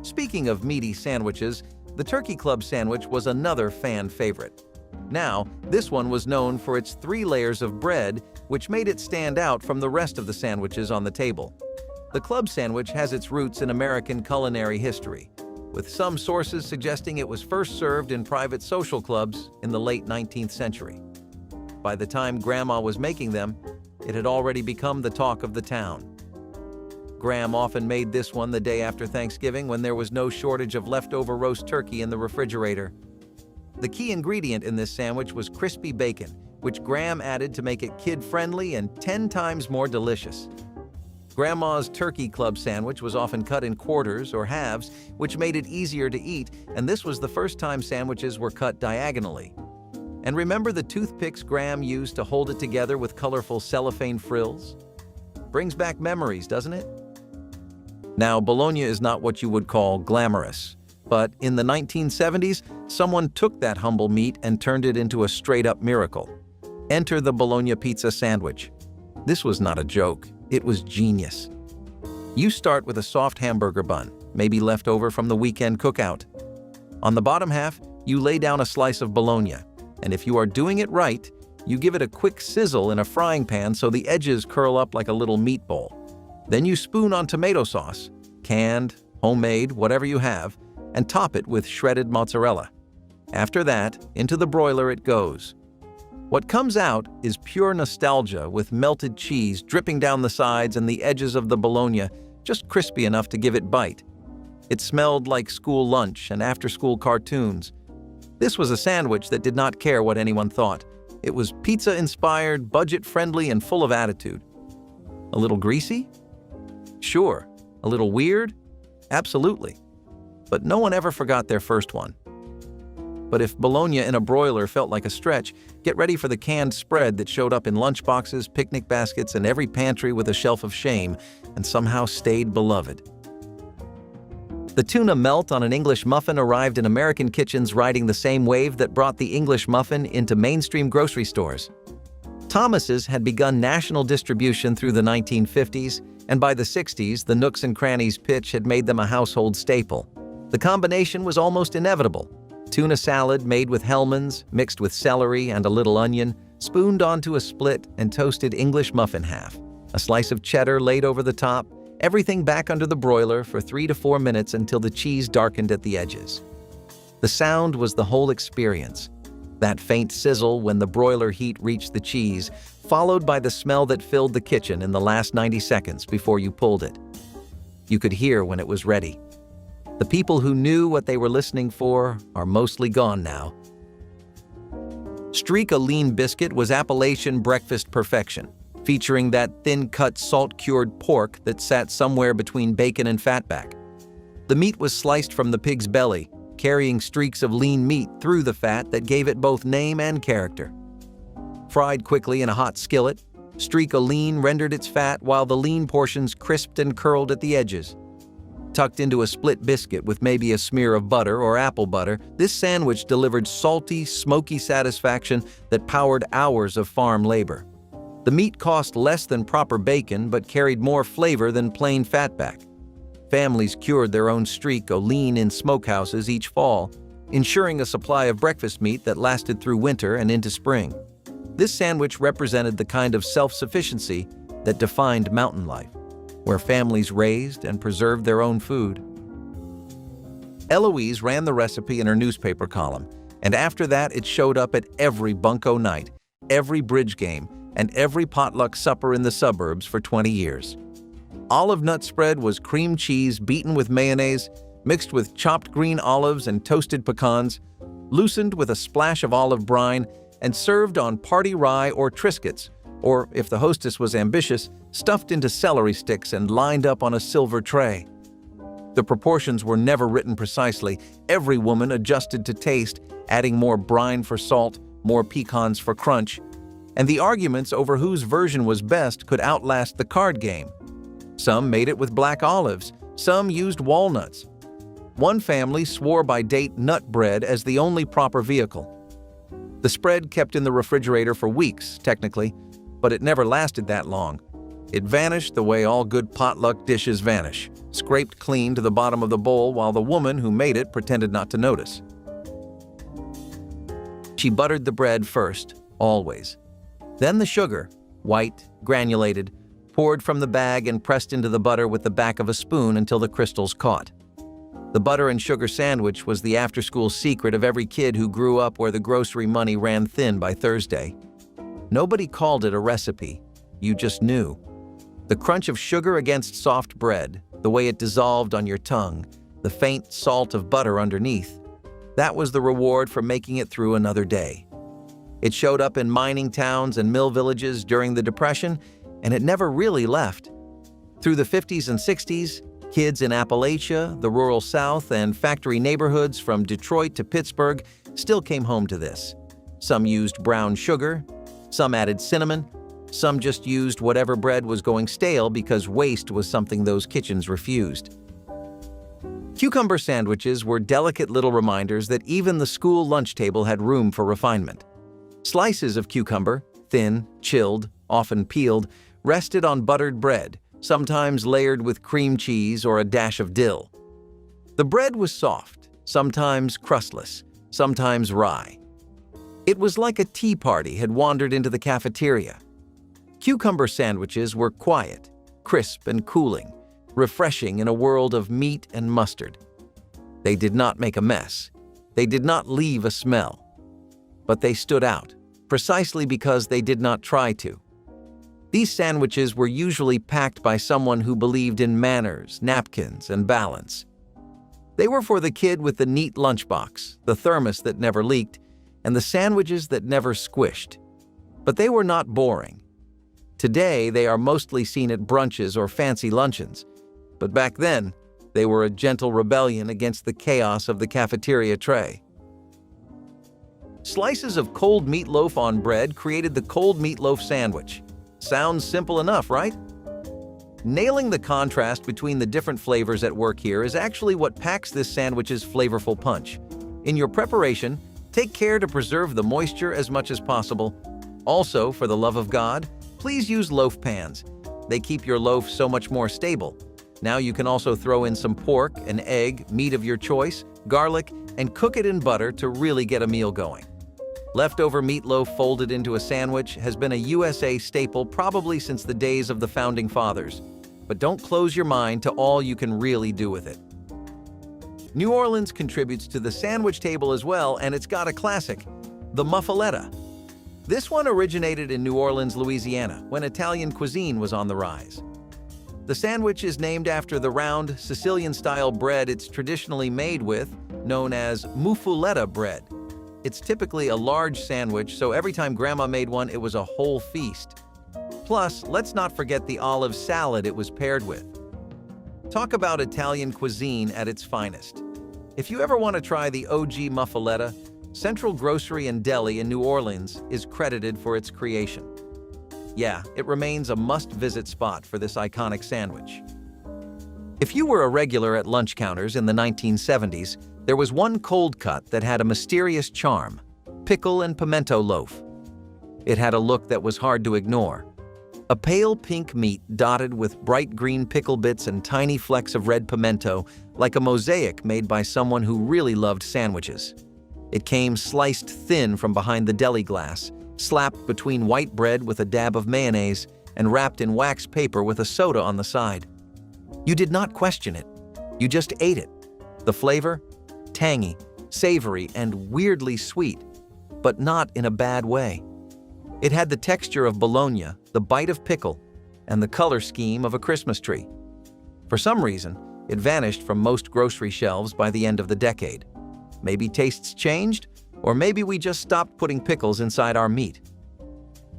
Speaking of meaty sandwiches, the Turkey Club sandwich was another fan favorite. Now, this one was known for its 3 layers of bread, which made it stand out from the rest of the sandwiches on the table. The club sandwich has its roots in American culinary history, with some sources suggesting it was first served in private social clubs in the late 19th century. By the time Grandma was making them, it had already become the talk of the town. Graham often made this one the day after Thanksgiving when there was no shortage of leftover roast turkey in the refrigerator. The key ingredient in this sandwich was crispy bacon, which Graham added to make it kid-friendly and 10 times more delicious. Grandma's turkey club sandwich was often cut in quarters or halves, which made it easier to eat, and this was the first time sandwiches were cut diagonally. And remember the toothpicks Graham used to hold it together with colorful cellophane frills? Brings back memories, doesn't it? Now, bologna is not what you would call glamorous, but in the 1970s, someone took that humble meat and turned it into a straight-up miracle. Enter the bologna pizza sandwich. This was not a joke, it was genius. You start with a soft hamburger bun, maybe left over from the weekend cookout. On the bottom half, you lay down a slice of bologna, and if you are doing it right, you give it a quick sizzle in a frying pan so the edges curl up like a little meatball. Then you spoon on tomato sauce, canned, homemade, whatever you have, and top it with shredded mozzarella. After that, into the broiler it goes. What comes out is pure nostalgia with melted cheese dripping down the sides and the edges of the bologna just crispy enough to give it bite. It smelled like school lunch and after-school cartoons. This was a sandwich that did not care what anyone thought. It was pizza-inspired, budget-friendly, and full of attitude. A little greasy? Sure. A little weird? Absolutely. But no one ever forgot their first one. But if bologna in a broiler felt like a stretch, get ready for the canned spread that showed up in lunchboxes, picnic baskets, and every pantry with a shelf of shame, and somehow stayed beloved. The tuna melt on an English muffin arrived in American kitchens riding the same wave that brought the English muffin into mainstream grocery stores. Thomas's had begun national distribution through the 1950s, and by the 60s, the Nooks and Crannies pitch had made them a household staple. The combination was almost inevitable. Tuna salad made with Hellmann's, mixed with celery and a little onion, spooned onto a split and toasted English muffin half. A slice of cheddar laid over the top, everything back under the broiler for 3 to 4 minutes until the cheese darkened at the edges. The sound was the whole experience. That faint sizzle when the broiler heat reached the cheese, followed by the smell that filled the kitchen in the last 90 seconds before you pulled it. You could hear when it was ready. The people who knew what they were listening for are mostly gone now. Streak a Lean biscuit was Appalachian breakfast perfection, featuring that thin-cut salt-cured pork that sat somewhere between bacon and fatback. The meat was sliced from the pig's belly, carrying streaks of lean meat through the fat that gave it both name and character. Fried quickly in a hot skillet, Streak a Lean rendered its fat while the lean portions crisped and curled at the edges. Tucked into a split biscuit with maybe a smear of butter or apple butter, this sandwich delivered salty, smoky satisfaction that powered hours of farm labor. The meat cost less than proper bacon but carried more flavor than plain fatback. Families cured their own Streak a Lean in smokehouses each fall, ensuring a supply of breakfast meat that lasted through winter and into spring. This sandwich represented the kind of self-sufficiency that defined mountain life, where families raised and preserved their own food. Eloise ran the recipe in her newspaper column, and after that it showed up at every bunco night, every bridge game, and every potluck supper in the suburbs for 20 years. Olive nut spread was cream cheese beaten with mayonnaise, mixed with chopped green olives and toasted pecans, loosened with a splash of olive brine, and served on party rye or Triscuits, or, if the hostess was ambitious, stuffed into celery sticks and lined up on a silver tray. The proportions were never written precisely. Every woman adjusted to taste, adding more brine for salt, more pecans for crunch, and the arguments over whose version was best could outlast the card game. Some made it with black olives, some used walnuts. One family swore by date nut bread as the only proper vehicle. The spread kept in the refrigerator for weeks, technically, but it never lasted that long. It vanished the way all good potluck dishes vanish, scraped clean to the bottom of the bowl while the woman who made it pretended not to notice. She buttered the bread first, always. Then the sugar, white, granulated, poured from the bag and pressed into the butter with the back of a spoon until the crystals caught. The butter and sugar sandwich was the after-school secret of every kid who grew up where the grocery money ran thin by Thursday. Nobody called it a recipe. You just knew. The crunch of sugar against soft bread, the way it dissolved on your tongue, the faint salt of butter underneath, that was the reward for making it through another day. It showed up in mining towns and mill villages during the Depression, and it never really left. Through the 50s and 60s, kids in Appalachia, the rural South, and factory neighborhoods from Detroit to Pittsburgh still came home to this. Some used brown sugar, some added cinnamon, some just used whatever bread was going stale because waste was something those kitchens refused. Cucumber sandwiches were delicate little reminders that even the school lunch table had room for refinement. Slices of cucumber, thin, chilled, often peeled, rested on buttered bread, sometimes layered with cream cheese or a dash of dill. The bread was soft, sometimes crustless, sometimes rye. It was like a tea party had wandered into the cafeteria. Cucumber sandwiches were quiet, crisp and cooling, refreshing in a world of meat and mustard. They did not make a mess. They did not leave a smell. But they stood out, precisely because they did not try to. These sandwiches were usually packed by someone who believed in manners, napkins, and balance. They were for the kid with the neat lunchbox, the thermos that never leaked, and the sandwiches that never squished. But they were not boring. Today, they are mostly seen at brunches or fancy luncheons. But back then, they were a gentle rebellion against the chaos of the cafeteria tray. Slices of cold meatloaf on bread created the cold meatloaf sandwich. Sounds simple enough, right? Nailing the contrast between the different flavors at work here is actually what packs this sandwich's flavorful punch. In your preparation, take care to preserve the moisture as much as possible. Also, for the love of God, please use loaf pans. They keep your loaf so much more stable. Now you can also throw in some pork, an egg, meat of your choice, garlic, and cook it in butter to really get a meal going. Leftover meatloaf folded into a sandwich has been a USA staple probably since the days of the Founding Fathers. But don't close your mind to all you can really do with it. New Orleans contributes to the sandwich table as well, and it's got a classic, the muffaletta. This one originated in New Orleans, Louisiana, when Italian cuisine was on the rise. The sandwich is named after the round, Sicilian-style bread it's traditionally made with, known as muffuletta bread. It's typically a large sandwich, so every time Grandma made one, it was a whole feast. Plus, let's not forget the olive salad it was paired with. Talk about Italian cuisine at its finest. If you ever want to try the OG muffaletta, Central Grocery and Deli in New Orleans is credited for its creation. Yeah, it remains a must-visit spot for this iconic sandwich. If you were a regular at lunch counters in the 1970s, there was one cold cut that had a mysterious charm: pickle and pimento loaf. It had a look that was hard to ignore. A pale pink meat dotted with bright green pickle bits and tiny flecks of red pimento, like a mosaic made by someone who really loved sandwiches. It came sliced thin from behind the deli glass, slapped between white bread with a dab of mayonnaise, and wrapped in wax paper with a soda on the side. You did not question it. You just ate it. The flavor? Tangy, savory, and weirdly sweet, but not in a bad way. It had the texture of bologna, the bite of pickle, and the color scheme of a Christmas tree. For some reason, it vanished from most grocery shelves by the end of the decade. Maybe tastes changed, or maybe we just stopped putting pickles inside our meat.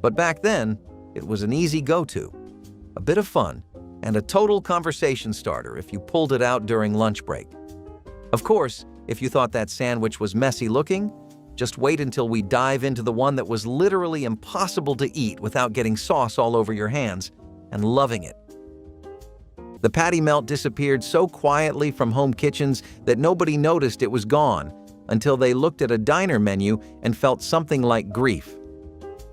But back then, it was an easy go-to, a bit of fun, and a total conversation starter if you pulled it out during lunch break. Of course, if you thought that sandwich was messy looking, just wait until we dive into the one that was literally impossible to eat without getting sauce all over your hands and loving it. The patty melt disappeared so quietly from home kitchens that nobody noticed it was gone until they looked at a diner menu and felt something like grief.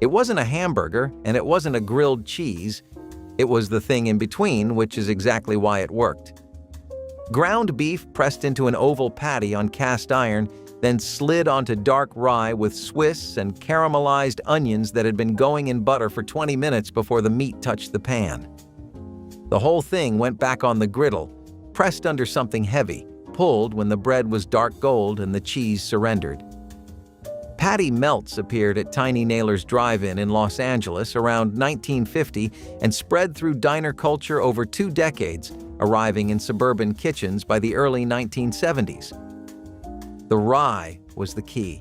It wasn't a hamburger and it wasn't a grilled cheese. It was the thing in between, which is exactly why it worked. Ground beef pressed into an oval patty on cast iron then slid onto dark rye with Swiss and caramelized onions that had been going in butter for 20 minutes before the meat touched the pan. The whole thing went back on the griddle, pressed under something heavy, pulled when the bread was dark gold and the cheese surrendered. Patty melts appeared at Tiny Nailor's Drive-In in Los Angeles around 1950 and spread through diner culture over 2 decades, arriving in suburban kitchens by the early 1970s. The rye was the key.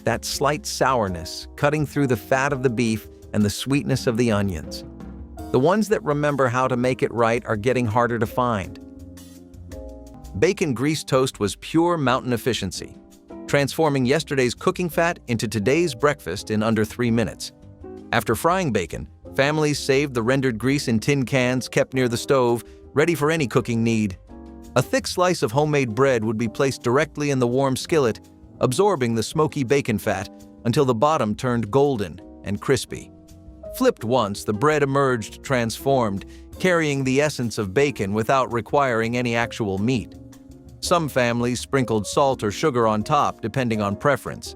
That slight sourness cutting through the fat of the beef and the sweetness of the onions. The ones that remember how to make it right are getting harder to find. Bacon grease toast was pure mountain efficiency, transforming yesterday's cooking fat into today's breakfast in under 3 minutes. After frying bacon, families saved the rendered grease in tin cans kept near the stove, ready for any cooking need. A thick slice of homemade bread would be placed directly in the warm skillet, absorbing the smoky bacon fat until the bottom turned golden and crispy. Flipped once, the bread emerged transformed, carrying the essence of bacon without requiring any actual meat. Some families sprinkled salt or sugar on top, depending on preference.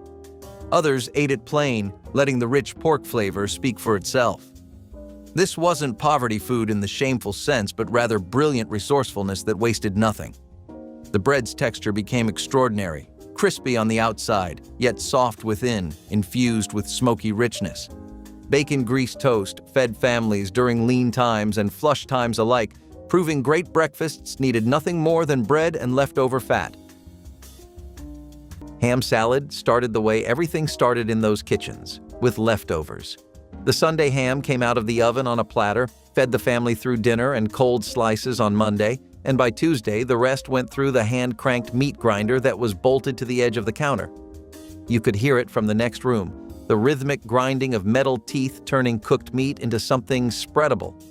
Others ate it plain, letting the rich pork flavor speak for itself. This wasn't poverty food in the shameful sense, but rather brilliant resourcefulness that wasted nothing. The bread's texture became extraordinary, crispy on the outside, yet soft within, infused with smoky richness. Bacon grease toast fed families during lean times and flush times alike, proving great breakfasts needed nothing more than bread and leftover fat. Ham salad started the way everything started in those kitchens, with leftovers. The Sunday ham came out of the oven on a platter, fed the family through dinner and cold slices on Monday, and by Tuesday, the rest went through the hand-cranked meat grinder that was bolted to the edge of the counter. You could hear it from the next room, the rhythmic grinding of metal teeth turning cooked meat into something spreadable.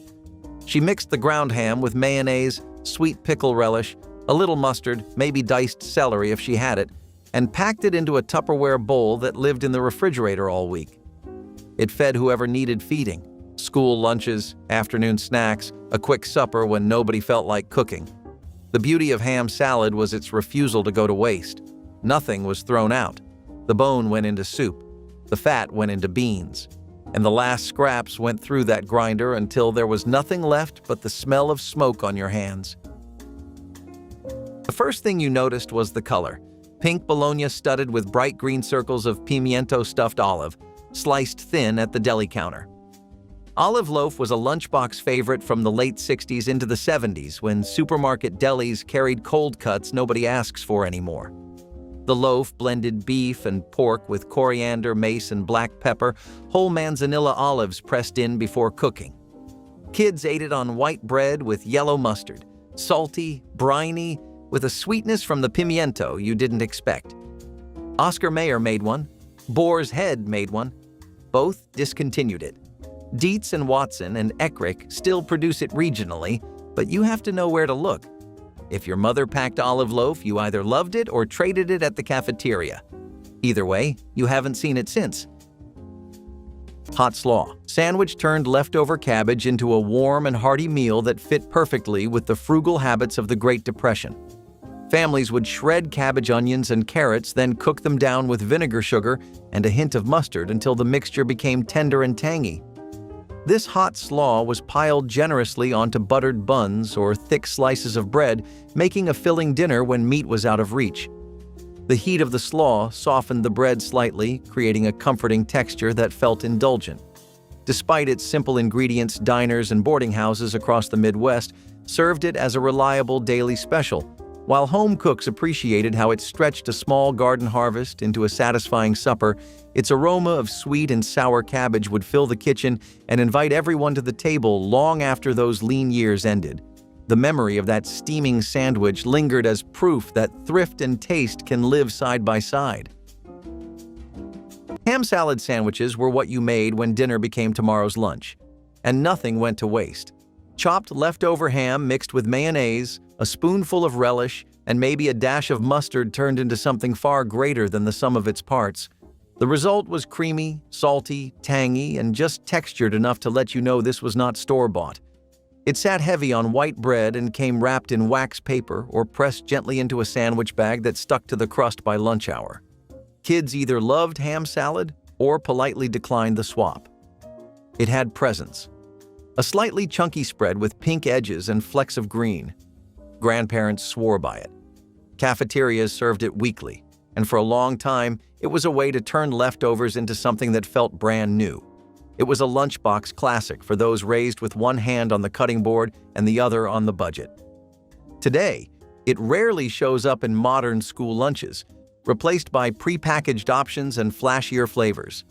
She mixed the ground ham with mayonnaise, sweet pickle relish, a little mustard, maybe diced celery if she had it, and packed it into a Tupperware bowl that lived in the refrigerator all week. It fed whoever needed feeding: school lunches, afternoon snacks, a quick supper when nobody felt like cooking. The beauty of ham salad was its refusal to go to waste. Nothing was thrown out. The bone went into soup. The fat went into beans. And the last scraps went through that grinder until there was nothing left but the smell of smoke on your hands. The first thing you noticed was the color: pink bologna studded with bright green circles of pimiento stuffed olive, sliced thin at the deli counter. Olive loaf was a lunchbox favorite from the late 60s into the 70s, when supermarket delis carried cold cuts nobody asks for anymore. The loaf blended beef and pork with coriander, mace, and black pepper, whole manzanilla olives pressed in before cooking. Kids ate it on white bread with yellow mustard, salty, briny, with a sweetness from the pimiento you didn't expect. Oscar Mayer made one. Boar's Head made one. Both discontinued it. Dietz and Watson and Eckrich still produce it regionally, but you have to know where to look. If your mother packed olive loaf, you either loved it or traded it at the cafeteria. Either way, you haven't seen it since. Hot slaw. Sandwich turned leftover cabbage into a warm and hearty meal that fit perfectly with the frugal habits of the Great Depression. Families would shred cabbage, onions, and carrots, then cook them down with vinegar, sugar, and a hint of mustard until the mixture became tender and tangy. This hot slaw was piled generously onto buttered buns or thick slices of bread, making a filling dinner when meat was out of reach. The heat of the slaw softened the bread slightly, creating a comforting texture that felt indulgent. Despite its simple ingredients, diners and boarding houses across the Midwest served it as a reliable daily special, while home cooks appreciated how it stretched a small garden harvest into a satisfying supper. Its aroma of sweet and sour cabbage would fill the kitchen and invite everyone to the table long after those lean years ended. The memory of that steaming sandwich lingered as proof that thrift and taste can live side by side. Ham salad sandwiches were what you made when dinner became tomorrow's lunch, and nothing went to waste. Chopped leftover ham mixed with mayonnaise, a spoonful of relish, and maybe a dash of mustard turned into something far greater than the sum of its parts. The result was creamy, salty, tangy, and just textured enough to let you know this was not store-bought. It sat heavy on white bread and came wrapped in wax paper or pressed gently into a sandwich bag that stuck to the crust by lunch hour. Kids either loved ham salad or politely declined the swap. It had presence. A slightly chunky spread with pink edges and flecks of green. Grandparents swore by it. Cafeterias served it weekly, and for a long time, it was a way to turn leftovers into something that felt brand new. It was a lunchbox classic for those raised with one hand on the cutting board and the other on the budget. Today, it rarely shows up in modern school lunches, replaced by prepackaged options and flashier flavors.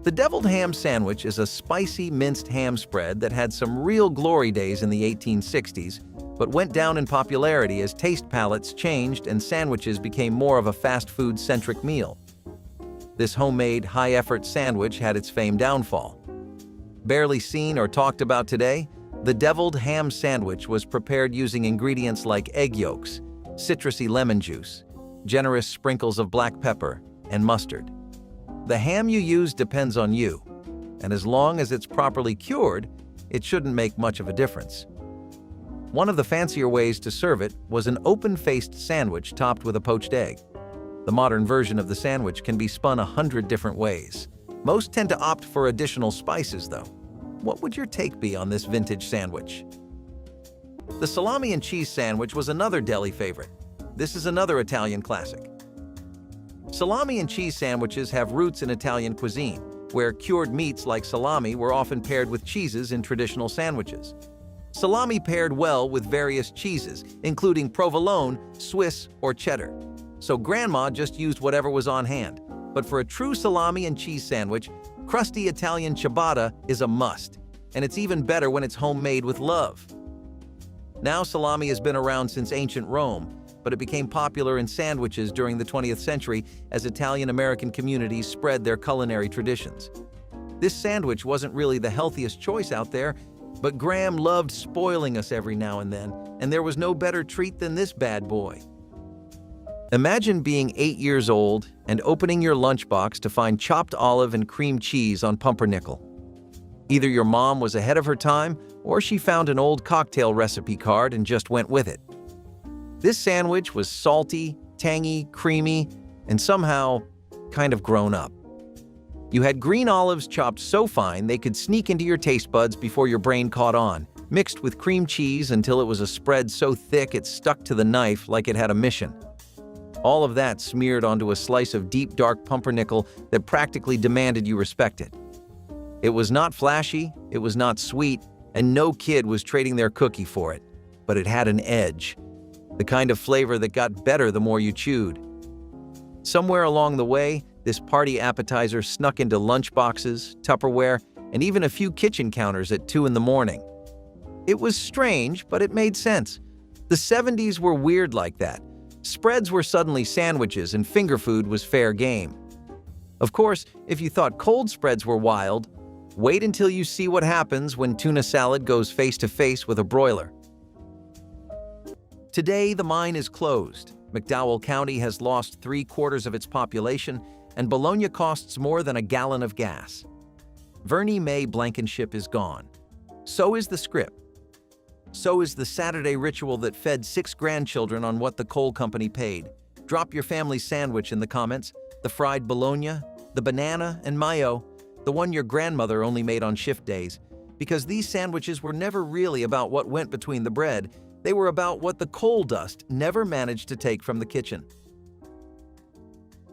The deviled ham sandwich is a spicy minced ham spread that had some real glory days in the 1860s, but went down in popularity as taste palettes changed and sandwiches became more of a fast food-centric meal. This homemade, high-effort sandwich had its fame downfall. Barely seen or talked about today, the deviled ham sandwich was prepared using ingredients like egg yolks, citrusy lemon juice, generous sprinkles of black pepper, and mustard. The ham you use depends on you, and as long as it's properly cured, it shouldn't make much of a difference. One of the fancier ways to serve it was an open-faced sandwich topped with a poached egg. The modern version of the sandwich can be spun 100 different ways. Most tend to opt for additional spices, though. What would your take be on this vintage sandwich? The salami and cheese sandwich was another deli favorite. This is another Italian classic. Salami and cheese sandwiches have roots in Italian cuisine, where cured meats like salami were often paired with cheeses in traditional sandwiches. Salami paired well with various cheeses, including provolone, Swiss, or cheddar. So grandma just used whatever was on hand. But for a true salami and cheese sandwich, crusty Italian ciabatta is a must, and it's even better when it's homemade with love. Now salami has been around since ancient Rome, but it became popular in sandwiches during the 20th century as Italian-American communities spread their culinary traditions. This sandwich wasn't really the healthiest choice out there, but Graham loved spoiling us every now and then, and there was no better treat than this bad boy. Imagine being 8 years old and opening your lunchbox to find chopped olive and cream cheese on pumpernickel. Either your mom was ahead of her time, or she found an old cocktail recipe card and just went with it. This sandwich was salty, tangy, creamy, and somehow kind of grown up. You had green olives chopped so fine they could sneak into your taste buds before your brain caught on, mixed with cream cheese until it was a spread so thick it stuck to the knife like it had a mission. All of that smeared onto a slice of deep, dark pumpernickel that practically demanded you respect it. It was not flashy, it was not sweet, and no kid was trading their cookie for it, but it had an edge. The kind of flavor that got better the more you chewed. Somewhere along the way, this party appetizer snuck into lunchboxes, Tupperware, and even a few kitchen counters at 2 in the morning. It was strange, but it made sense. The 70s were weird like that. Spreads were suddenly sandwiches and finger food was fair game. Of course, if you thought cold spreads were wild, wait until you see what happens when tuna salad goes face-to-face with a broiler. Today, the mine is closed. McDowell County has lost 3/4 of its population, and Bologna costs more than a gallon of gas. Vernie Mae Blankenship is gone. So is the script. So is the Saturday ritual that fed 6 grandchildren on what the coal company paid. Drop your family's sandwich in the comments. The fried bologna, the banana and mayo, the one your grandmother only made on shift days. Because these sandwiches were never really about what went between the bread. They were about what the coal dust never managed to take from the kitchen.